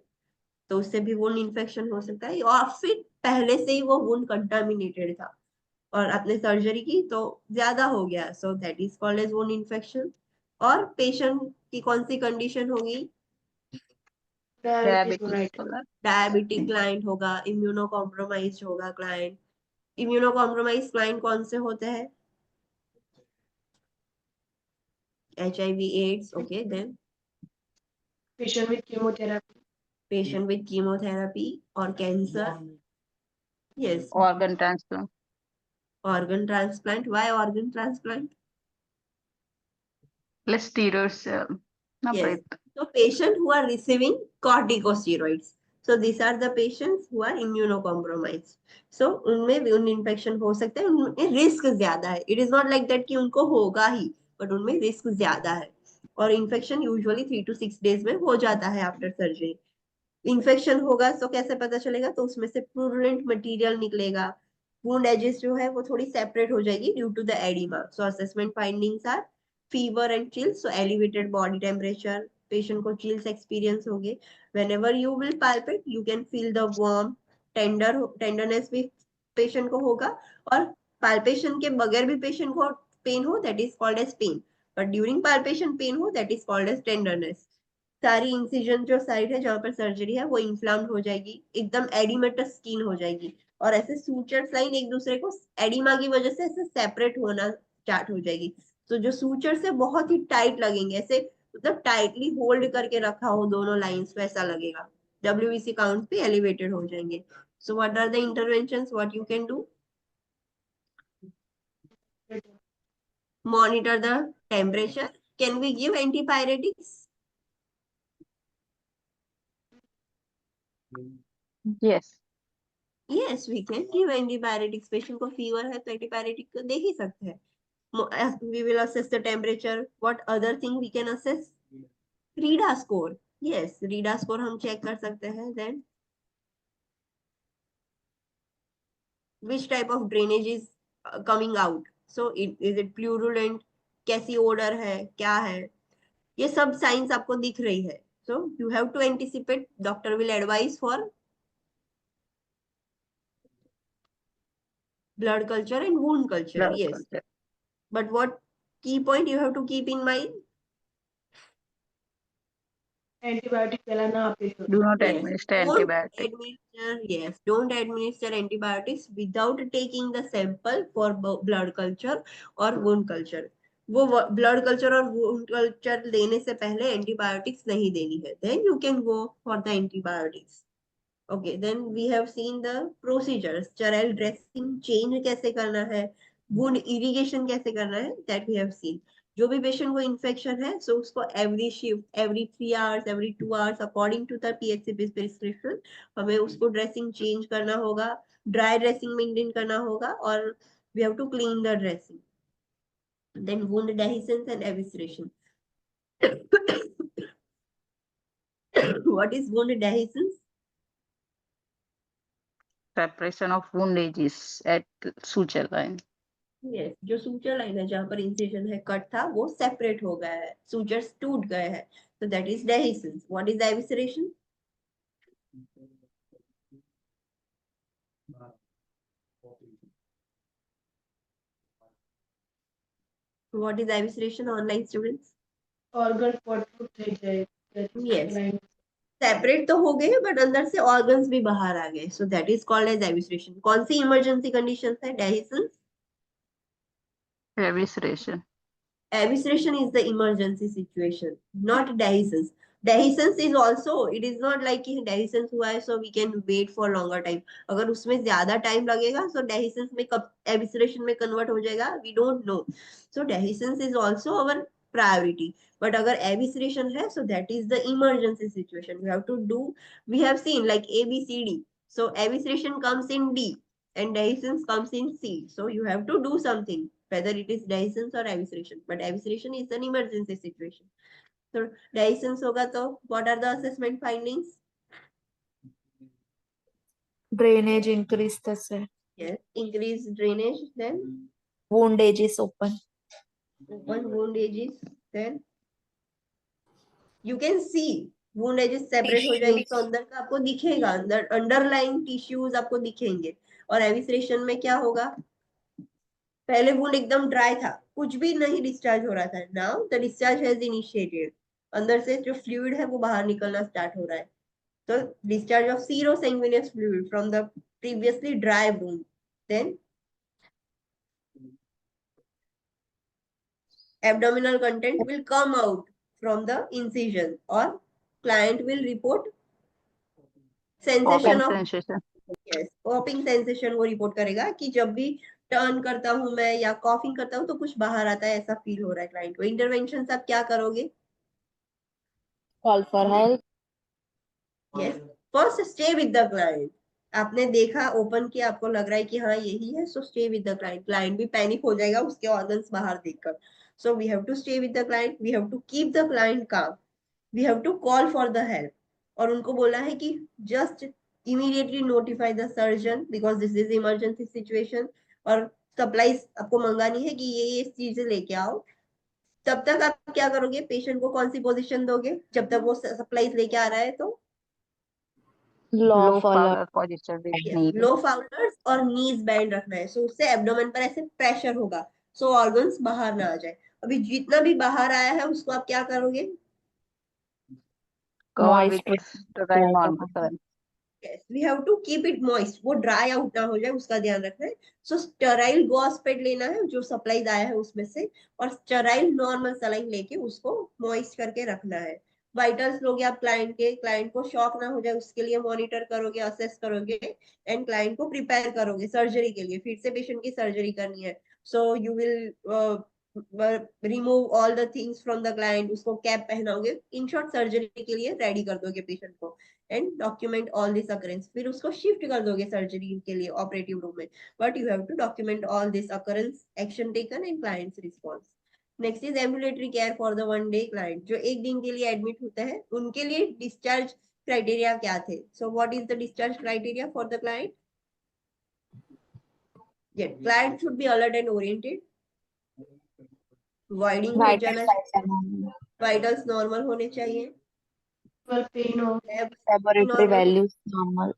तो उससे भी वुंड इन्फेक्शन हो सकता है, और फिर पहले से ही वो वुंड कंटामिनेटेड था और आपने सर्जरी की तो ज्यादा हो गया, so that is called as wound infection. और पेशेंट की कौन सी कंडीशन होगी? Diabetes वाला. डायबिटिक क्लाइंट होगा, इम्यूनो कॉम्प्रोमाइज होगा क्लाइंट। इम्यूनो कॉम्प्रोमाइज क्लाइंट कौन से होते हैं? HIV AIDS, okay, then patient with chemotherapy, patient with chemotherapy और cancer, yes. Organ transplant. Organ transplant, why organ transplant? Less steroids. No, Yes. So patient who are receiving corticosteroids. So these are the patients who are immunocompromised. So उनमें wound infection हो सकता है, उनमें risk ज्यादा है। It is not like that कि उनको होगा ही, but उनमें रिस्क ज्यादा है। और इन्फेक्शन यूजुअली 3 to 6 days में हो जाता है आफ्टर सर्जरी। इन्फेक्शन होगा तो कैसे पता चलेगा? तो उसमें से प्रूरुलेंट मटेरियल निकलेगा, वुंड एजेस जो है वो थोड़ी सेपरेट हो जाएगी due to the edema. So assessment findings are fever and chills, so elevated body temperature, patient को chills experience होंगे। whenever you will palpate you can feel the warm tenderness भी patient को होगा, और palpation के बगैर भी patient को pain हो, that is called as pain, but during palpation pain हो, that is called as tenderness। सारी इंसिजन जो साइड है जहां पर सर्जरी है वो इन्फ्लाम्ड हो जाएगी, एकदम एडिमेटस स्किन हो जाएगी, और ऐसे सूचर्स लाइन एक दूसरे को एडिमा की वजह से ऐसे सेपरेट होना स्टार्ट हो जाएगी। तो जो सूचर से बहुत ही टाइट लगेंगे, ऐसे मतलब टाइटली होल्ड करके रखा हो दोनों लाइंस, वैसा लगेगा। WBC काउंट भी एलिवेटेड हो जाएंगे। So what are the interventions what you can do? Monitor the temperature. Can we give antipyretics? Yes. Yes, we can give antibiotics. Patient को फीवर है तो एंटीबायोटिक तो दे ही सकते हैं। We will assess the temperature. What other thing we can assess? REEDA score. Yes, REEDA score हम check कर सकते हैं। Then which type of drainage is coming out? So is it purulent? कैसी odor है, क्या है, ये सब साइंस आपको दिख रही है। So you have to anticipate. Doctor will advise for blood culture and wound culture. Blood Yes, culture. but what key point you have to keep in mind? antibiotic પહેલા ના આપેલી હોય. Do not Yes, administer don't antibiotic. administer, yes, don't administer antibiotics without taking the sample for blood culture or wound culture. वो blood culture और wound culture लेने से पहले antibiotics नहीं देनी है, then you can go for the antibiotics. Okay, then we have seen the procedures, sterile dressing change कैसे करना है, वुंड इरिगेशन कैसे करना है, दैट वी हैव सीन। जो भी पेशेंट को इन्फेक्शन है, सो उसको every shift, every 3 hours, every 2 hours, according to the PHCP prescription, हमें उसको ड्रेसिंग चेंज करना होगा, ड्राई ड्रेसिंग मेंटेन करना होगा, और we have to clean the dressing. Then wound dehiscence and evisceration. What is wound dehiscence? Separation of wound edges at suture line. Yes, जो suture line है जहाँ पर incision है, कट था, वो separate हो गया है, sutures टूट गए हैं, so that is dehiscence. What is evisceration? What is evisceration, online students? organ protrude થઈ જાય. Yes. सेपरेट तो हो गए, बट अंदर से ऑर्गन्स भी बाहर आ गए, so that is called as evisceration. कौन सी इमरजेंसी कंडीशन है dehiscence? Evisceration. Evisceration is the emergency situation, not dehiscence. Dehiscence is also, it is not like कि dehiscence हुआ है so we can wait for longer time. अगर उसमें ज्यादा time लगेगा so dehiscence में कब evisceration में convert हो जाएगा, we don't know. So dehiscence is also our priority. But अगर evisceration है, so that is the emergency situation. We have to do, we have seen like A, B, C, D. So evisceration comes in D and dehiscence comes in C. So you have to do something, whether it is dehiscence or evisceration. But evisceration is an emergency situation. So dehiscence होगा तो what are the assessment findings? Drainage increase થશે, Yes, increased drainage, then wound edges open, open wound edges, then you can see wound edges separate हो जाएगी तो अंदर का आपको दिखेगा, अंदर अंडरलाइन टिश्यूज आपको दिखेंगे। और एविस्ट्रेशन में क्या होगा, पहले वुंड एकदम ड्राई था, कुछ भी नहीं डिस्चार्ज हो रहा था, now the discharge has initiated, अंदर से जो फ्लूइड है वो बाहर निकलना स्टार्ट हो रहा है, तो discharge of serosanguineous fluid from the previously dry wound, then abdominal content will come out from the incision, or client will report sensation Popping of, sensation. yes, popping sensation वो report करेगा कि जब भी turn करता हूं मैं या coughing करता हूं तो कुछ बाहर आता है, ऐसा फील हो रहा है क्लाइंट को। इंटरवेंशन आप क्या करोगे? call for help, yes, first stay with the client. आपने देखा, ओपन किया, आपको लग रहा है कि हाँ यही है, so stay with the client. Client भी पैनिक हो जाएगा उसके ऑर्गन्स बाहर देखकर, so we have to stay with the client, we have to keep the client calm, we have to call for the help, और उनको बोला है कि just immediately notify the surgeon because this is emergency situation, और supplies आपको मंगानी है कि ये चीजें लेके आओ। तब तक आप क्या करोगे, पेशेंट को कौन सी पोजीशन दोगे जब तक वो सप्लाईज लेके आ रहा है? तो low Low follow, Fowler position with knee. Low Fowler's और नीज बैंड रखना है, सो उससे एब्डोमेन पर ऐसे प्रेशर होगा, सो ऑर्गन्स बाहर ना आ जाए। अभी जितना भी बाहर आया है उसको आप क्या करोगे? Cover moist with sterile normal current. Yes, we have to keep it moist, वो ड्राई आउट ना हो जाए उसका ध्यान रखना है। सो स्टेराइल गॉस पेड लेना है जो सप्लाईज आया है उसमें से, और स्टेराइल नॉर्मल सलाइन लेके उसको मॉइस्ट करके रखना है। वाइटल्स लोगे आप क्लाइंट के, क्लाइंट को शॉक ना हो जाए उसके लिए मॉनिटर करोगे, असेस करोगे, एंड क्लाइंट को प्रिपेयर करोगे सर्जरी के लिए। फिर से पेशेंट की सर्जरी करनी है, so you will remove all the things from the client, उसको कैप पहनाओगे, इन शॉर्ट सर्जरी के लिए रेडी कर दोगे पेशेंट को, and document all this occurrence. फिर उसको शिफ्ट कर दोगे सर्जरी के लिए ऑपरेटिव रूम में, but you have to document all this occurrence, action taken and clients response. Next is ambulatory care for the 1 day client, जो एक दिन के लिए एडमिट होते हैं उनके लिए डिस्चार्ज क्राइटेरिया क्या थे? So what is the discharge criteria for the client? Client should be alert and oriented, voiding हो जाना चाहिए, वाइटल्स नॉर्मल होने चाहिए, पेन हो, laboratory values normal,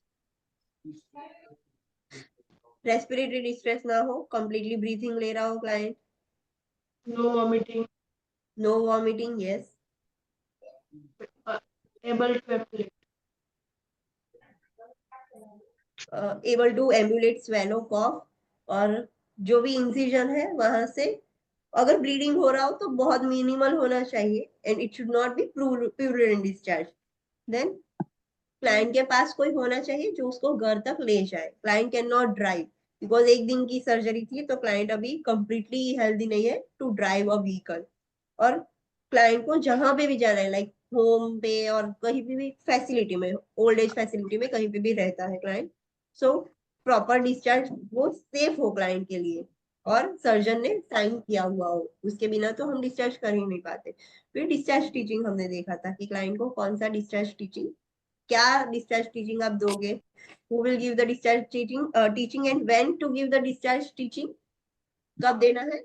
respiratory distress ना हो, कंप्लीटली ब्रीथिंग ले रहा हो client, no vomiting, no vomiting, yes, able to ambulate, able to ambulate, swallow, cough, और जो भी इंसिजन है वहां से अगर ब्लीडिंग हो रहा हो तो बहुत मिनिमल होना चाहिए and it should not be purulent discharge. Then client के पास कोई होना चाहिए जो उसको घर तक ले जाए। Client can not drive because एक दिन की सर्जरी थी, तो क्लाइंट अभी कंप्लीटली हेल्दी नहीं है टू ड्राइव अ व्हीकल। और क्लाइंट को जहां पे भी जाना है, लाइक होम पे और कहीं भी फैसिलिटी में, ओल्ड एज फैसिलिटी में कहीं पे भी रहता है क्लाइंट, सो प्रॉपर डिस्चार्ज वो सेफ हो क्लाइंट के लिए और सर्जन ने साइन किया हुआ हो, उसके बिना तो हम डिस्चार्ज कर ही नहीं पाते। फिर डिस्चार्ज टीचिंग हमने देखा था कि क्लाइंट को कौन सा डिस्चार्ज टीचिंग, क्या डिस्चार्ज टीचिंग आप दोगे, who will give the discharge teaching and when to give the discharge teaching, कब देना है।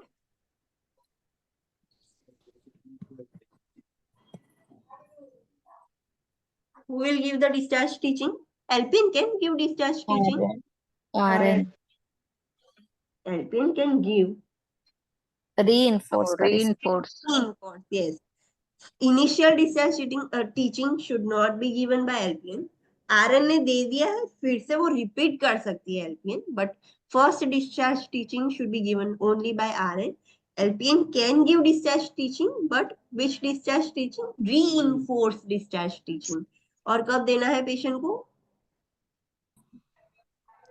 Who will give the discharge teaching? LPN can give discharge teaching. RN LPN can give reinforce કરી Reinforce. reinforce, yes. Initial discharge teaching should not be given by LPN. RN ने दे दिया है, फिर से वो रिपीट कर सकती है LPN, but first discharge teaching should be given only by RN. LPN can give discharge teaching, but which discharge teaching? Reinforced discharge teaching. और कब देना है पेशेंट को?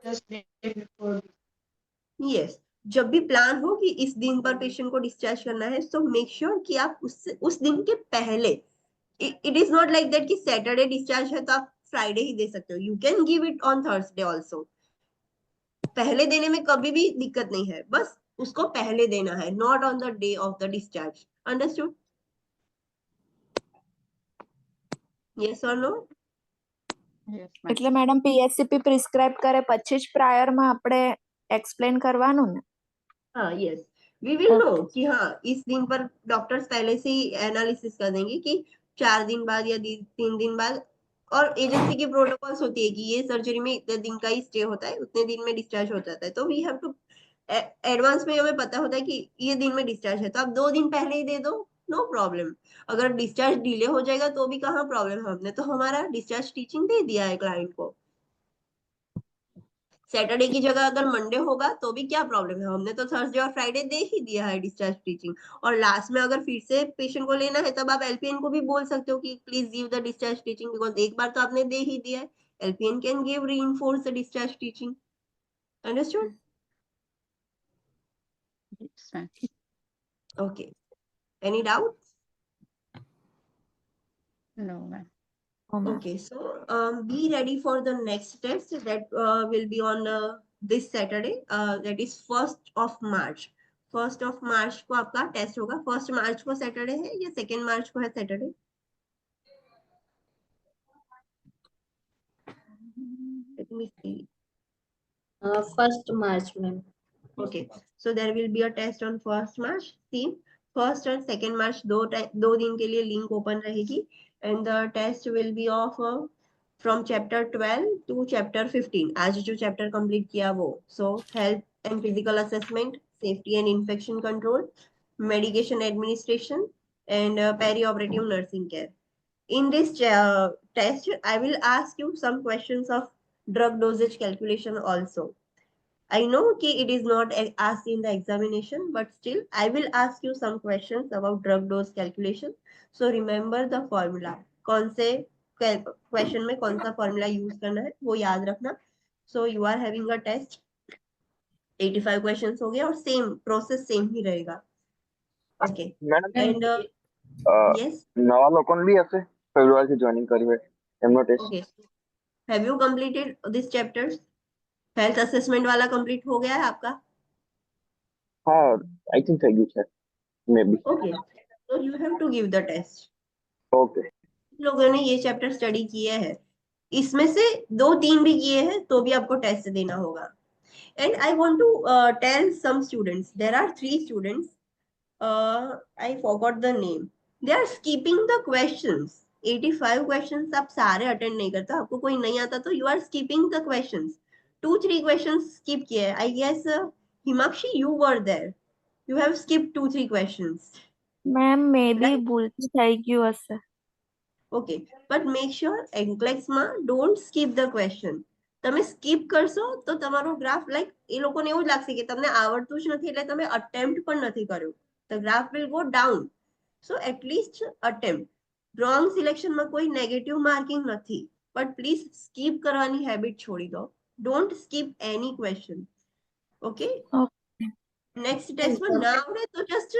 just day before. यस, जब भी प्लान हो कि इस दिन पर पेशेंट को डिस्चार्ज करना है, सो मेक श्योर कि आप उस दिन के पहले, it is not like that कि सैटरडे डिस्चार्ज है तो आप फ्राइडे ही दे सकते हो, you can give it on Thursday also. पहले देने में कभी भी दिक्कत नहीं है, बस उसको पहले देना है, not on the day of the discharge. Understood? Yes और नो? Yes, ma'am. એટલે મેડમ PSCP પ્રિસ્ક્રાઇબ કરે પછી જ પ્રાયર માં આપણે એક્સપ્લેન કરવાનું ને? हाँ यस, वी विल नो कि हाँ इस दिन पर डॉक्टर्स पहले से ही एनालिसिस कर देंगे कि 4 दिन बाद या 3 दिन बाद, और एजेंसी की प्रोटोकॉल्स होती है कि ये सर्जरी में इतने दिन का ही स्टे होता है, उतने दिन में डिस्चार्ज हो जाता है, तो वी हैव टू एडवांस में हमें पता होता है कि ये दिन में डिस्चार्ज है, तो आप 2 दिन पहले ही दे दो, नो प्रॉब्लम। अगर डिस्चार्ज डिले हो जाएगा तो भी कहाँ प्रॉब्लम है, हमने तो हमारा डिस्चार्ज टीचिंग दे दिया है क्लाइंट को। सैटरडे की जगह अगर मंडे होगा तो भी क्या प्रॉब्लम है, हमने तो थर्सडे और फ्राइडे दे ही दिया है डिस्चार्ज टीचिंग। और लास्ट में अगर फिर से पेशेंट को लेना है तब आप एलपीएन को भी बोल सकते हो कि please give the discharge teaching, because एक बार तो आपने दे ही दिया है। LPN can give reinforce the discharge teaching. Understood? Yes, ma'am. Okay, any doubt? No, ma'am. Okay, so be ready for the next test that will be on this Saturday, that is 1st of March. 1st of March को आपका test होगा। 1st मार्च को Saturday है या 2nd मार्च को है Saturday? Let me see. 1st March, ma'am. Okay, so there will be a test on 1st March. See, 1st और 2nd March दो दिन के लिए लिंक ओपन रहेगी and the test will be of from chapter 12 to chapter 15. आज जो chapter complete किया वो, so health and physical assessment, safety and infection control, medication administration and perioperative nursing care. In this test, I will ask you some questions of drug dosage calculation also. I know कि it is not asked in the examination, but still I will ask you some questions about drug dose calculation. So remember the formula. कौन से question में कौन सा formula use करना है वो याद रखना। So you are having a test, 85 questions हो गया और सेम प्रोसेस सेम ही रहेगा। Okay, मैडम and yes, નવા લોકોને બી હશે ફેબ્રુઆરીથી જોઈનિંગ કરી હોય એમનો test? okay. Have you completed this chapters? Health assessment वाला कंप्लीट हो गया है आपका? હા, આઈ થિંક થઈ ગયું છે મે બી। ओके, तो you have to give the test. Okay, लोगों ने ये चैप्टर स्टडी किए हैं, इसमें से 2-3 भी किए हैं तो भी आपको टेस्ट देना होगा। And I want to tell some students, there are 3 students, I forgot the name, they are skipping the questions. 85 questions आप सारे अटेंड नहीं करते, आपको कोई नहीं आता तो you are skipping the questions. 2-3 questions skip किए। I guess Himakshi you were there, you have skipped 2-3 questions, ma'am may be right? ભૂલથી થઈ ગયું હશે. Okay, but make sure NCLEX માં don't skip the question. તમે skip કરશો તો તમારો ગ્રાફ લાઈક એ લોકોને એવું જ લાગશે કે તમને આવડતું જ નથી એટલે તમે અટેમ્પ્ટ પણ નથી કર્યું, The graph will go down. So at least attempt. Wrong selection માં કોઈ negative marking નથી. But please skip કરવાની habit છોડી દો. Don't skip any question. Okay? Okay. Next test માં ના આવડે તો just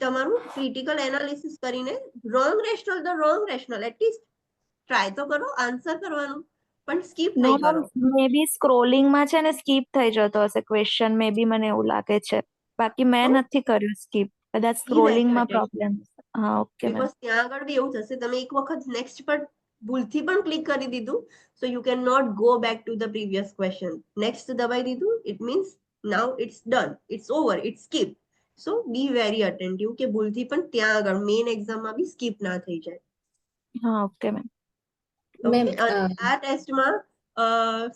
તમારું critical analysis કરીને wrong rational the wrong rational at least try તો કરો answer કરવાનું પણ skip નો નહીં કરો. મેમ મે બી સ્ક્રોલિંગ માં છે ને સ્કીપ થઈ જતો હશે ક્વેશ્ચન મે બી મને એવું લાગે છે બાકી મેં તો નથી કર્યું સ્કીપ કદાચ be સ્ક્રોલિંગ very માં attentive. પ્રોબ્લેમ હા ઓકે મેમ Because ત્યાં આગળ બી એવું થશે તમે એક વખત નેક્સ્ટ પર ભૂલથી પણ ક્લિક કરી દીધું so you cannot go back to the previous question. Next દબાઈ દીધું it means now it's done, it's over, it's skip. So be very attentive કે ભૂલથી પણ ત્યાં આગળ મેઇન એક્ઝામમાં બી સ્કીપ ના થઈ જાય. હા ઓકે મેમ મેમ Okay, આ ટેસ્ટમાં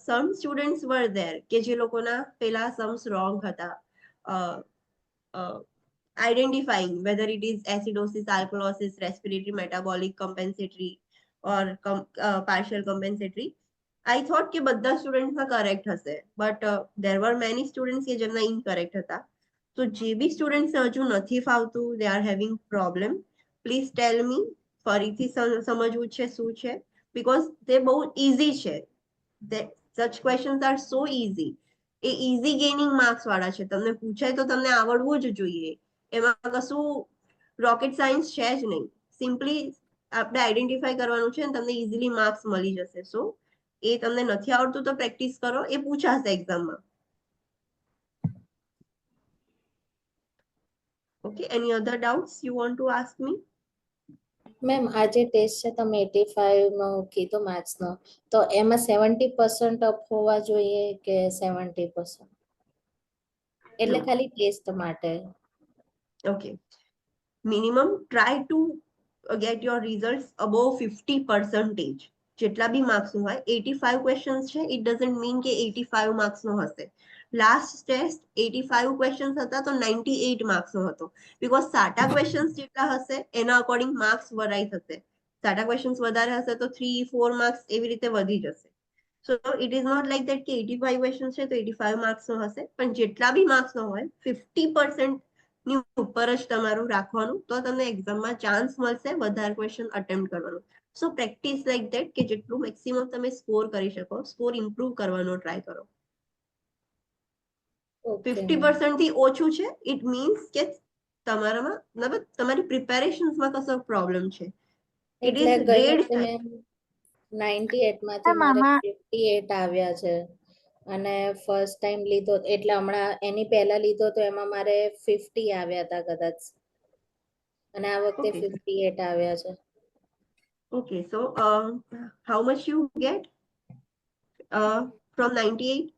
some students were there કે જે લોકોના પેલા sums wrong હતા. Identifying whether it is acidosis, alkalosis, respiratory, metabolic, compensatory or partial compensatory. I thought કે બધા students ના correct હશે but there were many students કે જેમના incorrect હતા. So જે બી students હજુ નથી ફાવતું, they are having problem, please tell me ફરીથી સમજવું છે શું છે because they બહુ easy છે. Such questions are so easy. A easy gaining marks વાળા છે. તમને પૂછાય તો તમને આવડવું જ જોઈએ. એમાં કશું રોકેટ સાયન્સ છે જ નહીં. સિમ્પલી આપણે આઈડેન્ટિફાઈ કરવાનું છે અને તમને ઇઝીલી માર્ક્સ મળી જશે. સો એ તમને નથી આવડતું તો પ્રેક્ટિસ કરો, એ પૂછાશે એક્ઝામમાં. Okay, any other doubts you want to ask me? Ma'am આ જે ટેસ્ટ છે તમે 85 નો કીધો મેથ્સ નો તો એમાં 70% અપ હોવા જોઈએ કે 70%? એટલે No. ખાલી ટેસ્ટ માટે. Okay. Minimum try to get your results above 50%. જેટલા બી માર્ક્સ નું હોય 85 ક્વેશ્ચન્સ છે it doesn't mean કે 85 માર્ક્સ નો હશે. લાસ્ટ ટેસ્ટ 85 ક્વેશ્ચન્સ હતા તો 98 માર્ક્સ નો હતો બીકોઝ સાટા ક્વેશ્ચન્સ જેટલા હશે એના અકોર્ડિંગ માર્ક્સ વરાઈ થશે. સાટા ક્વેશ્ચન્સ વધારે હશે તો 3-4 માર્ક્સ એવી રીતે વધી જશે. So it is not like that કે 85 ક્વેશ્ચન્સ છે તો 85 માર્ક્સ નો હશે પણ જેટલા બી માર્ક્સ નો હોય 50% ની ઉપર જ તમારું રાખવાનું તો તમને એક્ઝામમાં ચાન્સ મળશે વધારે ક્વેશ્ચન અટેમ્પ્ટ કરવાનો. સો પ્રેક્ટિસ લાઈક ધેટ કે જેટલું મેક્સિમમ તમે સ્કોર કરી શકો, સ્કોર ઇમ્પ્રૂવ કરવાનો ટ્રાય કરો. 50% થી ઓછું છે ઇટ મીન્સ કે તમારામાં મતલબ તમારી પ્રિપેરેશન્સમાં કશો પ્રોબ્લેમ છે. ઇટ એટલે ઇઝ ગયા ગ્રેડ વખતે મેમ 98 માંથી મેમ મારે આમાં 58 આવ્યા છે અને ફર્સ્ટ ટાઈમ લીધો એટલે હમણાં એની પહેલા લીધો તો એમાં મારે 50 આવ્યા હતા કદાચ અને આ વખતે Okay. 58 આવ્યા છે. Okay, so how much you get from 98?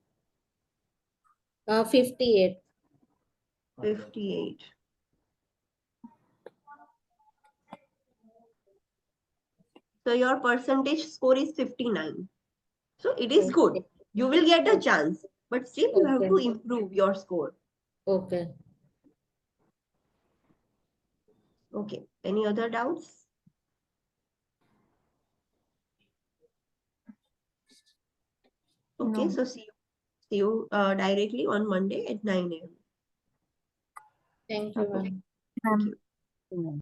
58. 58. So your percentage score is 59. So it is good. You will get a chance, but still you have to improve your score. Okay. Okay. Any other doubts? Okay, No. so see you directly on Monday at 9 a.m. Thank you, Okay. ma'am. Thank Ma'am. you.